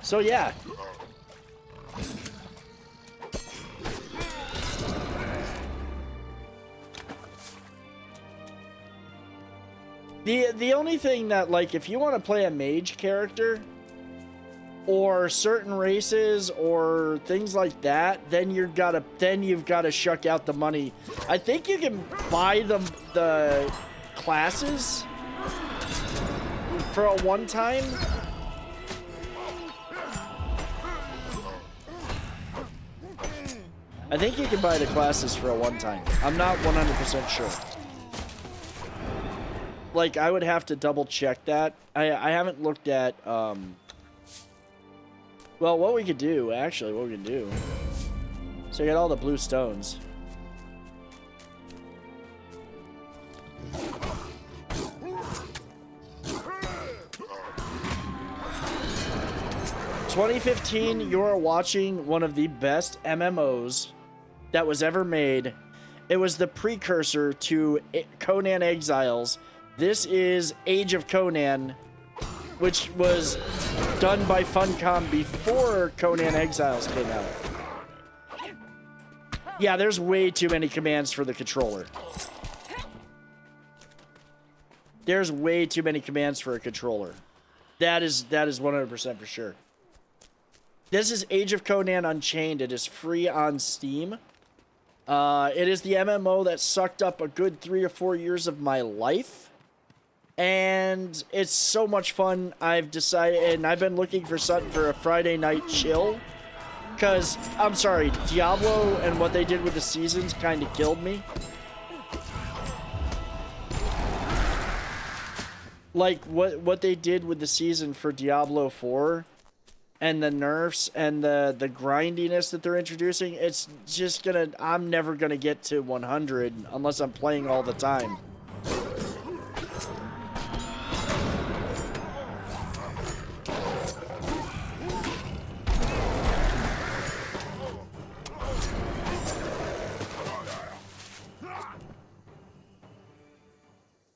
S1: So yeah. The only thing that, like, if you want to play a mage character or certain races or things like that, then you've got to shuck out the money. I think you can buy the classes for a one-time. I think you can buy the classes for a one-time. I'm not 100% sure. Like, I would have to double check that. I haven't looked at, well, what we could do, actually, what we can do. So I got all the blue stones. In 2015, you are watching one of the best MMOs that was ever made. It was the precursor to Conan Exiles. This is Age of Conan, which was done by Funcom before Conan Exiles came out. Yeah, there's way too many commands for the controller. There's way too many commands for a controller. That is 100% for sure. This is Age of Conan Unchained. It is free on Steam. It is the MMO that sucked up a good 3 or 4 years of my life. And it's so much fun. I've decided, and I've been looking for something for a Friday night chill. Because, I'm sorry, Diablo and what they did with the seasons kind of killed me. Like, what they did with the season for Diablo 4 and the nerfs and the grindiness that they're introducing, it's just gonna, I'm never gonna get to 100 unless I'm playing all the time.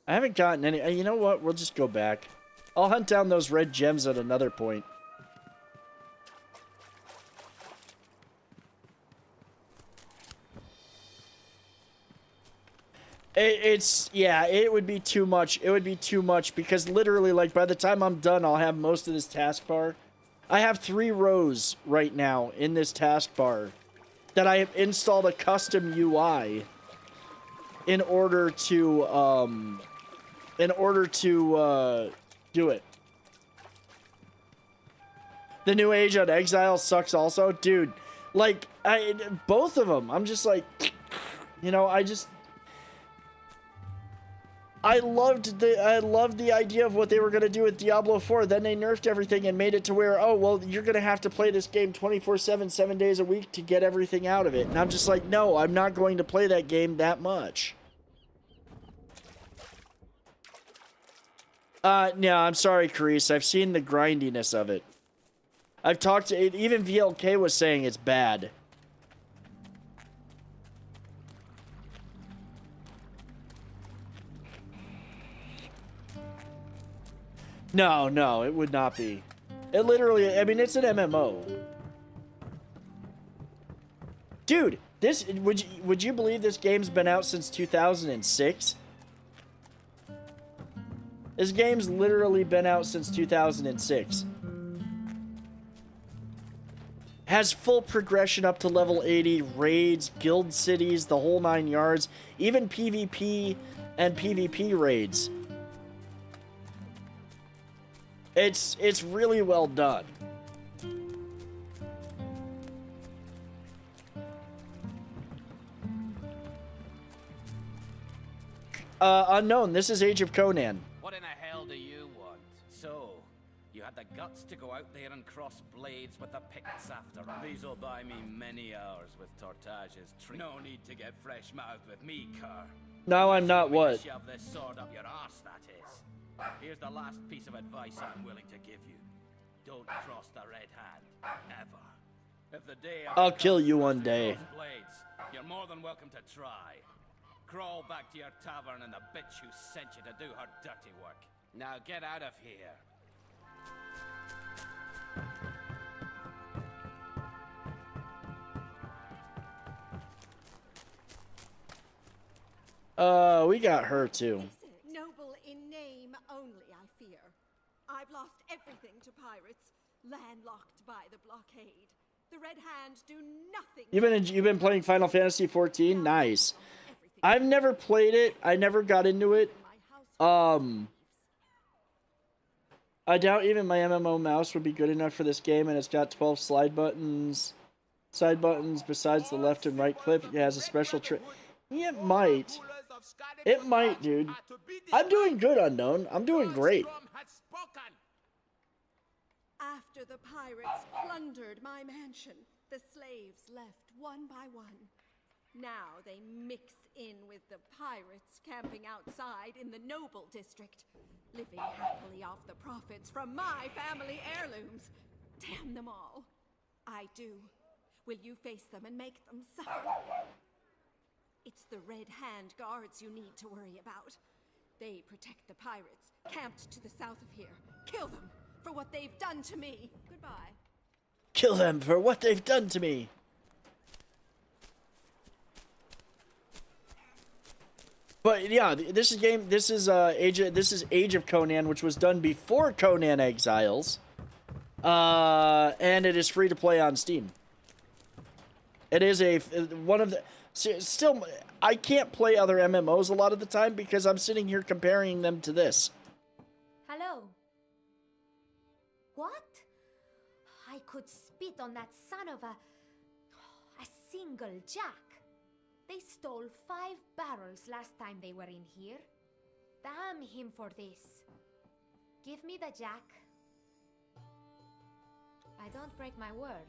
S1: I haven't gotten any. You know what? We'll just go back. I'll hunt down those red gems at another point. Yeah, it would be too much. It would be too much because literally, like, by the time I'm done, I'll have most of this taskbar. I have 3 rows right now in this taskbar that I have installed a custom UI in order to do it. The new Age on Exile sucks also. Dude, Like, both of them. I'm just like, you know, I loved the idea of what they were going to do with Diablo 4. Then they nerfed everything and made it to where, oh, well, you're going to have to play this game 24/7, 7 days a week to get everything out of it. And I'm just like, no, I'm not going to play that game that much. No, I'm sorry, Carice. I've seen the grindiness of it. I've talked to, even VLK was saying it's bad. No, it would not be. It literally, I mean, it's an MMO. Dude, this, would you believe this game's been out since 2006? This game's literally been out since 2006. Has full progression up to level 80, raids, guild cities, the whole 9 yards, even PvP and PvP raids. It's really well done. Unknown, this is Age of Conan.
S19: What in the hell do you want? So, you had the guts to go out there and cross blades with the Picts after all. These'll buy me many hours with Tortage's tree. No need to get fresh-mouthed with me, cur.
S1: No, I'm not what?
S19: Shove this sword up your arse, that is. Here's the last piece of advice I'm willing to give you. Don't cross the Red Hand, ever. If the day
S1: I'll kill you one day.
S19: Blades, you're more than welcome to try. Crawl back to your tavern and the bitch who sent you to do her dirty work. Now get out of here.
S1: We got her too.
S3: Noble in name only, I fear. I've lost everything to pirates, landlocked by the blockade. The Red Hand do nothing.
S1: You've been playing Final Fantasy 14? Nice. I've never played it. I never got into it. I doubt even my MMO mouse would be good enough for this game, and it's got 12 side buttons besides the left and right click. It has a special trick. It might. It might, dude. I'm doing good, Unknown. I'm doing great.
S3: After the pirates plundered my mansion, the slaves left one by one. Now they mix in with the pirates camping outside in the Noble District, living happily off the profits from my family heirlooms. Damn them all. I do. Will you face them and make them suffer? It's the Red Hand guards you need to worry about. They protect the pirates, camped to the south of here. Kill them for what they've done to me. Goodbye.
S1: Kill them for what they've done to me. But yeah, this is Age of Conan, which was done before Conan Exiles. And it is free to play on Steam. It is one of the still, I can't play other MMOs a lot of the time because I'm sitting here comparing them to this.
S8: Hello. What? I could spit on that son of a single jack. They stole 5 barrels last time they were in here. Damn him for this. Give me the jack. I don't break my word.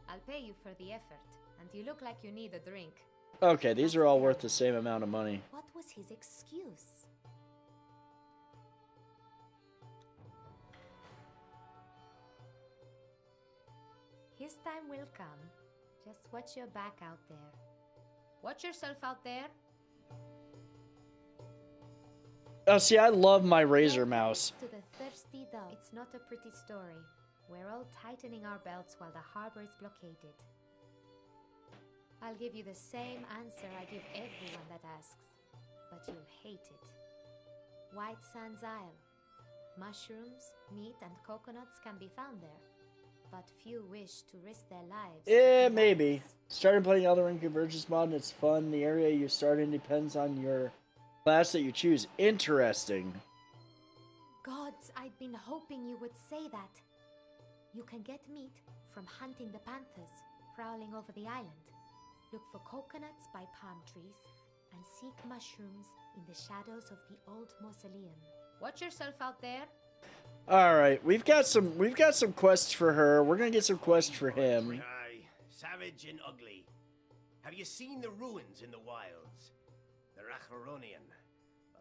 S8: I'll pay you for the effort, and you look like you need a drink.
S1: Okay, these are all worth the same amount of money.
S8: What was his excuse? His time will come. Just watch your back out there. Watch yourself out there.
S1: Oh, see, I love my Razer mouse.
S8: To the thirsty dog. It's not a pretty story. We're all tightening our belts while the harbor is blockaded. I'll give you the same answer I give everyone that asks, but you'll hate it. White Sands Isle. Mushrooms, meat, and coconuts can be found there, but few wish to risk their lives.
S1: Yeah, maybe. Started playing Elden Ring Convergence mod and it's fun. The area you start in depends on your class that you choose. Interesting.
S8: Gods, I'd been hoping you would say that. You can get meat from hunting the panthers, prowling over the island. Look for coconuts by palm trees and seek mushrooms in the shadows of the old mausoleum. Watch yourself out there.
S1: All right, we've got some quests for her. We're gonna get some quests for him.
S5: Aye, savage and ugly. Have you seen the ruins in the wilds? The Racharonian,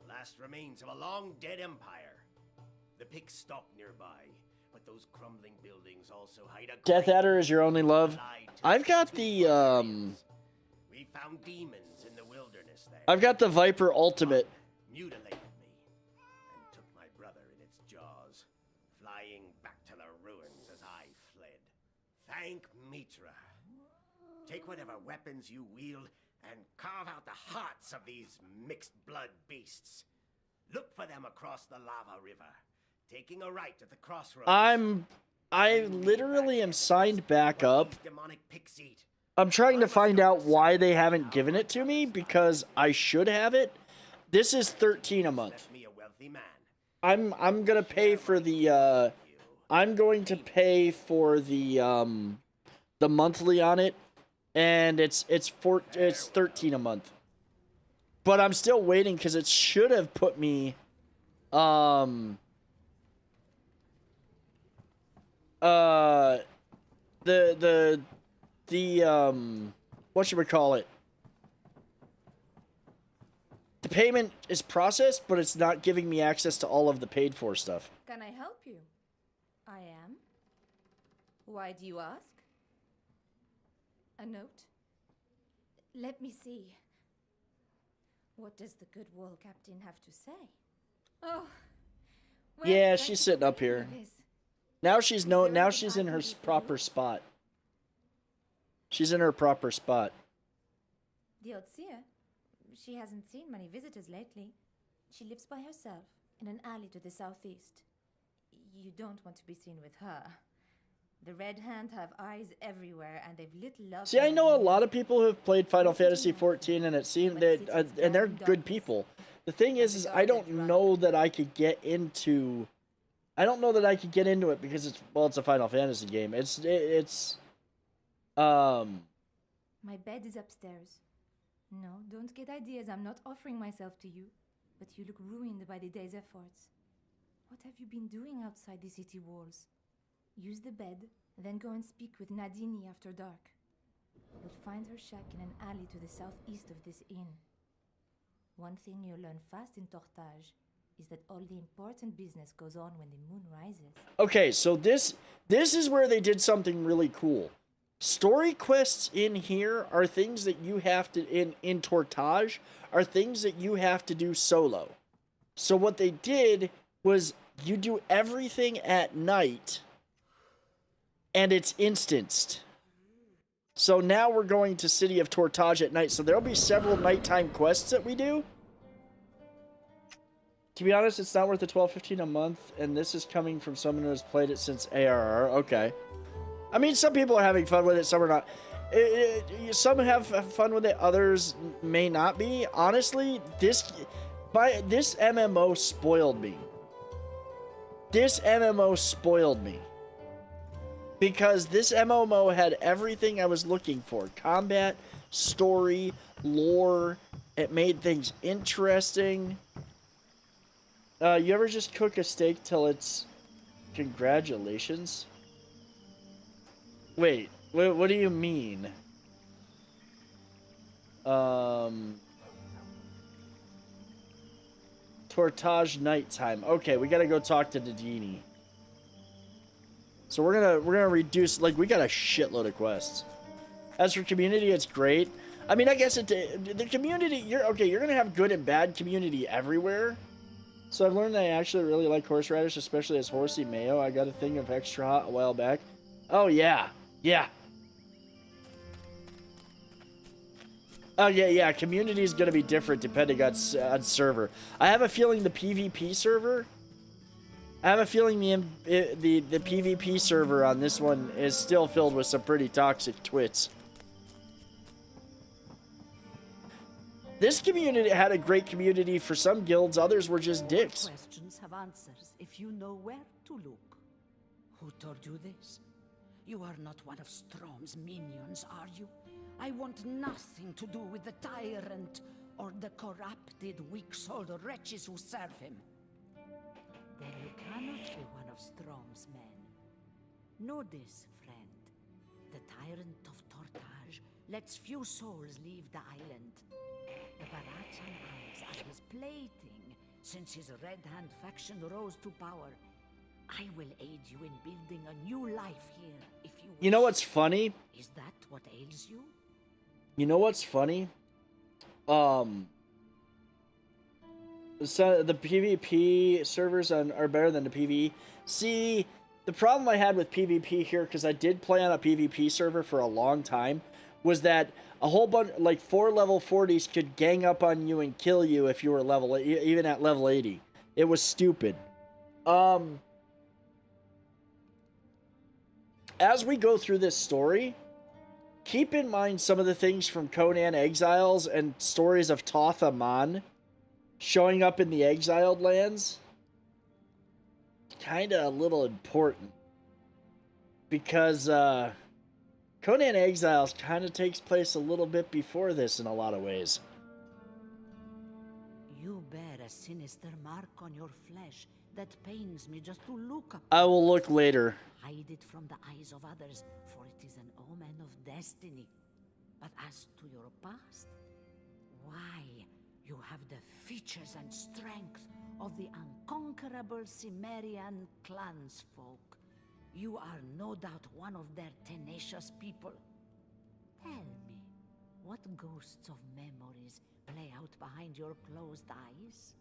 S5: the last remains of a long-dead empire. The pigs stalk nearby, but those crumbling buildings also hide a
S1: Death
S5: great
S1: Adder is your only love. I've got the
S5: We found demons in the wilderness there.
S1: I've got the Viper Ultimate.
S5: Mutilated me and took my brother in its jaws, flying back to the ruins as I fled. Thank Mitra. Take whatever weapons you wield and carve out the hearts of these mixed blood beasts. Look for them across the lava river, taking a right at the crossroads.
S1: I literally am signed back up.
S5: Demonic pigs eat.
S1: I'm trying to find out why they haven't given it to me, because I should have it. This is $13 a month. I'm gonna pay for the I'm going to pay for the monthly on it, and it's 13 a month. But I'm still waiting because it should have put me what should we call it? The payment is processed, but it's not giving me access to all of the paid for stuff.
S22: Can I help you? I am. Why do you ask? A note? Let me see. What does the good wall captain have to say? Oh. Well,
S1: Yeah,
S22: thank
S1: she's
S22: you
S1: sitting
S22: for
S1: up
S22: giving
S1: here.
S22: me this.
S1: Now she's in her proper spot. She's in her proper spot.
S22: The Otsia? She hasn't seen many visitors lately. She lives by herself in an alley to the southeast. You don't want to be seen with her. The Red Hand have eyes everywhere, and they've little love.
S1: See, I know a lot of people who have played Final Fantasy XIV, and it seemed that, and they're good people. The thing is I don't know that I could get into. I don't know that I could get into it because it's a Final Fantasy game.
S22: My bed is upstairs. No, don't get ideas. I'm not offering myself to you, but you look ruined by the day's efforts. What have you been doing outside the city walls? Use the bed, then go and speak with Nadini after dark. You'll find her shack in an alley to the southeast of this inn. One thing you'll learn fast in Tortage is that all the important business goes on when the moon rises.
S1: Okay, so this is where they did something really cool. Story quests in here are things that you have to in Tortage are things that you have to do solo. So what they did was you do everything at night, and it's instanced. So now we're going to City of Tortage at night. So there'll be several nighttime quests that we do. To be honest, it's not worth the $12.15 a month, and this is coming from someone who has played it since ARR. Okay. I mean, some people are having fun with it, some are not. Some have fun with it, others may not be. Honestly, this MMO spoiled me. This MMO spoiled me. Because this MMO had everything I was looking for. Combat, story, lore. It made things interesting. You ever just cook a steak till it's... Congratulations? Wait, what do you mean? Tortage nighttime. Okay, we gotta go talk to Nadini. So we're gonna reduce, like, we got a shitload of quests. As for community, it's great. I mean, I guess the community, you're gonna have good and bad community everywhere. So I've learned that I actually really like horseradish, especially as horsey mayo. I got a thing of extra hot a while back. Oh yeah. Yeah. Oh yeah, community is gonna be different depending on server. I have a feeling the PvP server. I have a feeling the PvP server on this one is still filled with some pretty toxic twits. This community had a great community for some guilds, others were just dicks.
S23: Questions have answers if you know where to look. Who told you this?
S6: You are not one of Strom's minions, are you? I want nothing to do with the tyrant or the corrupted, weak-souled wretches who serve him. Then you cannot be one of Strom's men. Know this, friend. The tyrant of Tortage lets few souls leave the island. The Barachan Isles are his plaything since his Red Hand faction rose to power. I will aid you in building a new life here, if you wish.
S1: You know what's funny?
S6: Is that what ails you?
S1: You know what's funny? So the PvP servers are better than the PvE. See, the problem I had with PvP here, because I did play on a PvP server for a long time, was that a whole bunch, like 4 level 40s could gang up on you and kill you if you were even at level 80. It was stupid. As we go through this story, keep in mind some of the things from Conan Exiles and stories of Toth Amon showing up in the exiled lands. Kind of a little important. Because Conan Exiles kind of takes place a little bit before this in a lot of ways.
S6: You bear a sinister mark on your flesh that pains me just to look upon.
S1: I will look later.
S6: Hide it from the eyes of others, for it is an omen of destiny. But as to your past, why, you have the features and strength of the unconquerable Cimmerian clansfolk. You are no doubt one of their tenacious people. Tell me, what ghosts of memories play out behind your closed eyes?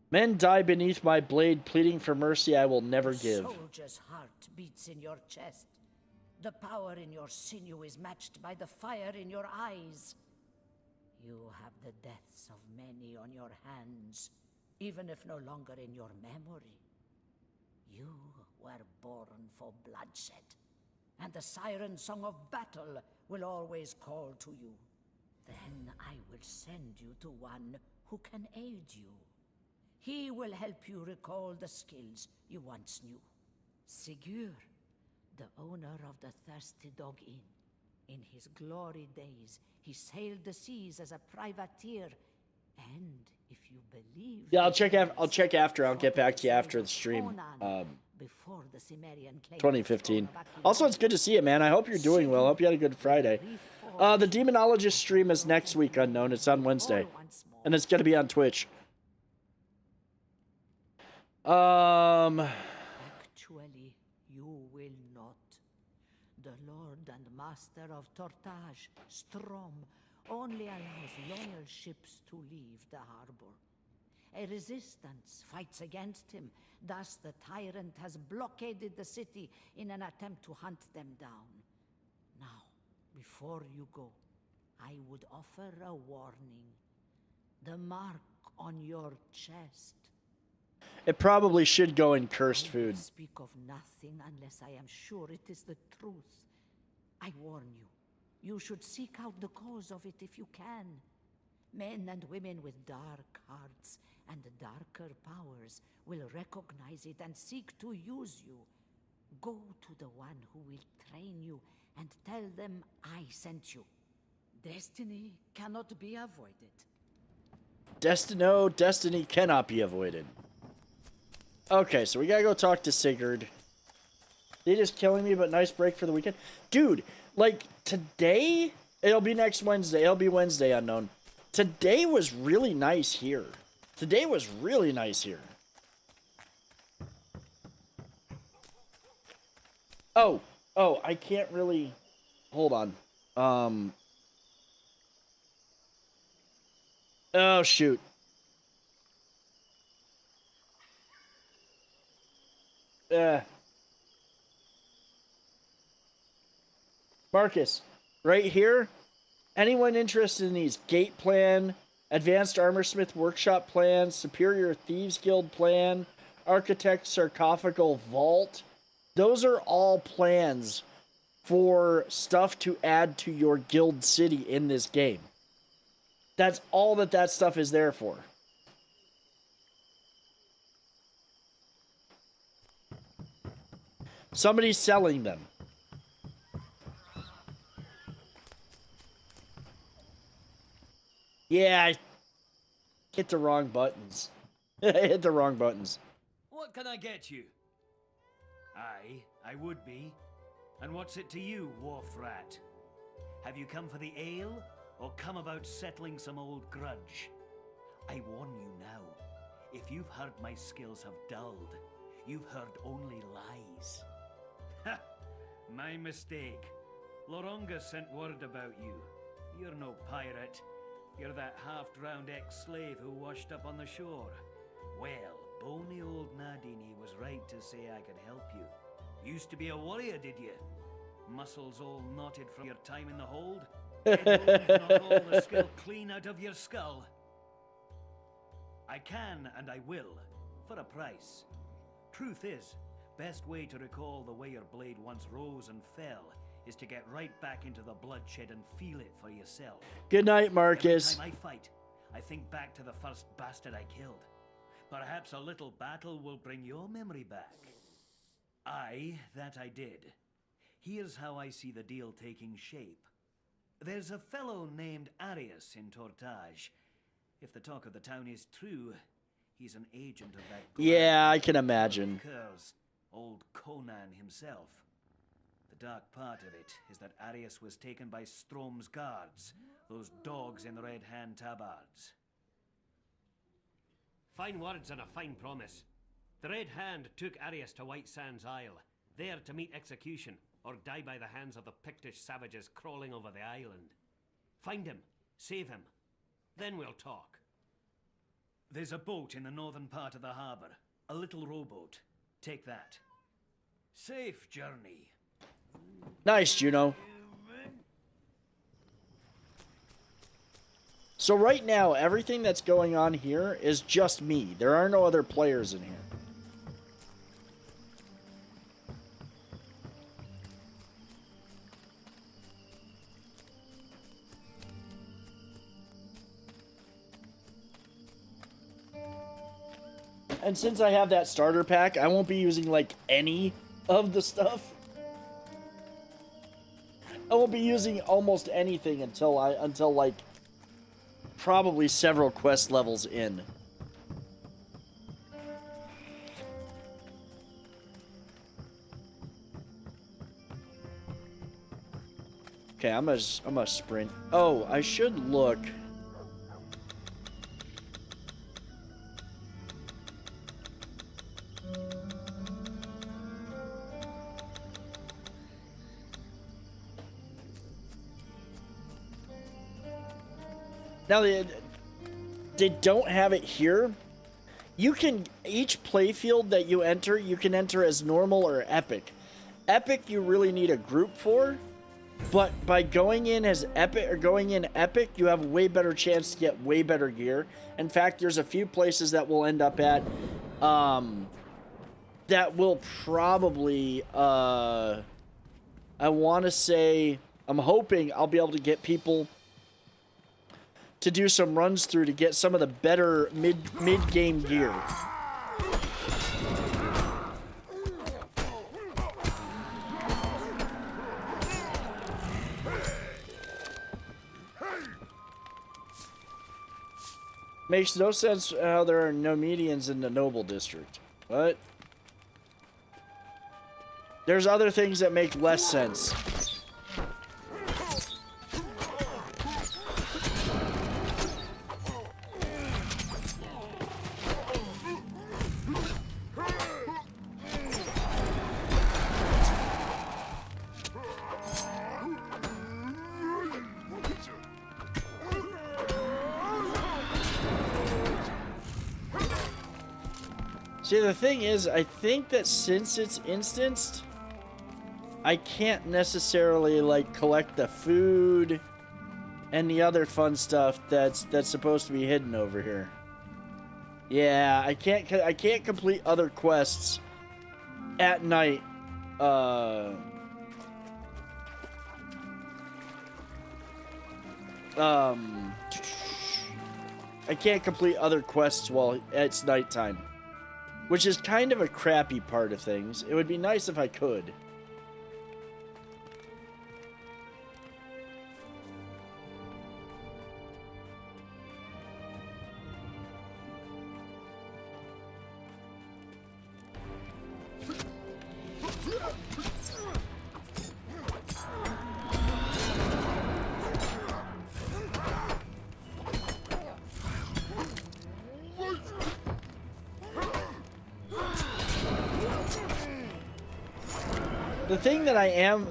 S1: Men die beneath my blade, pleading for mercy I will never give.
S6: The soldier's heart beats in your chest. The power in your sinew is matched by the fire in your eyes. You have the deaths of many on your hands, even if no longer in your memory. You were born for bloodshed, and the siren song of battle will always call to you. Then I will send you to one who can aid you. He will help you recall the skills you once knew. Sigur, the owner of the Thirsty Dog Inn. In his glory days, he sailed the seas as a privateer. And if you believe...
S1: Yeah, I'll check after. I'll get back to you after the stream.
S6: Before the Cimmerian
S1: 2015. Also, it's good to see you, man. I hope you're doing well. I hope you had a good Friday. The Demonologist stream is next week, Unknown. It's on Wednesday. And it's going to be on Twitch.
S6: Actually, you will not. The Lord and Master of Tortage, Strom, only allows loyal ships to leave the harbor. A resistance fights against him. Thus, the tyrant has blockaded the city in an attempt to hunt them down. Now, before you go, I would offer a warning. The mark on your chest.
S1: It probably should go in cursed food.
S6: I speak of nothing unless I am sure it is the truth. I warn you, you should seek out the cause of it if you can. Men and women with dark hearts and darker powers will recognize it and seek to use you. Go to the one who will train you and tell them I sent you. Destiny cannot be avoided.
S1: Destiny cannot be avoided. Okay, so we gotta go talk to Sigurd. They just killing me, but nice break for the weekend. Dude, like, today, it'll be next Wednesday. It'll be Wednesday, Unknown. Today was really nice here. Today was really nice here. Oh, I can't really... Hold on. Oh, shoot. Marcus, right here, anyone interested in these gate plan, advanced armorsmith workshop plan, superior thieves guild plan, architect sarcophagal vault, those are all plans for stuff to add to your guild city in this game. That's all that stuff is there for. Somebody's selling them. Yeah, I hit the wrong buttons. I hit the wrong buttons.
S11: What can I get you? Aye, I would be. And what's it to you, wharf rat? Have you come for the ale, or come about settling some old grudge? I warn you now, if you've heard my skills have dulled, you've heard only lies. Ha! My mistake. Loronga sent word about you. You're no pirate. You're that half-drowned ex-slave who washed up on the shore. Well, bony old Nadini was right to say I could help you. Used to be a warrior, did you? Muscles all knotted from your time in the hold? Knock all the skill clean out of your skull. I can and I will, for a price. Truth is, best way to recall the way your blade once rose and fell is to get right back into the bloodshed and feel it for yourself.
S1: Good night, Marcus.
S11: Every time I fight, I think back to the first bastard I killed. Perhaps a little battle will bring your memory back. Aye, that I did. Here's how I see the deal taking shape. There's a fellow named Arius in Tortage. If the talk of the town is true, he's an agent of that...
S1: Yeah, I can imagine.
S11: Curse, old Conan himself. The dark part of it is that Arius was taken by Strom's guards, those dogs in red hand tabards.
S12: Fine words and a fine promise. The Red Hand took Arius to White Sands Isle, there to meet execution, or die by the hands of the Pictish savages crawling over the island. Find him, save him, then we'll talk.
S11: There's a boat in the northern part of the harbor, a little rowboat. Take that. Safe journey.
S1: Nice, Juno. So right now, everything that's going on here is just me. There are no other players in here. And since I have that starter pack, I won't be using, like, any of the stuff. I won't be using almost anything until, like, probably several quest levels in. Okay, I'm gonna sprint. Oh, I should look. Now, they don't have it here. You can, each playfield that you enter, you can enter as normal or epic. Epic, you really need a group for, but by going in as epic, or going in epic, you have a way better chance to get way better gear. In fact, there's a few places that we'll end up at, that will probably, I want to say, I'm hoping I'll be able to get people to do some runs through to get some of the better mid-game gear. Makes no sense how there are no medians in the Noble District. What? There's other things that make less sense. See, the thing is, I think that since it's instanced, I can't necessarily, like, collect the food and the other fun stuff that's supposed to be hidden over here. Yeah, I can't complete other quests at night. I can't complete other quests while it's nighttime. which is kind of a crappy part of things. It would be nice if I could.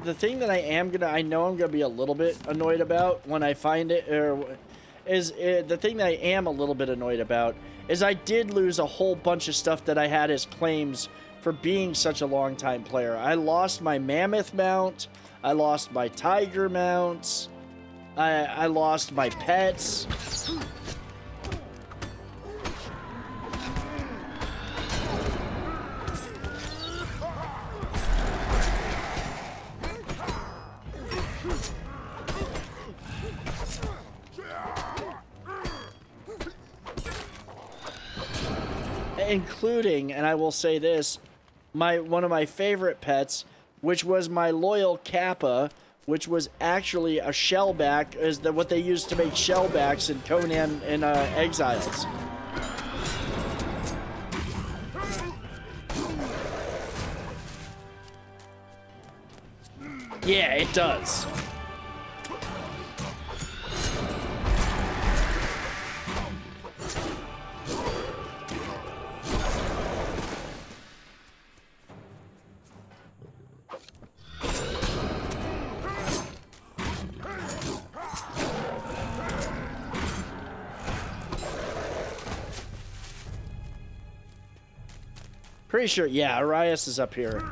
S1: The thing that I know I'm gonna be a little bit annoyed about when I find it, the thing that I am a little bit annoyed about is I did lose a whole bunch of stuff that I had as claims for being such a long time player. I lost my mammoth mount, I lost my tiger mounts, I lost my pets. Including, and I will say this, one of my favorite pets, which was my loyal Kappa, which was actually a shellback, is what they used to make shellbacks in Conan and Exiles. Yeah, it does. Pretty sure, yeah, Arias is up here.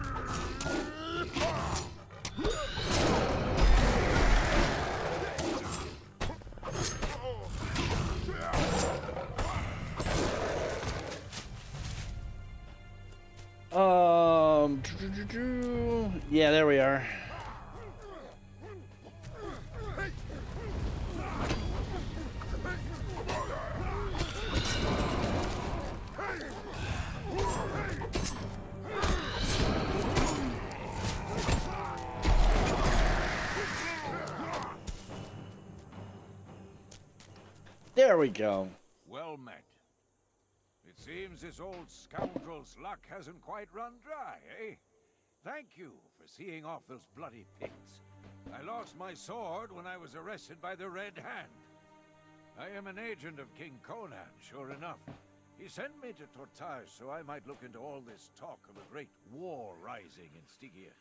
S1: Yeah, there we are. There we go.
S4: Well met. It seems this old scoundrel's luck hasn't quite run dry, eh? Thank you for seeing off those bloody pigs. I lost my sword when I was arrested by the Red Hand. I am an agent of King Conan, sure enough. He sent me to Tortage so I might look into all this talk of a great war rising in Stygia.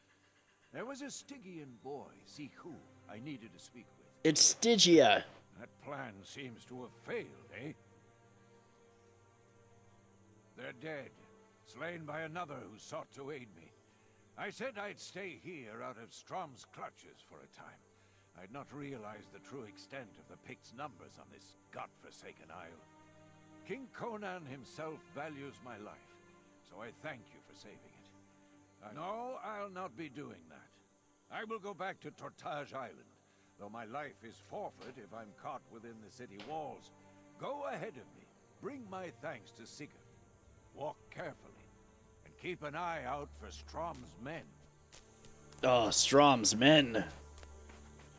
S4: There was a Stygian boy, Siku, I needed to speak with.
S1: It's Stygia.
S4: That plan seems to have failed, eh? They're dead, slain by another who sought to aid me. I said I'd stay here out of Strom's clutches for a time. I'd not realized the true extent of the Picts' numbers on this godforsaken isle. King Conan himself values my life, so I thank you for saving it. No, I'll not be doing that. I will go back to Tortage Island, though my life is forfeit if I'm caught within the city walls. Go ahead of me. Bring my thanks to Sigurd. Walk carefully, and keep an eye out for Strom's men.
S1: Oh, Strom's men.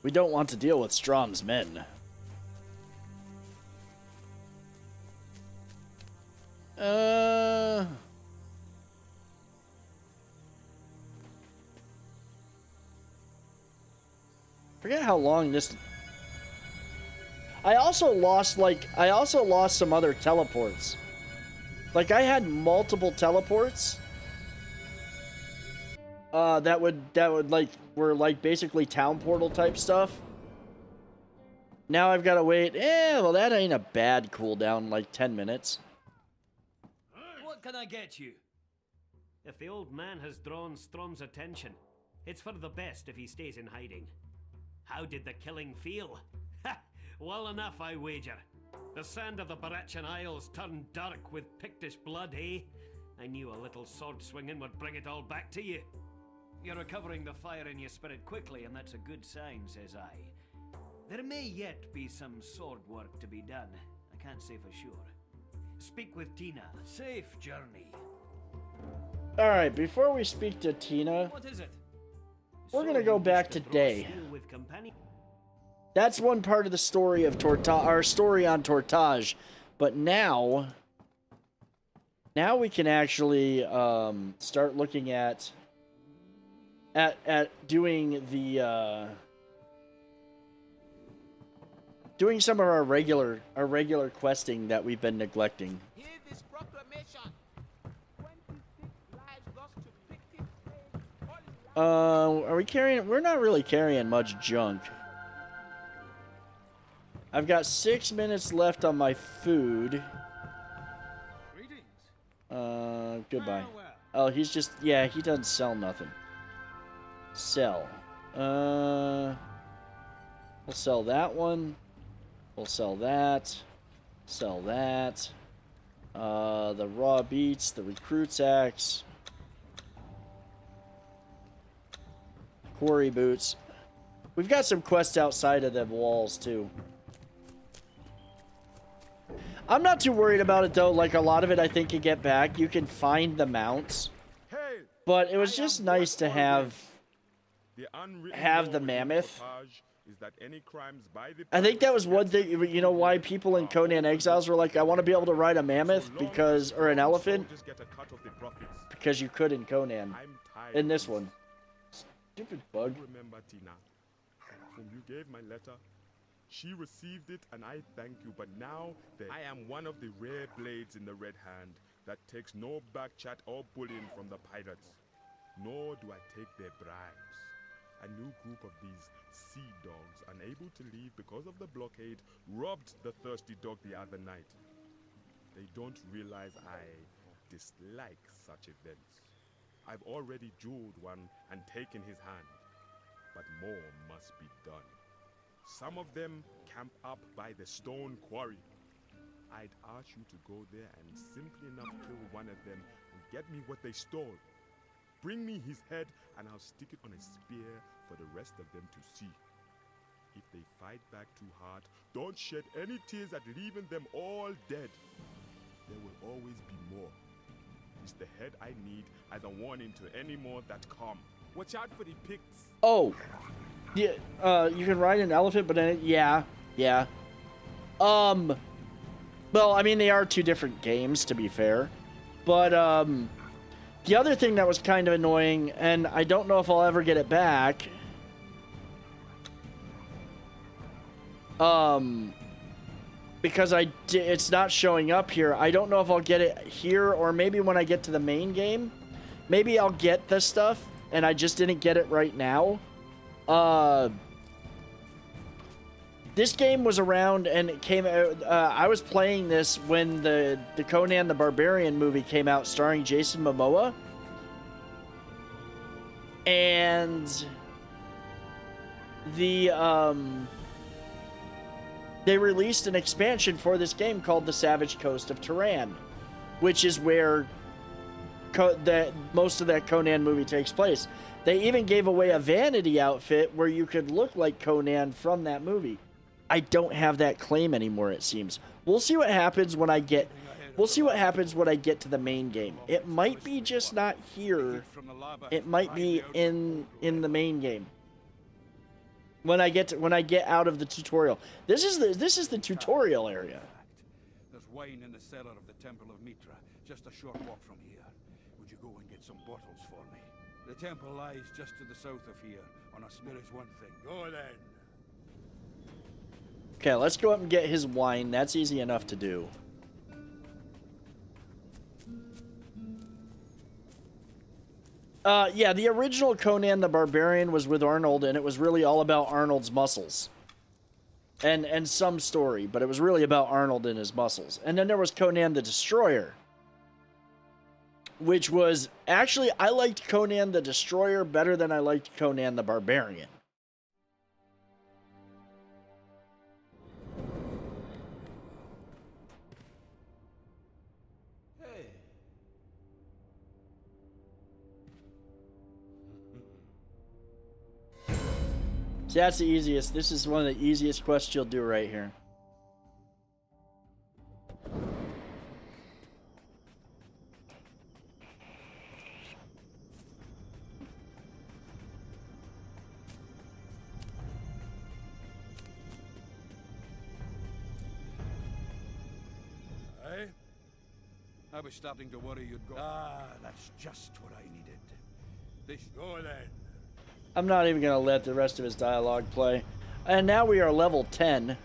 S1: We don't want to deal with Strom's men. Forget how long this... I also lost some other teleports. Like, I had multiple teleports that would like were like basically town portal type stuff. Now I've got to wait. Well, that ain't a bad cooldown, like 10 minutes.
S12: What can I get you? If the old man has drawn Strom's attention, it's for the best if he stays in hiding. How did the killing feel? Ha! Well enough, I wager. The sand of the Barachan Isles turned dark with Pictish blood, eh? I knew a little sword swinging would bring it all back to you. You're recovering the fire in your spirit quickly, and that's a good sign, says I. There may yet be some sword work to be done. I can't say for sure. Speak with Tina. Safe journey.
S1: Alright, before we speak to Tina,
S11: What is it?
S1: we're gonna go back to Day. That's one part of the story of our story on Tortage. But now we can actually start looking at doing the doing some of our regular questing that we've been neglecting.
S10: Hear this proclamation. 26 lives lost to fictive plague.
S1: Are we carrying? We're not really carrying much junk. I've got 6 minutes left on my food. Goodbye. Oh, he's just, yeah, he doesn't sell nothing. Sell. We'll sell that one. We'll sell that. Sell that. The raw beets, the recruit's axe. Quarry boots. We've got some quests outside of the walls, too. I'm not too worried about it, though. Like, a lot of it, I think you get back. You can find the mounts. But it was just nice to have the mammoth. I think that was one thing, you know, why people in Conan Exiles were like, I want to be able to ride a mammoth because, or an elephant, because you could in Conan. In this one. Stupid bug.
S13: Remember Tina, when you gave my letter, she received it and I thank you, but now I am one of the rare blades in the Red Hand that takes no backchat or bullying from the pirates, nor do I take their bribes. A new group of these sea dogs, unable to leave because of the blockade, robbed the thirsty dog the other night. They don't realize I dislike such events. I've already jeweled one and taken his hand, but more must be done. Some of them camp up by the stone quarry. I'd ask you to go there and simply enough kill one of them and get me what they stole. Bring me his head and I'll stick it on a spear for the rest of them to see. If they fight back too hard, don't shed any tears at leaving them all dead. There will always be more. It's the head I need as a warning to any more that come. Watch out for the Picts.
S1: Oh. Yeah, you can ride an elephant, but yeah. Well, I mean, they are two different games, to be fair. But, the other thing that was kind of annoying, and I don't know if I'll ever get it back, because it's not showing up here. I don't know if I'll get it here, or maybe when I get to the main game. Maybe I'll get this stuff, and I just didn't get it right now. This game was around and it came out, I was playing this when the Conan the Barbarian movie came out starring Jason Momoa. And they released an expansion for this game called The Savage Coast of Tehran, which is where most of that Conan movie takes place. They even gave away a vanity outfit where you could look like Conan from that movie. I don't have that claim anymore, it seems. We'll see what happens when I get to the main game. It might be just not here. It might be in the main game. When I get out of the tutorial. This is the tutorial area.
S7: There's wine in the cellar of the Temple of Mitra, just a short walk from here. Would you go and get some bottles for me? The temple lies just to the south of here, on a smell is one thing. Go then.
S1: Okay, let's go up and get his wine. That's easy enough to do. Yeah, the original Conan the Barbarian was with Arnold, and it was really all about Arnold's muscles. And some story, but it was really about Arnold and his muscles. And then there was Conan the Destroyer, which was... Actually, I liked Conan the Destroyer better than I liked Conan the Barbarian. See, that's the easiest. This is one of the easiest quests you'll do right here.
S7: I was starting to worry you'd go.
S4: Ah, that's just what I needed. This go then.
S1: I'm not even going to let the rest of his dialogue play. And now we are level 10.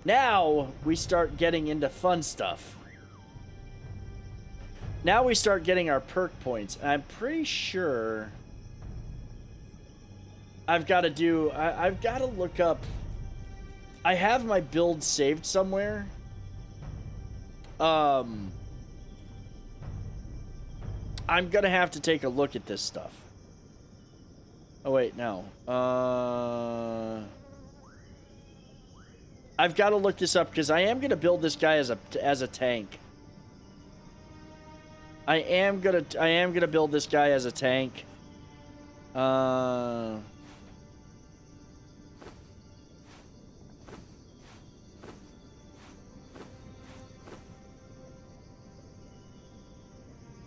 S1: Now we start getting into fun stuff. Now we start getting our perk points. And I'm pretty sure I've got to do... I've got to look up... I have my build saved somewhere. I'm gonna have to take a look at this stuff. Oh wait, no. I've got to look this up because I am gonna build this guy as a tank. I am gonna build this guy as a tank.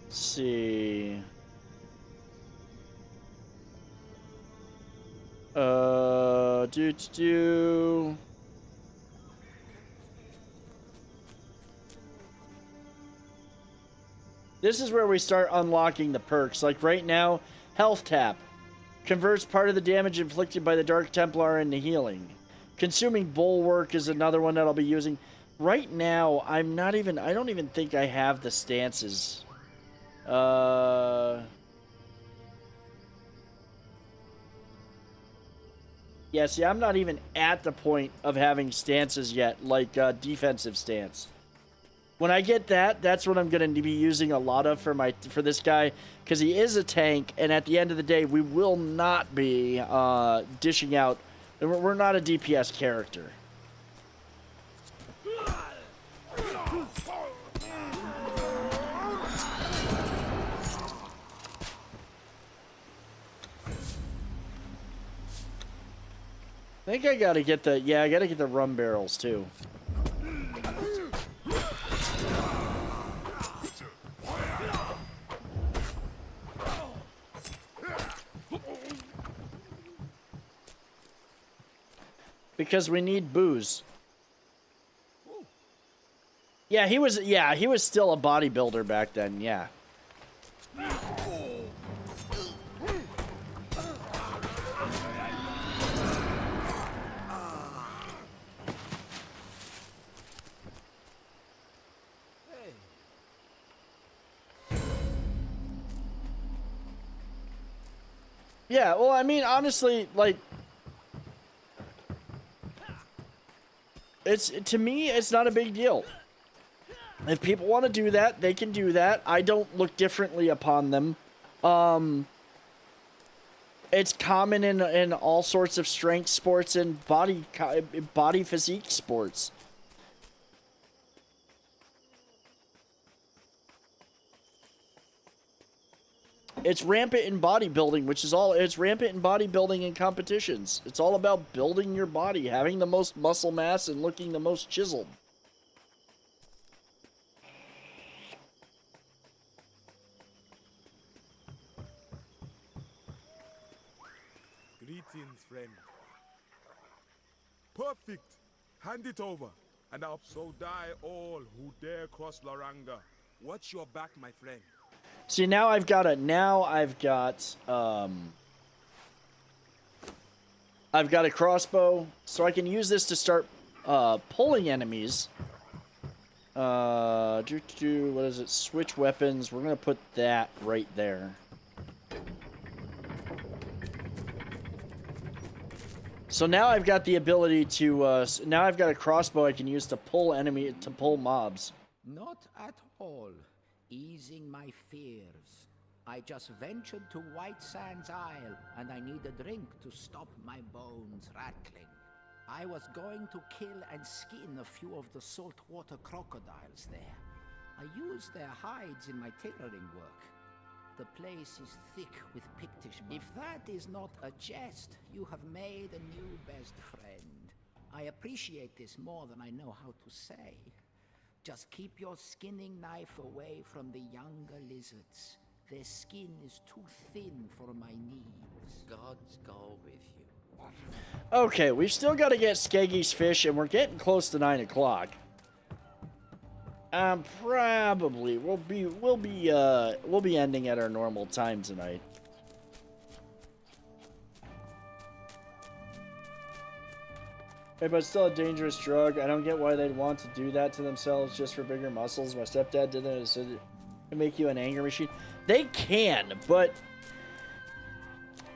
S1: Let's see. This is where we start unlocking the perks. Like right now, health tap. Converts part of the damage inflicted by the Dark Templar into healing. Consuming Bulwark is another one that I'll be using. Right now, I don't even think I have the stances. Yeah, see, I'm not even at the point of having stances yet, like defensive stance. When I get that, that's what I'm going to be using a lot of for this guy, because he is a tank, and at the end of the day, we will not be dishing out. We're not a DPS character. I think I gotta get the, I gotta get the rum barrels too. Because we need booze. Yeah, he was still a bodybuilder back then, yeah. Yeah, well, I mean, honestly, like, to me, it's not a big deal. If people want to do that, they can do that. I don't look differently upon them. It's common in all sorts of strength sports and body physique sports. It's rampant in bodybuilding, it's rampant in bodybuilding and competitions. It's all about building your body, having the most muscle mass, and looking the most chiseled.
S13: Greetings, friend. Perfect. Hand it over, and I'll so die all who dare cross Loranga. Watch your back, my friend.
S1: See, now I've got a crossbow, so I can use this to start pulling enemies. What is it? Switch weapons. We're gonna put that right there. So now I've got the ability to. Now I've got a crossbow I can use to pull mobs.
S14: Not at all. Easing my fears. I just ventured to White Sands Isle, and I need a drink to stop my bones rattling. I was going to kill and skin a few of the saltwater crocodiles there. I used their hides in my tailoring work. The place is thick with Pictish blood. If that is not a jest, you have made a new best friend. I appreciate this more than I know how to say. Just keep your skinning knife away from the younger lizards. Their skin is too thin for my needs.
S21: Gods go with you.
S1: Okay, we've still got to get Skeggy's fish, and we're getting close to 9 o'clock. Probably we'll be ending at our normal time tonight. Hey, but it's still a dangerous drug. I don't get why they'd want to do that to themselves just for bigger muscles. My stepdad did it to make you an anger machine. They can, but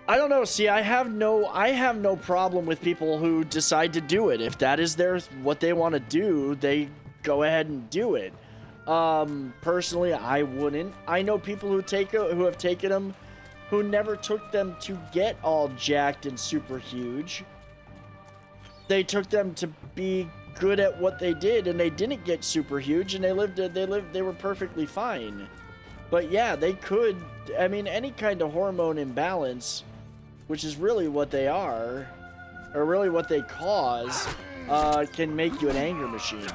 S1: I don't know. See, I have no problem with people who decide to do it. If that is what they want to do, they go ahead and do it. Personally, I wouldn't. I know people who have taken them who never took them to get all jacked and super huge. They took them to be good at what they did, and they didn't get super huge, and they were perfectly fine. But yeah, they could. I mean, any kind of hormone imbalance, which is really what they are, or really what they cause, can make you an anger machine.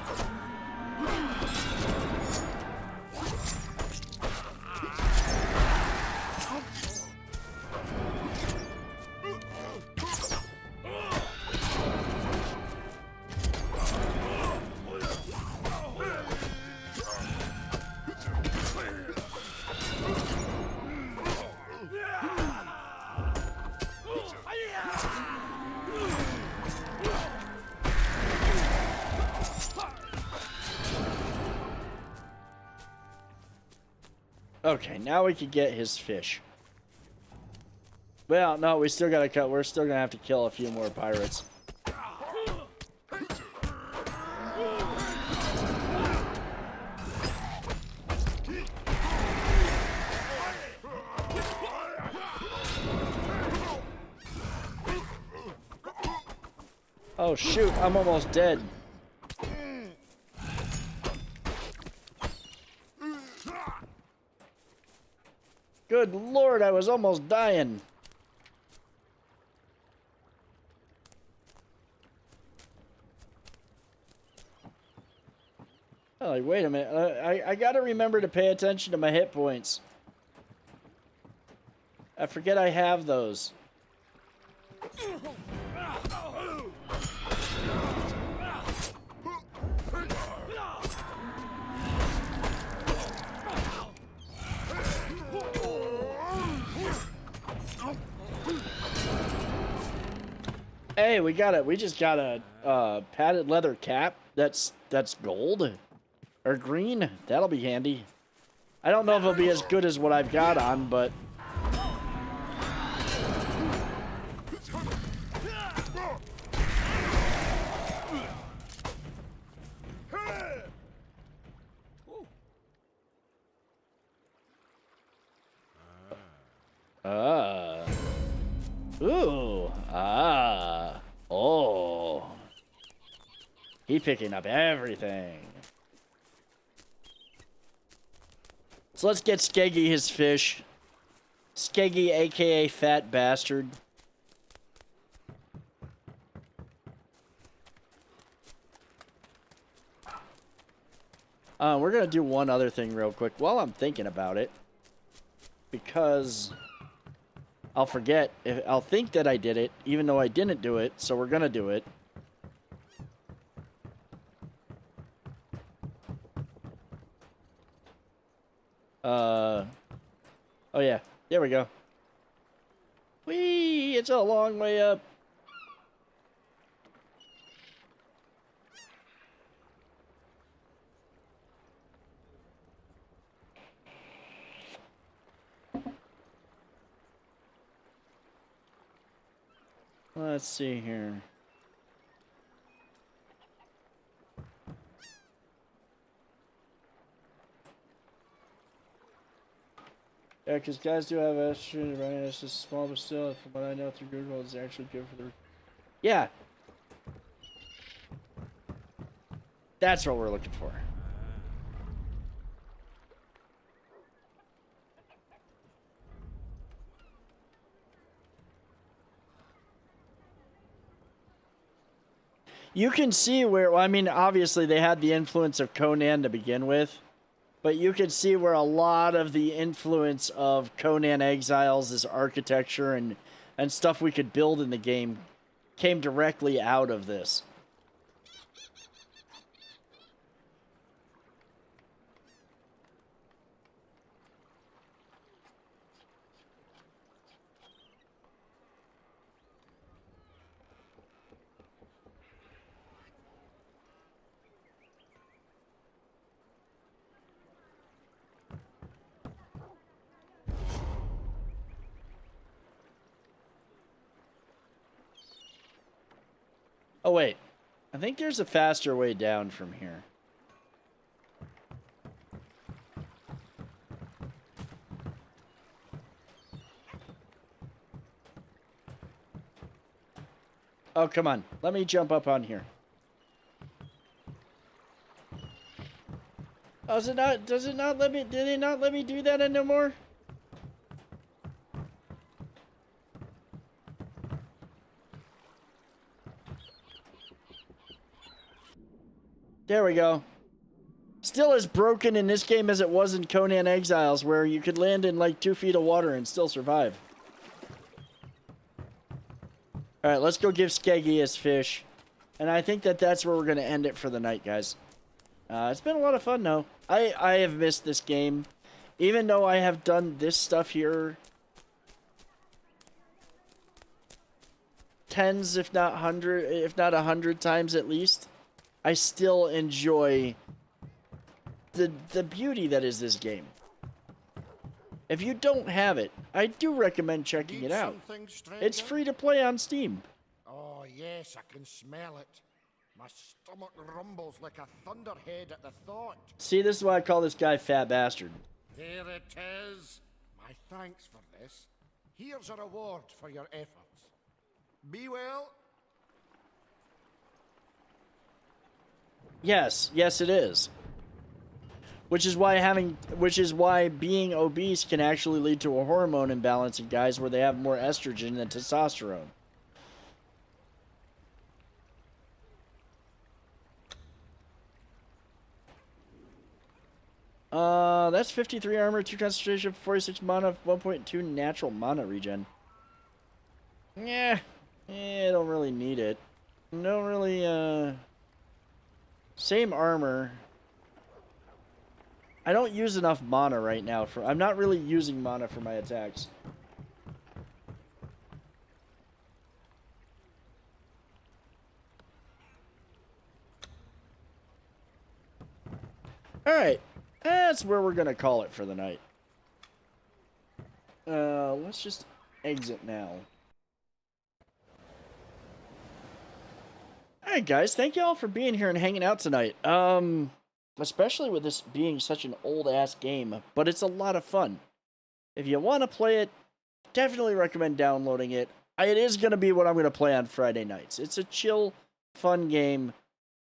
S1: Okay, now we can get his fish. Well, no, we still gotta cut. We're still gonna have to kill a few more pirates. Oh shoot, I'm almost dead. Good lord, I was almost dying. Oh, like, wait a minute. I gotta remember to pay attention to my hit points. I forget I have those. Hey, we got it. We just got a padded leather cap. That's gold or green. That'll be handy. I don't know if it'll be as good as what I've got on, but oh. He picking up everything. So let's get Skeggy his fish. Skeggy, aka Fat Bastard. We're gonna do one other thing real quick while I'm thinking about it, because I'll forget. I'll think that I did it, even though I didn't do it. So we're gonna do it. Oh yeah, there we go. Whee! It's a long way up. Let's see here. Yeah, because guys do have estrogen, right? It's just small, but still, from what I know through Google, it's actually good for the... Yeah! That's what we're looking for. You can see where, well, I mean, obviously they had the influence of Conan to begin with, but you can see where a lot of the influence of Conan Exiles, this architecture and stuff we could build in the game, came directly out of this. Oh, wait. I think there's a faster way down from here. Oh, come on. Let me jump up on here. Oh, does it not let me, did it not let me do that anymore? There we go. Still as broken in this game as it was in Conan Exiles, where you could land in like 2 feet of water and still survive. Alright, let's go give Skeggy his fish. And I think that that's where we're going to end it for the night, guys. It's been a lot of fun, though. I have missed this game. Even though I have done this stuff here tens, if not 100 times at least, I still enjoy the beauty that is this game. If you don't have it, I do recommend checking it out. It's free to play on Steam.
S2: Oh, yes, I can smell it. My stomach rumbles like a thunderhead at the thought.
S1: See, this is why I call this guy Fat Bastard.
S2: There it is. My thanks for this. Here's a reward for your efforts. Be well.
S1: Yes, yes it is. Which is why being obese can actually lead to a hormone imbalance in guys where they have more estrogen than testosterone. That's 53 armor, 2 concentration, 46 mana, 1.2 natural mana regen. Yeah, I don't really need it. Don't really, same armor. I don't use enough mana right now for... I'm not really using mana for my attacks. Alright. That's where we're going to call it for the night. Let's just exit now. Alright, guys. Thank you all for being here and hanging out tonight. Especially with this being such an old-ass game, but it's a lot of fun. If you want to play it, definitely recommend downloading it. It is going to be what I'm going to play on Friday nights. It's a chill, fun game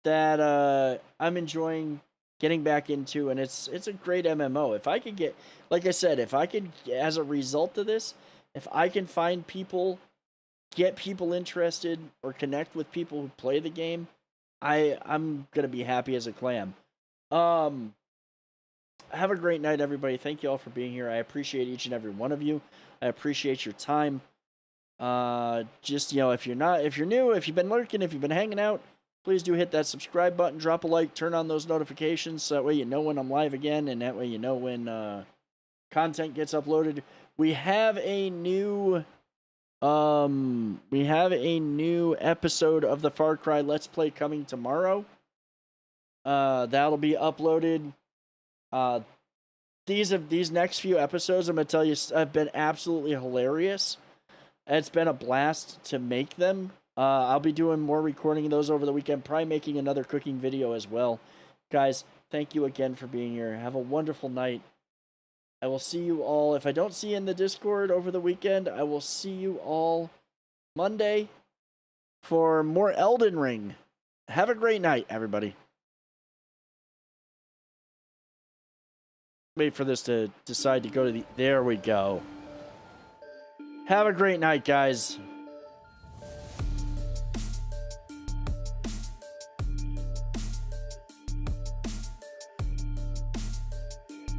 S1: that I'm enjoying getting back into, and it's a great MMO. If I could get, like I said, if I could, as a result of this, if I can find people, get people interested, or connect with people who play the game, I'm going to be happy as a clam. Have a great night, everybody. Thank you all for being here. I appreciate each and every one of you. I appreciate your time. Just, if you're new, if you've been lurking, if you've been hanging out, please do hit that subscribe button, drop a like, turn on those notifications, so that way you know when I'm live again, and that way you know when, content gets uploaded. We have a new episode of the Far Cry Let's Play coming tomorrow. That'll be uploaded. These next few episodes, I'm gonna tell you, have been absolutely hilarious. It's been a blast to make them. I'll be doing more recording of those over the weekend, probably making another cooking video as well. Guys, thank you again for being here. Have a wonderful night. I will see you all. If I don't see you in the Discord over the weekend, I will see you all Monday for more Elden Ring. Have a great night, everybody. Wait for this to decide to go to the... There we go. Have a great night, guys.